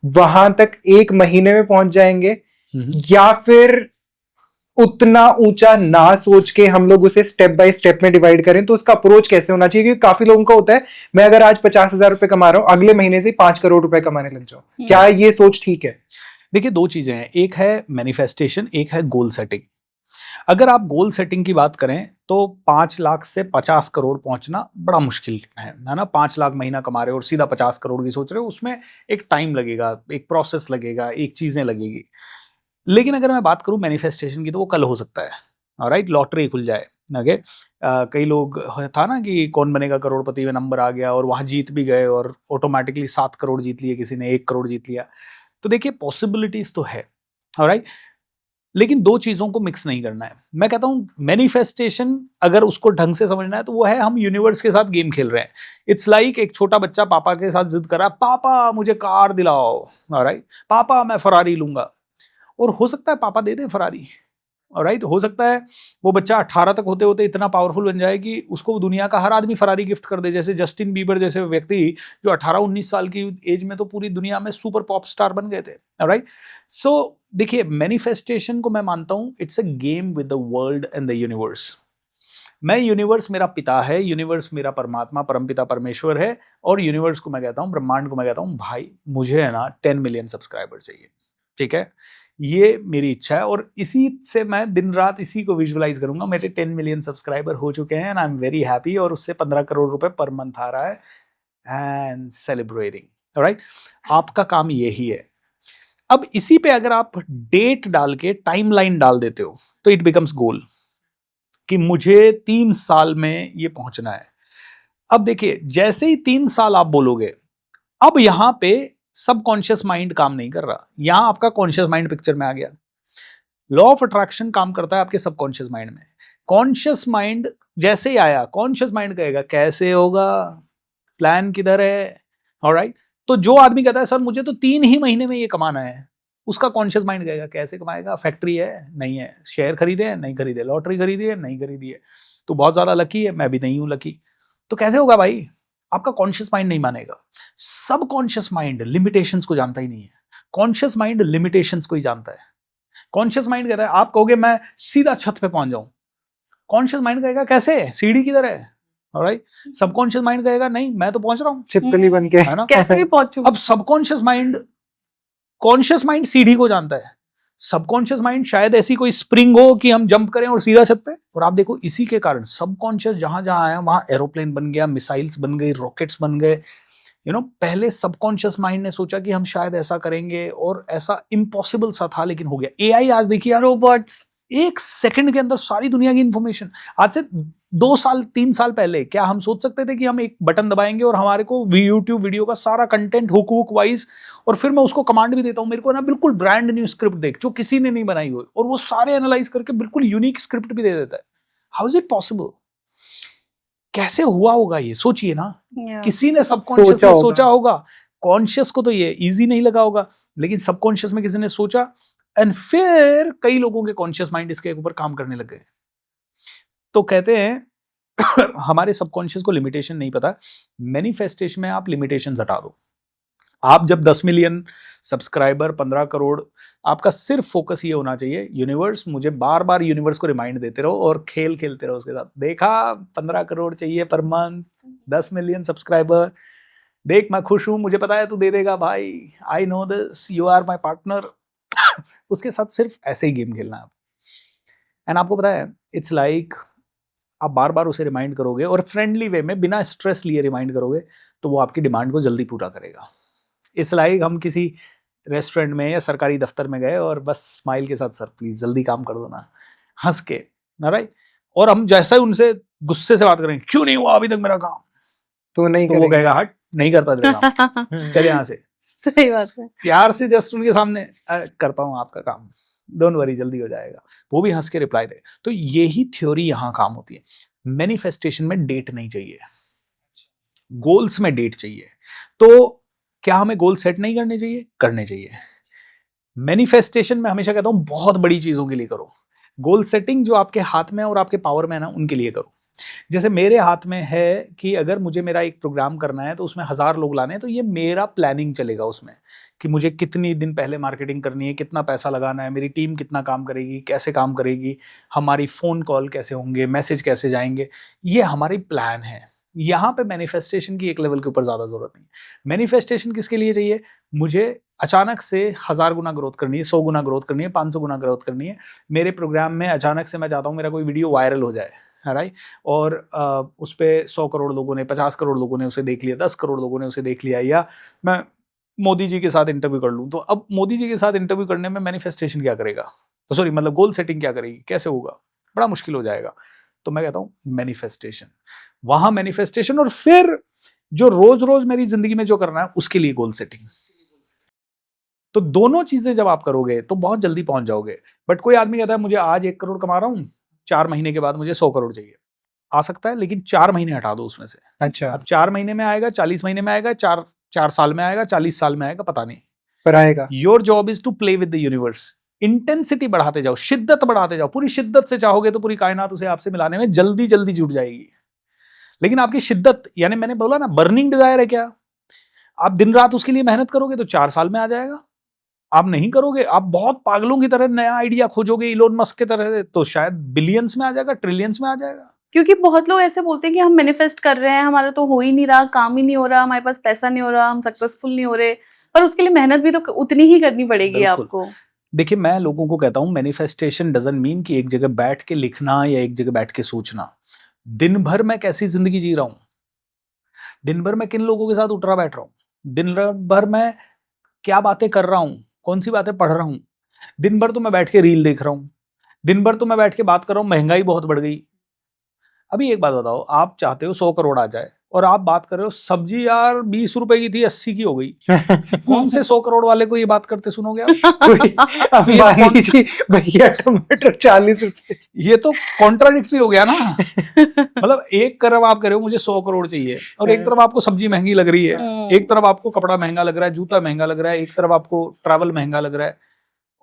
वहां तक एक महीने में पहुंच जाएंगे या फिर उतना ऊंचा ना सोच के हम लोग उसे स्टेप बाय स्टेप में डिवाइड करें? तो उसका अप्रोच कैसे होना चाहिए? क्योंकि काफी लोगों का होता है मैं अगर आज 50,000 रुपए कमा रहा हूं अगले महीने से 5 करोड़ रुपए कमाने लग जाऊं, क्या ये सोच ठीक है? देखिए, दो चीजें हैं, एक है मैनिफेस्टेशन, एक है गोल सेटिंग। अगर आप गोल सेटिंग की बात करें तो 5 लाख से 50 करोड़ पहुंचना बड़ा मुश्किल है ना। 5 लाख महीना कमा रहे हो और सीधा 50 करोड़ की सोच रहे हो, उसमें एक टाइम लगेगा, एक प्रोसेस लगेगा, एक चीजें लगेगी। लेकिन अगर मैं बात करूं मैनिफेस्टेशन की तो वो कल हो सकता है, ऑलराइट, लॉटरी खुल जाए। ओके, कई लोग था ना कि कौन बनेगा करोड़पति में नंबर आ गया और वहां जीत भी गए और ऑटोमेटिकली 7 करोड़ जीत लिए, किसी ने 1 करोड़ जीत लिया। तो देखिए पॉसिबिलिटीज तो है, ऑलराइट, लेकिन दो चीजों को मिक्स नहीं करना है। मैं कहता हूं मैनिफेस्टेशन अगर उसको ढंग से समझना है तो वो है हम यूनिवर्स के साथ गेम खेल रहे हैं। इट्स लाइक एक छोटा बच्चा पापा के साथ जिद कर रहा है, पापा मुझे कार दिलाओ, ऑलराइट, पापा मैं फरारी लूंगा, और हो सकता है पापा दे दें फरारी, ऑलराइट, हो सकता है वो बच्चा 18 तक होते होते इतना पावरफुल बन जाए कि उसको दुनिया का हर आदमी फरारी गिफ्ट कर दे, जैसे जस्टिन बीबर जैसे व्यक्ति जो 18-19 साल की एज में तो पूरी दुनिया में सुपर पॉप स्टार बन गए थे, ऑलराइट। सो देखिए मैनिफेस्टेशन को मैं मानता हूं it's a game with the world and the universe. मैं यूनिवर्स मेरा पिता है, यूनिवर्स मेरा परमात्मा परमपिता परमेश्वर है, और यूनिवर्स को मैं कहता हूं, ब्रह्मांड को मैं कहता हूं भाई मुझे है ना 10 मिलियन सब्सक्राइबर चाहिए, ठीक है, ये मेरी इच्छा है और इसी से मैं दिन रात इसी को विजुअलाइज करूंगा। मेरे 10 मिलियन सब्सक्राइबर हो चुके हैं and I am very happy, और उससे 15 करोड़ रुपए पर मंथ आ रहा है एंड सेलिब्रेटिंग, ऑलराइट। आपका काम यही है। अब इसी पे अगर आप डेट डाल के टाइमलाइन डाल देते हो तो इट बिकम्स गोल कि मुझे 3 साल में ये पहुंचना है। अब देखिए जैसे ही 3 साल आप बोलोगे, अब यहां पे सबकॉन्शियस माइंड काम नहीं कर रहा, यहां आपका कॉन्शियस माइंड पिक्चर में आ गया। लॉ ऑफ अट्रैक्शन काम करता है आपके सबकॉन्शियस माइंड में। कॉन्शियस माइंड जैसे ही आया, कॉन्शियस माइंड कहेगा कैसे होगा, प्लान किधर है, ऑलराइट। तो जो आदमी कहता है सर मुझे तो 3 ही महीने में ये कमाना है, उसका कॉन्शियस माइंड कहेगा कैसे कमाएगा, फैक्ट्री है नहीं है, शेयर खरीदे हैं नहीं खरीदे, लॉटरी खरीदी है नहीं खरीदी है, तो बहुत ज्यादा लकी है, मैं भी नहीं हूं लकी, तो कैसे होगा भाई? आपका कॉन्शियस माइंड नहीं मानेगा। सब कॉन्शियस माइंड लिमिटेशंस को जानता ही नहीं है, कॉन्शियस माइंड लिमिटेशंस को ही जानता है। कॉन्शियस माइंड कहता है आप कहोगे मैं सीधा छत पे पहुंच जाऊं, कॉन्शियस माइंड कहेगा कैसे, सीढ़ी किधर है, ऑलराइट। सबकॉन्शियस माइंड कहेगा नहीं मैं तो पहुंच रहा हूं, छिपकली बन के, है ना। कैसे भी पहुंचू? अब सबकॉन्शियस माइंड, कॉन्शियस माइंड सीढ़ी को जानता है, सबकॉन्शियस माइंड शायद ऐसी कोई स्प्रिंग हो कि हम जंप करें और सीधा छत पे। और आप देखो इसी के कारण सबकॉन्शियस जहां जहां आया वहां एरोप्लेन बन गया, मिसाइल्स बन गई, रॉकेट्स बन गए। पहले सबकॉन्शियस माइंड ने सोचा कि हम शायद ऐसा करेंगे और ऐसा इम्पॉसिबल सा था, लेकिन हो गया। एआई आज देखिए आप, रोबोट्स, 1 सेकंड के अंदर सारी दुनिया की इंफॉर्मेशन। आज से 2 साल 3 साल पहले क्या हम सोच सकते थे कि हम एक बटन दबाएंगे और हमारे को यूट्यूब वीडियो का सारा कंटेंट हुक वाइज, और फिर मैं उसको कमांड भी देता हूं मेरे को ना बिल्कुल ब्रांड न्यू स्क्रिप्ट देख जो किसी ने नहीं बनाई हो, और वो सारे एनालाइज करके बिल्कुल यूनिक स्क्रिप्ट भी दे देता है। How is it possible? कैसे हुआ होगा ये? सोचिए ना, Yeah. किसी ने सबकॉन्शियस सोचा में होगा। सोचा होगा। कॉन्शियस को तो ये इजी नहीं लगा होगा, लेकिन सबकॉन्शियस में किसी ने सोचा, एंड फिर कई लोगों के कॉन्शियस माइंड इसके ऊपर काम करने लग गए। तो कहते हैं हमारे सबकॉन्शियस को लिमिटेशन नहीं पता। मैनिफेस्टेशन में आप लिमिटेशन हटा दो। आप जब 10 मिलियन सब्सक्राइबर, 15 करोड़, आपका सिर्फ फोकस ये होना चाहिए, यूनिवर्स मुझे बार बार यूनिवर्स को रिमाइंड देते रहो और खेल खेलते रहो उसके साथ। देखा 15 करोड़ चाहिए पर मंथ, 10 मिलियन सब्सक्राइबर, देख मैं खुश हूं, मुझे पता है तू दे देगा भाई, I know this, you are my partner. उसके साथ सिर्फ ऐसे ही गेम खेलना है। एंड आपको पता है, इट्स लाइक आप बार बार उसे रिमाइंड करोगे और फ्रेंडली वे में बिना स्ट्रेस लिए रिमाइंड करोगे, तो वो आपकी डिमांड को जल्दी पूरा करेगा। इट्स लाइक हम किसी रेस्टोरेंट में या सरकारी दफ्तर में गए और बस स्माइल के साथ, सर प्लीज जल्दी काम कर दो ना, हंस के ना, राइट। और हम जैसा ही उनसे गुस्से से बात करेंगे, क्यों नहीं हुआ अभी तक मेरा काम, तो नहीं तो वो करेंगे। कहेगा हट, नहीं करता तेरा काम, चले यहाँ से। सही बात है। प्यार से जस्ट उनके सामने करता हूँ आपका काम, डोंट वरी, जल्दी हो जाएगा, वो भी हंस के रिप्लाई दे। तो यही थ्योरी यहाँ काम होती है। मैनिफेस्टेशन में डेट नहीं चाहिए, गोल्स में डेट चाहिए। तो क्या हमें गोल सेट नहीं करने चाहिए? करने चाहिए। मैनिफेस्टेशन में हमेशा कहता हूं बहुत बड़ी चीजों के लिए करो। गोल सेटिंग जो आपके हाथ में है और आपके पावर में है ना, उनके लिए करो। जैसे मेरे हाथ में है कि अगर मुझे मेरा एक प्रोग्राम करना है तो उसमें 1000 लोग लाने हैं, तो ये मेरा प्लानिंग चलेगा उसमें कि मुझे कितनी दिन पहले मार्केटिंग करनी है, कितना पैसा लगाना है, मेरी टीम कितना काम करेगी, कैसे काम करेगी, हमारी फ़ोन कॉल कैसे होंगे, मैसेज कैसे जाएंगे, ये हमारी प्लान है। यहाँ पे मैनिफेस्टेशन की एक लेवल के ऊपर ज़्यादा ज़रूरत नहीं। मैनिफेस्टेशन किसके लिए चाहिए? मुझे अचानक से 1000 गुना ग्रोथ करनी है, 100 गुना ग्रोथ करनी है, 500 गुना ग्रोथ करनी है। मेरे प्रोग्राम में अचानक से मैं चाहता हूँ मेरा कोई वीडियो वायरल हो जाए, राइट, और उस पर 100 करोड़ लोगों ने, 50 करोड़ लोगों ने उसे देख लिया, 10 करोड़ लोगों ने उसे देख लिया, या मैं मोदी जी के साथ इंटरव्यू कर लूँ। तो अब मोदी जी के साथ इंटरव्यू करने में मैनिफेस्टेशन क्या करेगा, तो सॉरी मतलब गोल सेटिंग क्या करेगी, कैसे होगा, बड़ा मुश्किल हो जाएगा। तो मैं कहता हूँ मैनिफेस्टेशन, वहां मैनिफेस्टेशन, और फिर जो रोज रोज मेरी जिंदगी में जो करना है उसके लिए गोल सेटिंग। तो दोनों चीजें जब आप करोगे तो बहुत जल्दी पहुंच जाओगे। बट कोई आदमी कहता है मुझे आज 1 करोड़ कमा रहा हूँ, 4 महीने के बाद मुझे 100 करोड़ चाहिए, आ सकता है, लेकिन 4 महीने हटा दो उसमें से। अच्छा, अब 4 महीने में आएगा, 40 महीने में आएगा, 4 साल में आएगा, 40 साल में आएगा, पता नहीं। पर आएगा। Your job is to play with the universe. Intensity बढ़ाते जाओ, शिद्दत बढ़ाते जाओ। पूरी शिद्दत से चाहोगे तो पूरी कायनात उसे आपसे मिलाने में जल्दी जल्दी जुट जाएगी। लेकिन आपकी शिद्दत, यानी मैंने बोला ना, बर्निंग डिजायर है क्या, आप दिन रात उसके लिए मेहनत करोगे तो 4 साल में आ जाएगा। आप नहीं करोगे, आप बहुत पागलों की तरह नया आइडिया खोजोगे इलोन मस्क की तरह, तो शायद बिलियंस में आ जाएगा, ट्रिलियंस में आ जाएगा। क्योंकि बहुत लोग ऐसे बोलते हैं कि हम मैनिफेस्ट कर रहे हैं, हमारा तो हो ही नहीं रहा, काम ही नहीं हो रहा, हमारे पास पैसा नहीं हो रहा, हम सक्सेसफुल नहीं हो रहे, पर उसके लिए मेहनत भी तो उतनी ही करनी पड़ेगी बिल्कुल। आपको। देखिए, मैं लोगों को कहता हूं मैनिफेस्टेशन डजंट मीन कि एक जगह बैठ के लिखना या एक जगह बैठ के सोचना। दिन भर मैं कैसी जिंदगी जी रहा हूं, दिन भर मैं किन लोगों के साथ उठ रहा बैठ रहा हूं, दिन भर मैं क्या बातें कर रहा हूं, कौन सी बातें पढ़ रहा हूं। दिन भर तो मैं बैठ के रील देख रहा हूं, दिन भर तो मैं बैठ के बात कर रहा हूं महंगाई बहुत बढ़ गई। अभी एक बात बताओ, आप चाहते हो 100 करोड़ आ जाए और आप बात कर रहे हो सब्जी यार 20 रुपए की थी 80 की हो गई। कौन से 100 करोड़ वाले को ये बात करते सुनोगे आप? कोई अंबानी जी, भैया टमाटर 40 रुपए। ये तो कॉन्ट्राडिक्टरी हो गया ना। मतलब एक तरफ आप कह रहे हो मुझे 100 करोड़ चाहिए और एक तरफ आपको सब्जी महंगी लग रही है, एक तरफ आपको कपड़ा महंगा लग रहा है, जूता महंगा लग रहा है, एक तरफ आपको ट्रैवल महंगा लग रहा है,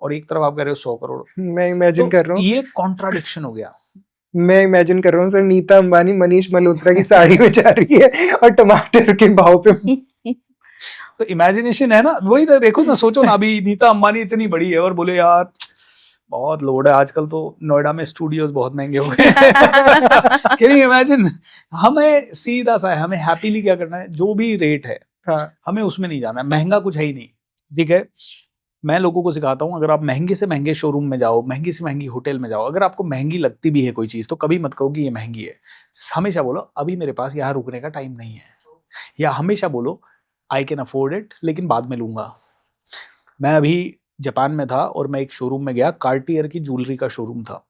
और एक तरफ आप कह रहे हो 100 करोड़। मैं इमेजिन कर रहा हूँ, ये कॉन्ट्राडिक्शन हो गया। मैं इमेजिन कर रहा हूँ सर, नीता अंबानी मनीष मल्होत्रा की साड़ी में जा रही है और टमाटर के भाव पे। तो इमेजिनेशन है ना, वही तो देखो ना, सोचो ना, अभी नीता अंबानी इतनी बड़ी है और बोले यार बहुत लोड है आजकल, तो नोएडा में स्टूडियोज बहुत महंगे हो गए। Can you imagine? हमें सीधा सा है, हमें हैप्पीली क्या करना है, जो भी रेट है हाँ, हमें उसमें नहीं जाना है, महंगा कुछ है ही नहीं, ठीक है। मैं लोगों को सिखाता हूँ, अगर आप महंगे से महंगे शोरूम में जाओ, महंगी से महंगी होटल में जाओ, अगर आपको महंगी लगती भी है कोई चीज़, तो कभी मत कहो कि ये महंगी है। हमेशा बोलो अभी मेरे पास यहाँ रुकने का टाइम नहीं है, या हमेशा बोलो आई कैन अफोर्ड इट, लेकिन बाद में लूंगा। मैं अभी जापान में था और मैं एक शोरूम में गया, कार्टियर की ज्वेलरी का शोरूम था।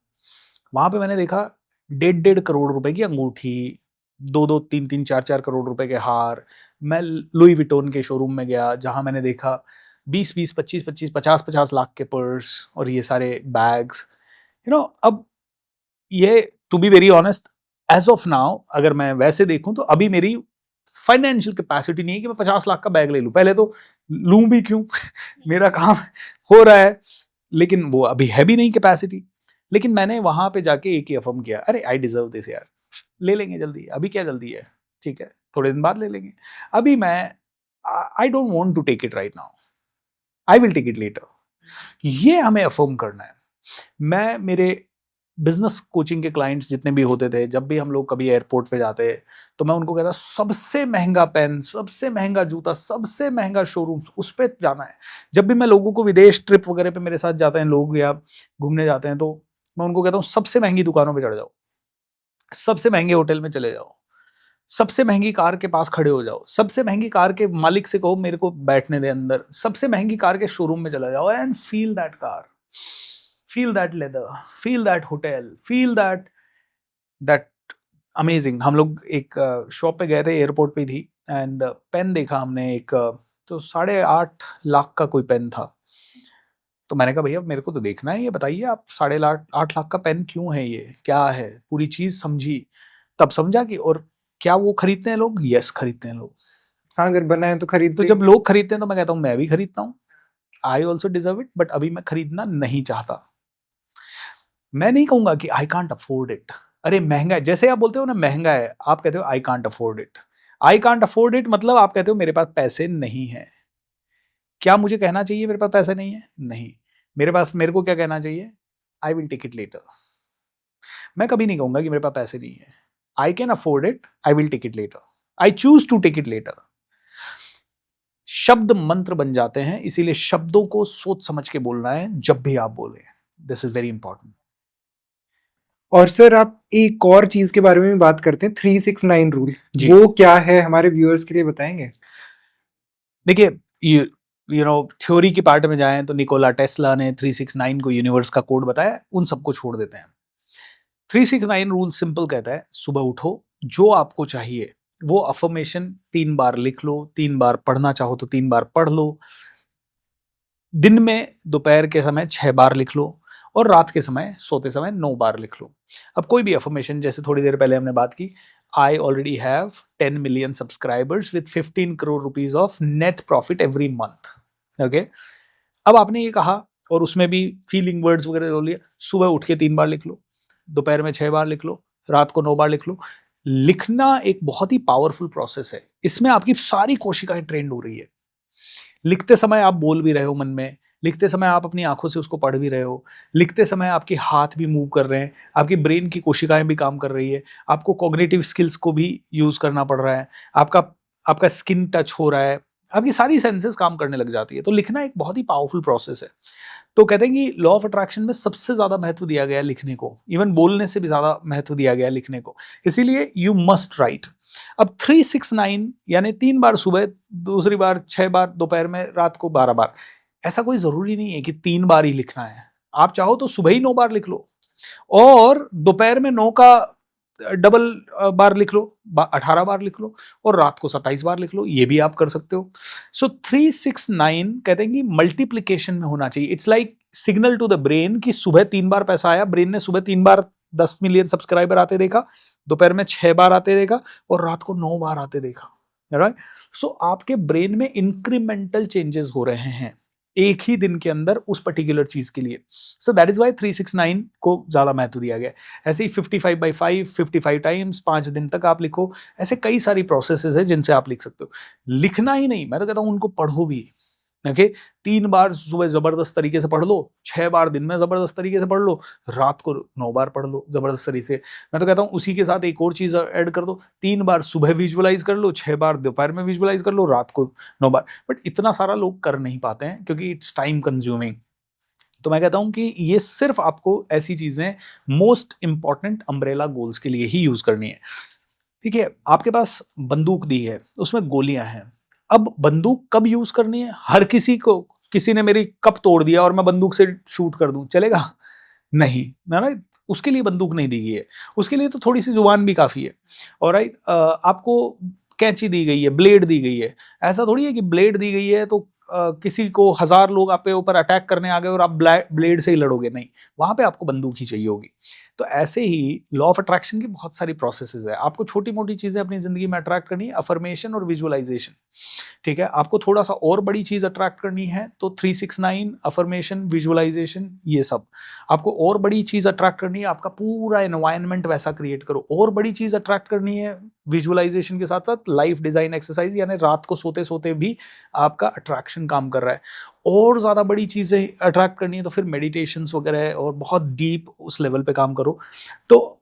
वहां पे मैंने देखा 1.5 करोड़ रुपए की अंगूठी, 2-2, 3-3, 4-4 करोड़ रुपए के हार। मैं लुई विटोन के शोरूम में गया, जहां मैंने देखा 20-20, 25-25, 50-50 लाख के पर्स और ये सारे बैग्स। अब ये to be very honest, as of now अगर मैं वैसे देखूं तो अभी मेरी फाइनेंशियल कैपेसिटी नहीं है कि मैं 50 लाख का बैग ले लूं। पहले तो लूं भी क्यों मेरा काम हो रहा है, लेकिन वो अभी है भी नहीं कैपेसिटी। लेकिन मैंने वहां पे जाके एक ही अफर्म किया, अरे आई डिजर्व दिस यार, ले लेंगे जल्दी, अभी क्या जल्दी है, ठीक है थोड़े दिन बाद ले लेंगे। अभी मैं I don't want to take it right now, I will take it later. ये हमें अफर्म करना है। मैं मेरे बिजनेस कोचिंग के क्लाइंट्स जितने भी होते थे, जब भी हम लोग कभी एयरपोर्ट पे जाते तो मैं उनको कहता सबसे महंगा पेन, सबसे महंगा जूता, सबसे महंगा शोरूम, उस पर जाना है। जब भी मैं लोगों को विदेश ट्रिप वगैरह पे मेरे साथ जाते हैं लोग या घूमने जाते हैं, तो मैं उनको कहता हूँ सबसे महंगी दुकानों पे चढ़ जाओ, सबसे महंगे होटल में चले जाओ, सबसे महंगी कार के पास खड़े हो जाओ, सबसे महंगी कार के मालिक से कहो मेरे को बैठने दे अंदर, सबसे महंगी कार के शोरूम में चला जाओ and feel that car, feel that leather, feel that hotel, feel that amazing। हम लोग एक शॉप पे गए थे, एयरपोर्ट पे थी, एंड पेन देखा हमने एक तो 8.5 लाख का कोई पेन था। तो मैंने कहा भैया मेरे को तो देखना है, ये बताइए आप 8.5 लाख का पेन क्यों है, ये क्या है, पूरी चीज समझी, तब समझा कि और क्या वो खरीदते हैं लोग, यस खरीदते हैं लोग। हाँ, अगर बना है तो खरीदते तो जब लोग खरीदते हैं तो मैं कहता हूँ मैं भी खरीदता हूँ, I also deserve it, but अभी मैं खरीदना नहीं चाहता। मैं नहीं कहूंगा कि आई कांट अफोर्ड इट, अरे महंगा है, जैसे आप बोलते हो ना महंगा है, आप कहते हो I can't afford it. I can't afford it मतलब आप कहते हो मेरे पास पैसे नहीं है। क्या मुझे कहना चाहिए मेरे पास पैसे नहीं है? नहीं, मेरे को क्या कहना चाहिए, I will take it later. मैं कभी नहीं कहूंगा कि मेरे पास पैसे नहीं है। I can afford it, I will take it later, I choose to take it later. शब्द मंत्र बन जाते हैं, इसीलिए शब्दों को सोच समझ के बोलना है जब भी आप बोले। This is very important. और सर आप एक और चीज के बारे में भी बात करते हैं, 369 रूल, जी। वो क्या है हमारे व्यूअर्स के लिए बताएंगे? देखिए यू नो थ्योरी के पार्ट में जाएं तो निकोला टेस्ला ने 369 को यूनिवर्स का कोड बताया, उन सबको छोड़ देते हैं। 369 रूल सिंपल कहता है सुबह उठो, जो आपको चाहिए वो अफर्मेशन 3 बार लिख लो, 3 बार पढ़ना चाहो तो 3 बार पढ़ लो, दिन में दोपहर के समय 6 बार लिख लो, और रात के समय सोते समय 9 बार लिख लो। अब कोई भी अफर्मेशन, जैसे थोड़ी देर पहले हमने बात की, I already have 10 million subscribers with 15 crore rupees of net profit every month. Okay, अब आपने ये कहा और उसमें भी फीलिंग वर्ड्स वगैरह बोल लिया, सुबह उठ के 3 बार लिख लो, दोपहर में 6 बार लिख लो, रात को 9 बार लिख लो। लिखना एक बहुत ही पावरफुल प्रोसेस है, इसमें आपकी सारी कोशिकाएं ट्रेंड हो रही है। लिखते समय आप बोल भी रहे हो मन में, लिखते समय आप अपनी आंखों से उसको पढ़ भी रहे हो, लिखते समय आपके हाथ भी मूव कर रहे हैं, आपकी ब्रेन की कोशिकाएं भी काम कर रही है, आपको कॉग्निटिव स्किल्स को भी यूज करना पड़ रहा है, आपका स्किन टच हो रहा है, आपकी सारी सेंसेस काम करने लग जाती है। तो लिखना एक बहुत ही पावरफुल प्रोसेस है। तो कहते हैं कि लॉ ऑफ अट्रैक्शन में सबसे ज्यादा महत्व दिया गया है लिखने को, इवन बोलने से भी ज्यादा महत्व दिया गया है लिखने को, इसीलिए यू मस्ट राइट। अब 369 यानी 3 बार सुबह, दूसरी बार 6 बार दोपहर में, रात को 12 बार। ऐसा कोई जरूरी नहीं है कि 3 बार ही लिखना है, आप चाहो तो सुबह ही 9 बार लिख लो और दोपहर में 9 का डबल बार लिख लो, 18 बार लिख लो, और रात को 27 बार लिख लो, ये भी आप कर सकते हो। सो 369 कहते हैं कि मल्टीप्लीकेशन में होना चाहिए। It's like signal to the brain कि सुबह 3 बार पैसा आया, ब्रेन ने सुबह 3 बार 10 मिलियन सब्सक्राइबर आते देखा, दोपहर में 6 बार आते देखा, और रात को 9 बार आते देखा। राइट, सो आपके ब्रेन में इंक्रीमेंटल चेंजेस हो रहे हैं एक ही दिन के अंदर उस पर्टिकुलर चीज के लिए। सो दैट इज वाई 369 को ज्यादा महत्व दिया गया। ऐसे ही 55/5 55 टाइम्स 5 दिन तक आप लिखो। ऐसे कई सारी प्रोसेसेस है जिनसे आप लिख सकते हो। लिखना ही नहीं, मैं तो कहता हूं उनको पढ़ो भी। ओके, 3 बार सुबह जबरदस्त तरीके से पढ़ लो, 6 बार दिन में जबरदस्त तरीके से पढ़ लो, रात को 9 बार पढ़ लो जबरदस्त तरीके से। मैं तो कहता हूँ उसी के साथ एक और चीज ऐड कर दो, 3 बार सुबह विजुअलाइज कर लो, 6 बार दोपहर में विजुअलाइज कर लो, रात को 9 बार। बट इतना सारा लोग कर नहीं पाते हैं क्योंकि इट्स टाइम कंज्यूमिंग। तो मैं कहता हूं कि ये सिर्फ आपको ऐसी चीजें मोस्ट इंपॉर्टेंट अम्ब्रेला गोल्स के लिए ही यूज करनी है। ठीक है, आपके पास बंदूक दी है, उसमें गोलियां हैं। अब बंदूक कब यूज करनी है? हर किसी को, किसी ने मेरी कप तोड़ दिया और मैं बंदूक से शूट कर दूं, चलेगा? नहीं ना, उसके लिए बंदूक नहीं दी गई है, उसके लिए तो थोड़ी सी जुबान भी काफी है। और राइट, आपको कैंची दी गई है, ब्लेड दी गई है, ऐसा थोड़ी है कि ब्लेड दी गई है तो किसी को 1000 लोग आपके ऊपर अटैक करने आ गए और आप ब्लेड से ही लड़ोगे, नहीं, वहां पे आपको बंदूक ही चाहिए होगी। तो ऐसे ही लॉ ऑफ अट्रैक्शन की बहुत सारी प्रोसेसेस है। आपको छोटी मोटी चीजें अपनी जिंदगी में अट्रैक्ट करनी है, अफर्मेशन और विजुअलाइजेशन, ठीक है। आपको थोड़ा सा और बड़ी चीज अट्रैक्ट करनी है तो 369, अफर्मेशन, विजुअलाइजेशन, ये सब। आपको और बड़ी चीज अट्रैक्ट करनी है, आपका पूरा एनवायरनमेंट वैसा क्रिएट करो। और बड़ी चीज अट्रैक्ट करनी है विजुअलाइजेशन के साथ साथ लाइफ डिजाइन एक्सरसाइज, यानी रात को सोते सोते भी आपका अट्रैक्शन काम कर रहा है। और ज़्यादा बड़ी चीज़ें अट्रैक्ट करनी है तो फिर मेडिटेशंस वगैरह और बहुत डीप उस लेवल पे काम करो। तो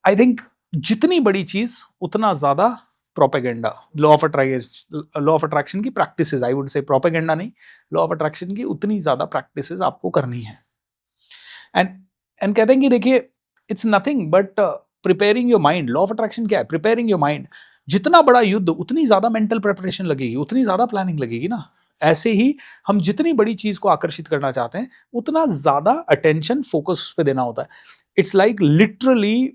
आई थिंक जितनी बड़ी चीज़ उतना ज़्यादा प्रोपेगेंडा। लॉ ऑफ अट्रैक्शन की practices, I would say propaganda नहीं, लॉ ऑफ अट्रैक्शन की उतनी ज़्यादा प्रैक्टिसेस आपको करनी है। एंड कहते हैं कि देखिए it's nothing but preparing your mind. Law of attraction क्या है? Preparing your mind. जितना बड़ा युद्ध उतनी ज़्यादा मेंटल प्रिपरेशन लगेगी, उतनी ज़्यादा प्लानिंग लगेगी ना। ऐसे ही हम जितनी बड़ी चीज़ को आकर्षित करना चाहते हैं उतना ज़्यादा अटेंशन फोकस उस पे देना होता है। इट्स लाइक लिटरली,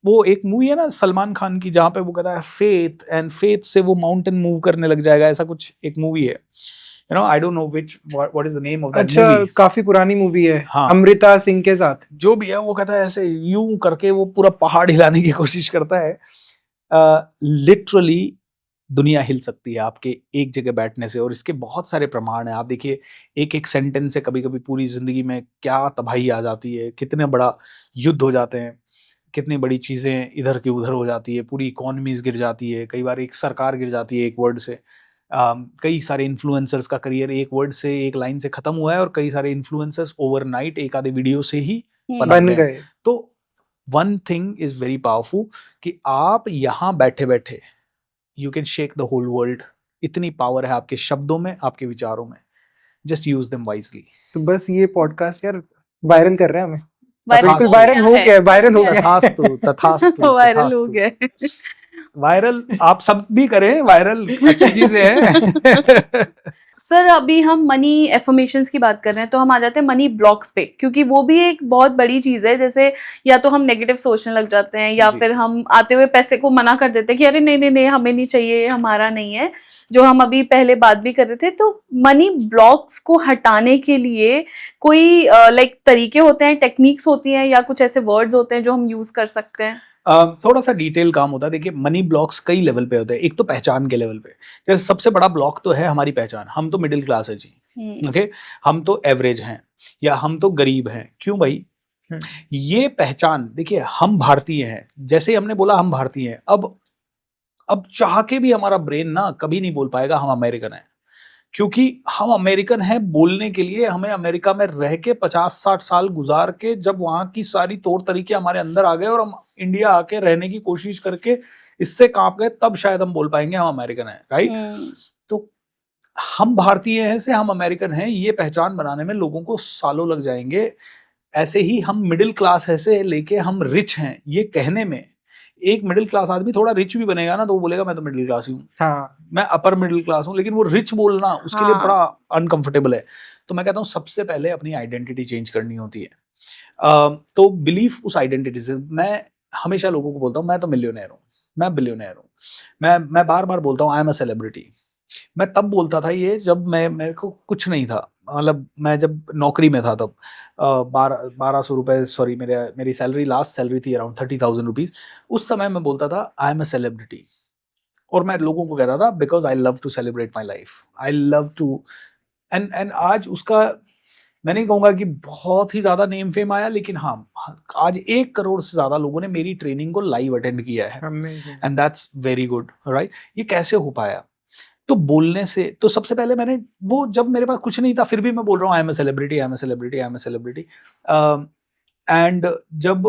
वो एक मूवी है ना सलमान खान की जहाँ पे वो कहता है फेथ, एंड फेथ से वो माउंटेन मूव करने लग जाएगा, ऐसा कुछ एक मूवी है। You know, I don't know what is the name of that अच्छा, मूवी। काफी पुरानी मूवी है। हाँ। अमृता सिंह के साथ। जो भी है वो कहता है ऐसे यूं करके वो पूरा पहाड़ हिलाने की कोशिश करता है। लिटरली दुनिया हिल सकती है आपके एक जगह बैठने से, और इसके बहुत सारे प्रमाण हैं। आप देखिए एक एक सेंटेंस से कभी कभी पूरी जिंदगी में क्या तबाही आ जाती है, कितने बड़ा युद्ध हो जाते हैं, कितनी बड़ी चीज़ें इधर की उधर हो जाती है, पूरी इकोनॉमीज गिर जाती है, कई बार एक सरकार गिर जाती है एक वर्ड से। कई सारे इन्फ्लुएंसर्स का करियर एक वर्ड से, एक लाइन से खत्म हुआ है, और कई सारे इन्फ्लुएंसर्स ओवरनाइट एक आधे वीडियो से ही बन गए। तो one thing is very powerful कि आप यहाँ बैठे बैठे you can shake the whole world. इतनी पावर है आपके शब्दों में, आपके विचारों में। Just use them wisely. तो बस ये पॉडकास्ट यार वायरल कर रहे हैं हमें। बिल्कुल वायरल हो गया, वायरल हो गया। तथास्तु, तथास्तु, वायरल हो गया। वायरल आप सब भी करें, वायरल अच्छी चीजें हैं। सर अभी हम मनी एफर्मेशंस की बात कर रहे हैं तो हम आ जाते हैं मनी ब्लॉक्स पे, क्योंकि वो भी एक बहुत बड़ी चीज है। जैसे या तो हम नेगेटिव सोचने लग जाते हैं, या जी। फिर हम आते हुए पैसे को मना कर देते हैं कि अरे नहीं नहीं नहीं हमें नहीं चाहिए, हमारा नहीं है, जो हम अभी पहले बात भी कर रहे थे। तो मनी ब्लॉक्स को हटाने के लिए कोई लाइक तरीके होते हैं, टेक्निक्स होती हैं, या कुछ ऐसे वर्ड्स होते हैं जो हम यूज कर सकते हैं? थोड़ा सा डिटेल काम होता है। देखिए मनी ब्लॉक्स कई लेवल पे होते हैं। एक तो पहचान के लेवल पे, जैसे सबसे बड़ा ब्लॉक तो है हमारी पहचान। हम तो मिडिल क्लास है जी, ओके, हम तो एवरेज हैं, या हम तो गरीब हैं। क्यों भाई? ये पहचान, देखिए हम भारतीय हैं, जैसे हमने बोला हम भारतीय हैं, अब चाह के भी हमारा ब्रेन ना कभी नहीं बोल पाएगा हम अमेरिकन हैं, क्योंकि हम अमेरिकन हैं बोलने के लिए हमें अमेरिका में रह के 50-60 साल गुजार के, जब वहाँ की सारी तौर तरीके हमारे अंदर आ गए और हम इंडिया आके रहने की कोशिश करके इससे कांप गए, तब शायद हम बोल पाएंगे हम अमेरिकन हैं, राइट? तो हम भारतीय हैं से हम अमेरिकन हैं, ये पहचान बनाने में लोगों को सालों लग जाएंगे। ऐसे ही हम मिडिल क्लास है से लेके हम रिच हैं ये कहने में, एक मिडिल क्लास आदमी थोड़ा रिच भी बनेगा ना तो वो बोलेगा मैं तो मिडिल क्लास ही हूँ, हाँ। मैं अपर मिडिल क्लास हूँ, लेकिन वो रिच बोलना उसके लिए बड़ा अनकंफर्टेबल है। तो मैं कहता हूँ सबसे पहले अपनी आइडेंटिटी चेंज करनी होती है। तो बिलीफ उस आइडेंटिटी से, मैं हमेशा लोगों को बोलता हूँ मैं तो मिलियनेयर हूँ, मैं बिलियनेयर हूँ, मैं बार बार बोलता हूँ आई एम अ सेलिब्रिटी। मैं तब बोलता था ये जब मेरे को कुछ नहीं था, मतलब मैं जब नौकरी में था तब 1200 रुपये, सॉरी मेरी सैलरी, लास्ट सैलरी थी अराउंड 30,000 रुपीज़। उस समय मैं बोलता था आई एम अ सेलिब्रिटी, और मैं लोगों को कहता था because I love to celebrate my life, I love to and आज उसका मैं नहीं कहूँगा कि बहुत ही ज़्यादा नेम फेम आया, लेकिन हाँ आज 1 करोड़ से ज़्यादा लोगों ने मेरी ट्रेनिंग को लाइव अटेंड किया है, and that's very good, right? ये कैसे हो पाया? तो बोलने से, तो सबसे पहले मैंने वो, जब मेरे पास कुछ नहीं था फिर भी मैं बोल रहा हूँ I am a celebrity, I am a celebrity, I am a celebrity. And जब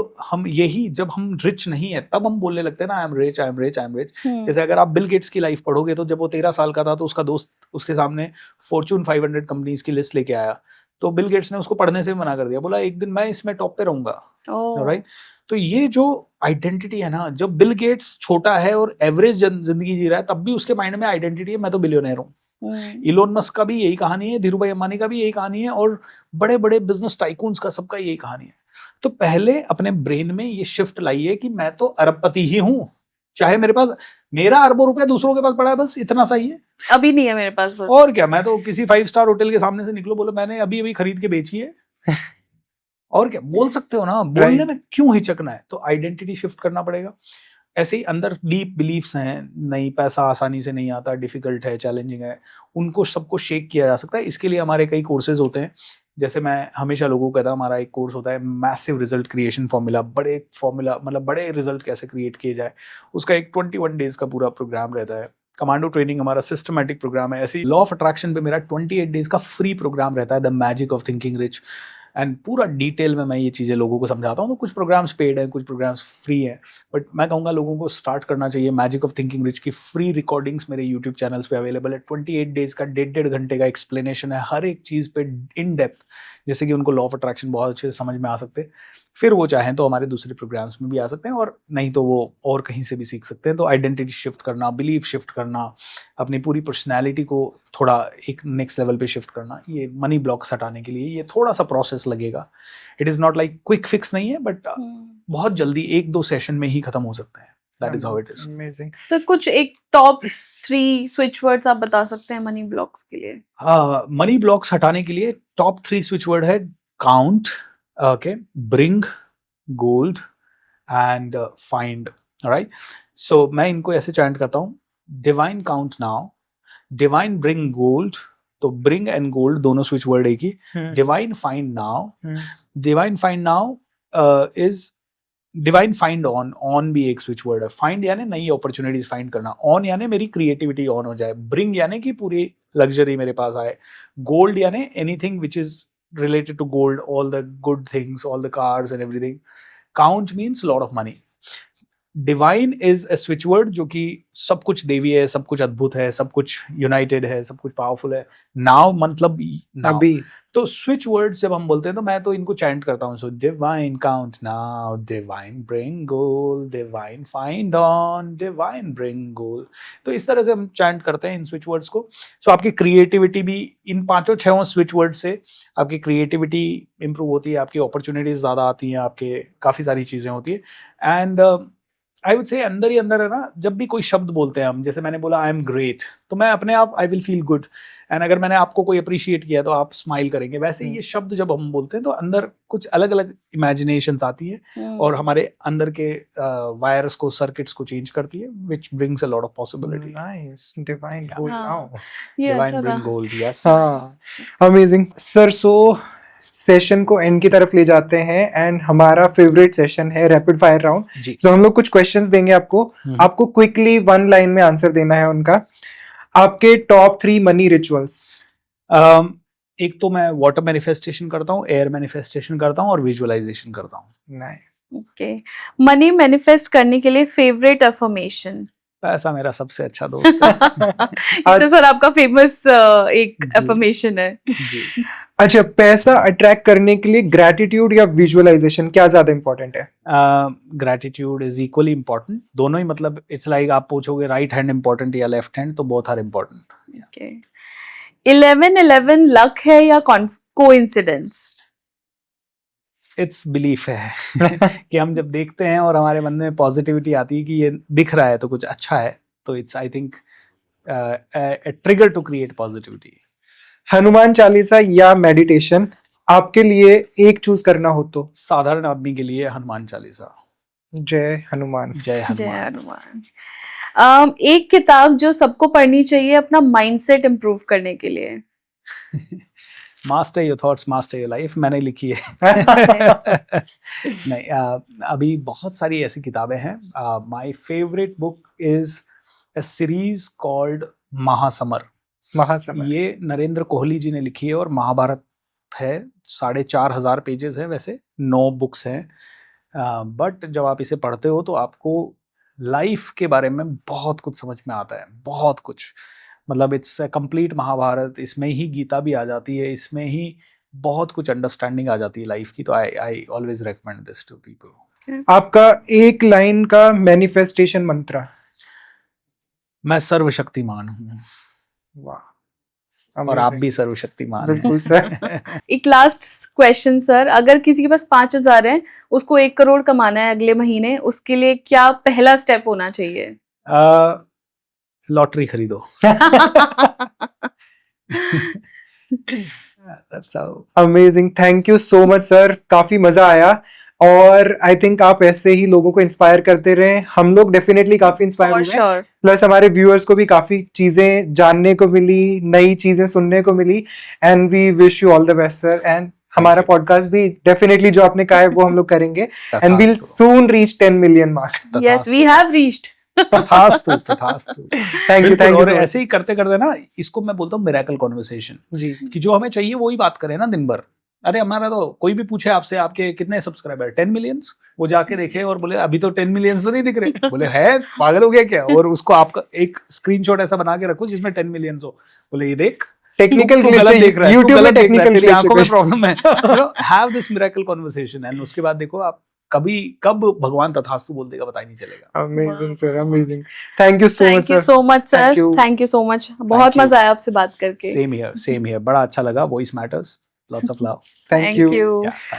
हम रिच नहीं है तब हम बोलने लगते हैं ना I am rich, I am rich, I am rich. जैसे अगर आप बिल गेट्स की लाइफ पढ़ोगे तो जब वो 13 साल का था तो उसका दोस्त उसके सामने फॉर्च्यून 500 कंपनीज की लिस्ट लेके आया, तो बिल गेट्स ने उसको पढ़ने से मना कर दिया, बोला एक दिन मैं इसमें टॉप पे रहूंगा, राइट? तो ये जो आइडेंटिटी है ना, जब बिल गेट्स छोटा है और एवरेज जिंदगी जी रहा है तब भी उसके माइंड में आइडेंटिटी है मैं तो बिलियनर हूँ। इलोन मस्क का भी यही कहानी है, धीरू भाई अंबानी का भी यही कहानी है, और बड़े बड़े बिजनेस टाइकून्स का सबका यही कहानी है। तो पहले अपने ब्रेन में ये शिफ्ट लाइए कि मैं तो अरबपति ही हूँ, चाहे मेरे पास मेरा अरबों रुपए दूसरों के पास पड़ा है, बस इतना सही है। अभी नहीं है मेरे पास बस। और क्या, मैं तो किसी 5 स्टार होटल के सामने से निकलो, बोलो मैंने अभी अभी खरीद के बेची है। और क्या बोल सकते हो ना, बोलने में क्यों हिचकना है? तो आइडेंटिटी शिफ्ट करना पड़ेगा। ऐसे ही अंदर डीप बिलीफ्स हैं, नहीं पैसा आसानी से नहीं आता, डिफिकल्ट है, चैलेंजिंग है, उनको सबको शेक किया जा सकता है। इसके लिए हमारे कई कोर्सेज होते हैं। जैसे मैं हमेशा लोगों को कहता हूँ, हमारा एक कोर्स होता है मैसिव रिजल्ट क्रिएशन फॉर्मूला। बड़े फॉर्मूला मतलब बड़े रिजल्ट कैसे क्रिएट किए जाए, उसका एक 21 डेज का पूरा प्रोग्राम रहता है। कमांडो ट्रेनिंग हमारा सिस्टमैटिक प्रोग्राम है। ऐसे ही लॉ ऑफ अट्रैक्शन पे मेरा 28 डेज का फ्री प्रोग्राम रहता है, the magic of thinking rich. And पूरा डिटेल में मैं ये चीज़ें लोगों को समझाता हूँ। तो कुछ प्रोग्राम्स पेड हैं, कुछ प्रोग्राम्स फ्री हैं, बट मैं कहूँगा लोगों को स्टार्ट करना चाहिए। मैजिक ऑफ थिंकिंग रिच की फ्री रिकॉर्डिंग्स मेरे यूट्यूब चैनल्स पे अवेलेबल है। 28 डेज का 1.5 घंटे का एक्सप्लेनेशन है हर एक चीज़ पे इन डेप्थ, जैसे कि उनको लॉ ऑफ अट्रैक्शन बहुत अच्छे से समझ में आ सकते हैं। फिर वो चाहें तो हमारे दूसरे प्रोग्राम्स में भी आ सकते हैं, और नहीं तो वो और कहीं से भी सीख सकते हैं। तो आइडेंटिटी शिफ्ट करना, बिलीफ शिफ्ट करना, अपनी पूरी पर्सनैलिटी को थोड़ा एक नेक्स्ट लेवल पे शिफ्ट करना, ये मनी ब्लॉक्स हटाने के लिए ये थोड़ा सा प्रोसेस लगेगा। It is not like quick fix नहीं है, बट बहुत जल्दी 1-2 सेशन में ही खत्म हो सकता है। That is how it is. Amazing. तो कुछ एक टॉप 3 स्विच वर्ड्स आप बता सकते हैं मनी ब्लॉक्स के लिए? मनी ब्लॉक्स हटाने के लिए टॉप 3 स्विच वर्ड है count, okay, bring gold and find. Right, so मैं इनको ऐसे चैंट करता हूँ, divine count now, divine bring gold. तो ब्रिंग एंड गोल्ड दोनों स्विच वर्ड एक ही। Divine find now, divine find now is divine find on भी एक स्विच वर्ड है। फाइंड यानी नई अपॉर्चुनिटीज फाइंड करना, ऑन यानी मेरी क्रिएटिविटी ऑन हो जाए, ब्रिंग यानी कि पूरी लग्जरी मेरे पास आए, गोल्ड यानी anything which is related to gold, all the good things, all the cars and everything. Count means lot of money. Divine is a switch word जो कि सब कुछ देवी है, सब कुछ अद्भुत है, सब कुछ यूनाइटेड है, सब कुछ पावरफुल है। नाउ मतलब now. अभी तो स्विच वर्ड जब हम बोलते हैं तो मैं तो इनको चैंट करता हूँ। So divine count now, divine bring gold, divine find on, divine bring gold. तो इस तरह से हम चैंट करते हैं इन स्विच वर्ड्स को। सो आपकी क्रिएटिविटी भी इन 5-6 स्विच वर्ड से आपकी क्रिएटिविटी इंप्रूव होती है, आपकी अपॉर्चुनिटीज ज़्यादा आती हैं, आपके काफ़ी सारी चीज़ें होती है। एंड आई वुड से अंदर ही अंदर है ना, जब भी कोई शब्द बोलते हैं हम, जैसे मैंने बोला आई एम ग्रेट, तो मैं अपने आप I will feel good. And अगर मैंने आपको कोई अप्रिशिएट किया तो आप स्माइल करेंगे। वैसे ही ये शब्द जब हम बोलते हैं तो अंदर कुछ अलग अलग इमेजिनेशंस आती है और हमारे अंदर के वायर्स को, सर्किट्स को चेंज करती है, which brings a lot of possibility. Nice, divine gold हाँ। नाउ। ये डिवाइन अच्छा ब्रिंग था। Gold, yes. हाँ, अमेजिंग सर। सो सेशन को एंड की तरफ ले जाते हैं एंड हमारा फेवरेट सेशन है रैपिड फायर राउंड। जी। तो हम लोग कुछ क्वेश्चंस देंगे आपको, आपको क्विकली 1 लाइन में आंसर देना है उनका। आपके टॉप 3 मनी रिचुअल्स? एक तो मैं वाटर मैनिफेस्टेशन करता हूँ, एयर मैनिफेस्टेशन करता हूँ और विजुअलाइजेशन करता हूँ। नाइस। ओके, मनी मैनिफेस्ट करने के लिए फेवरेट अफर्मेशन? पैसा मेरा सबसे अच्छा दोस्त है। ये तो सर आपका फेमस एक जी। अफर्मेशन है। जी। अच्छा, पैसा अट्रैक्ट करने के लिए ग्रैटिट्यूड या विजुअलाइजेशन क्या ज्यादा इंपॉर्टेंट है? ग्रैटिट्यूड इज इक्वली इम्पोर्टेंट, दोनों ही। मतलब इट्स लाइक आप पूछोगे राइट हैंड इम्पोर्टेंट या लेफ्ट हैंड, तो both are important. Okay, 11/11 luck है या कोइंसिडेंस? इट्स बिलीफ है कि हम जब देखते हैं और हमारे मन में पॉजिटिविटी आती है कि ये दिख रहा है तो कुछ अच्छा है, तो it's I think trigger to create positivity. Hanuman Chalisa या मेडिटेशन? आपके लिए एक चूज करना हो तो? साधारण आदमी के लिए हनुमान चालीसा। जय हनुमान। जय जय हनुमान। हनुमान। एक किताब जो सबको पढ़नी चाहिए अपना माइंडसेट इम्प्रूव करने के लिए? Master your thoughts, master your life, मैंने लिखी है। नहीं, अभी बहुत सारी ऐसी किताबें हैं। My favourite book is a series called Mahasamar. Mahasamar. ये नरेंद्र कोहली जी ने लिखी है और महाभारत है। 4,500 पेजेस हैं, वैसे 9 बुक्स हैं, बट जब आप इसे पढ़ते हो तो आपको लाइफ के बारे में बहुत कुछ समझ में आता है, बहुत कुछ। मतलब इट्स अ कंप्लीट महाभारत, इसमें ही गीता भी आ जाती है, इसमें ही बहुत कुछ अंडरस्टैंडिंग आ जाती है लाइफ की। तो I always recommend this to people. आपका एक लाइन का मैनिफेस्टेशन मंत्र? मैं सर्वशक्तिमान हूँ। वाह, और आप भी सर्वशक्तिमान हैं। बिल्कुल सर। एक लास्ट क्वेश्चन सर, अगर किसी के पास 5,000 है, उसको 1 करोड़ कमाना है अगले महीने, उसके लिए क्या पहला स्टेप होना चाहिए? लॉटरी खरीदो। That's how. Amazing, thank you so much sir, काफी मजा आया और आई थिंक आप ऐसे ही लोगों को इंस्पायर करते रहे, हम लोग डेफिनेटली काफी इंस्पायर फॉर हुए, श्योर। प्लस हमारे व्यूअर्स को भी काफी चीजें जानने को मिली, नई चीजें सुनने को मिली, and we wish you all the best sir. And हमारा पॉडकास्ट भी डेफिनेटली जो आपने कहा है वो हम लोग करेंगे, and will soon reach 10 million mark. Yes, we have reached. तथास्तु, तथास्तु। थैंक यू बिल्कुल, और सो ऐसे ही करते करते ना, इसको मैं बोलता हूँ मिरेकल कॉन्वर्सेशन, जी। कि जो हमें चाहिए वही बात करें ना दिन भर। अरे हमारा तो कोई भी पूछे आपसे आपके कितने सब्सक्राइबर, 10 मिलियंस, वो जाके देखे और बोले अभी तो 10 मिलियंस तो नहीं दिख रहे, बोले है पागल हो गया क्या? और उसको आपका एक स्क्रीनशॉट ऐसा बना के रखो जिसमें 10 मिलियंस हो, बोले ये देख टेक्निकल तू गलत देख रहा है, तू यूट्यूब में गलत देख रहा है, टेक्निकल तेरी आंखों में प्रॉब्लम है। Have this miracle conversation, and उसके बाद देखो आप कब भगवान तथास्तु बोल देगा पता ही नहीं चलेगा। Amazing sir, amazing, thank you so much thank you sir. So much sir, Thank you. Thank you so much, बहुत you. मजा आया आपसे बात करके। सेम हियर, बड़ा अच्छा लगा। Voice matters, lots of love. Thank you. Yeah, thanks.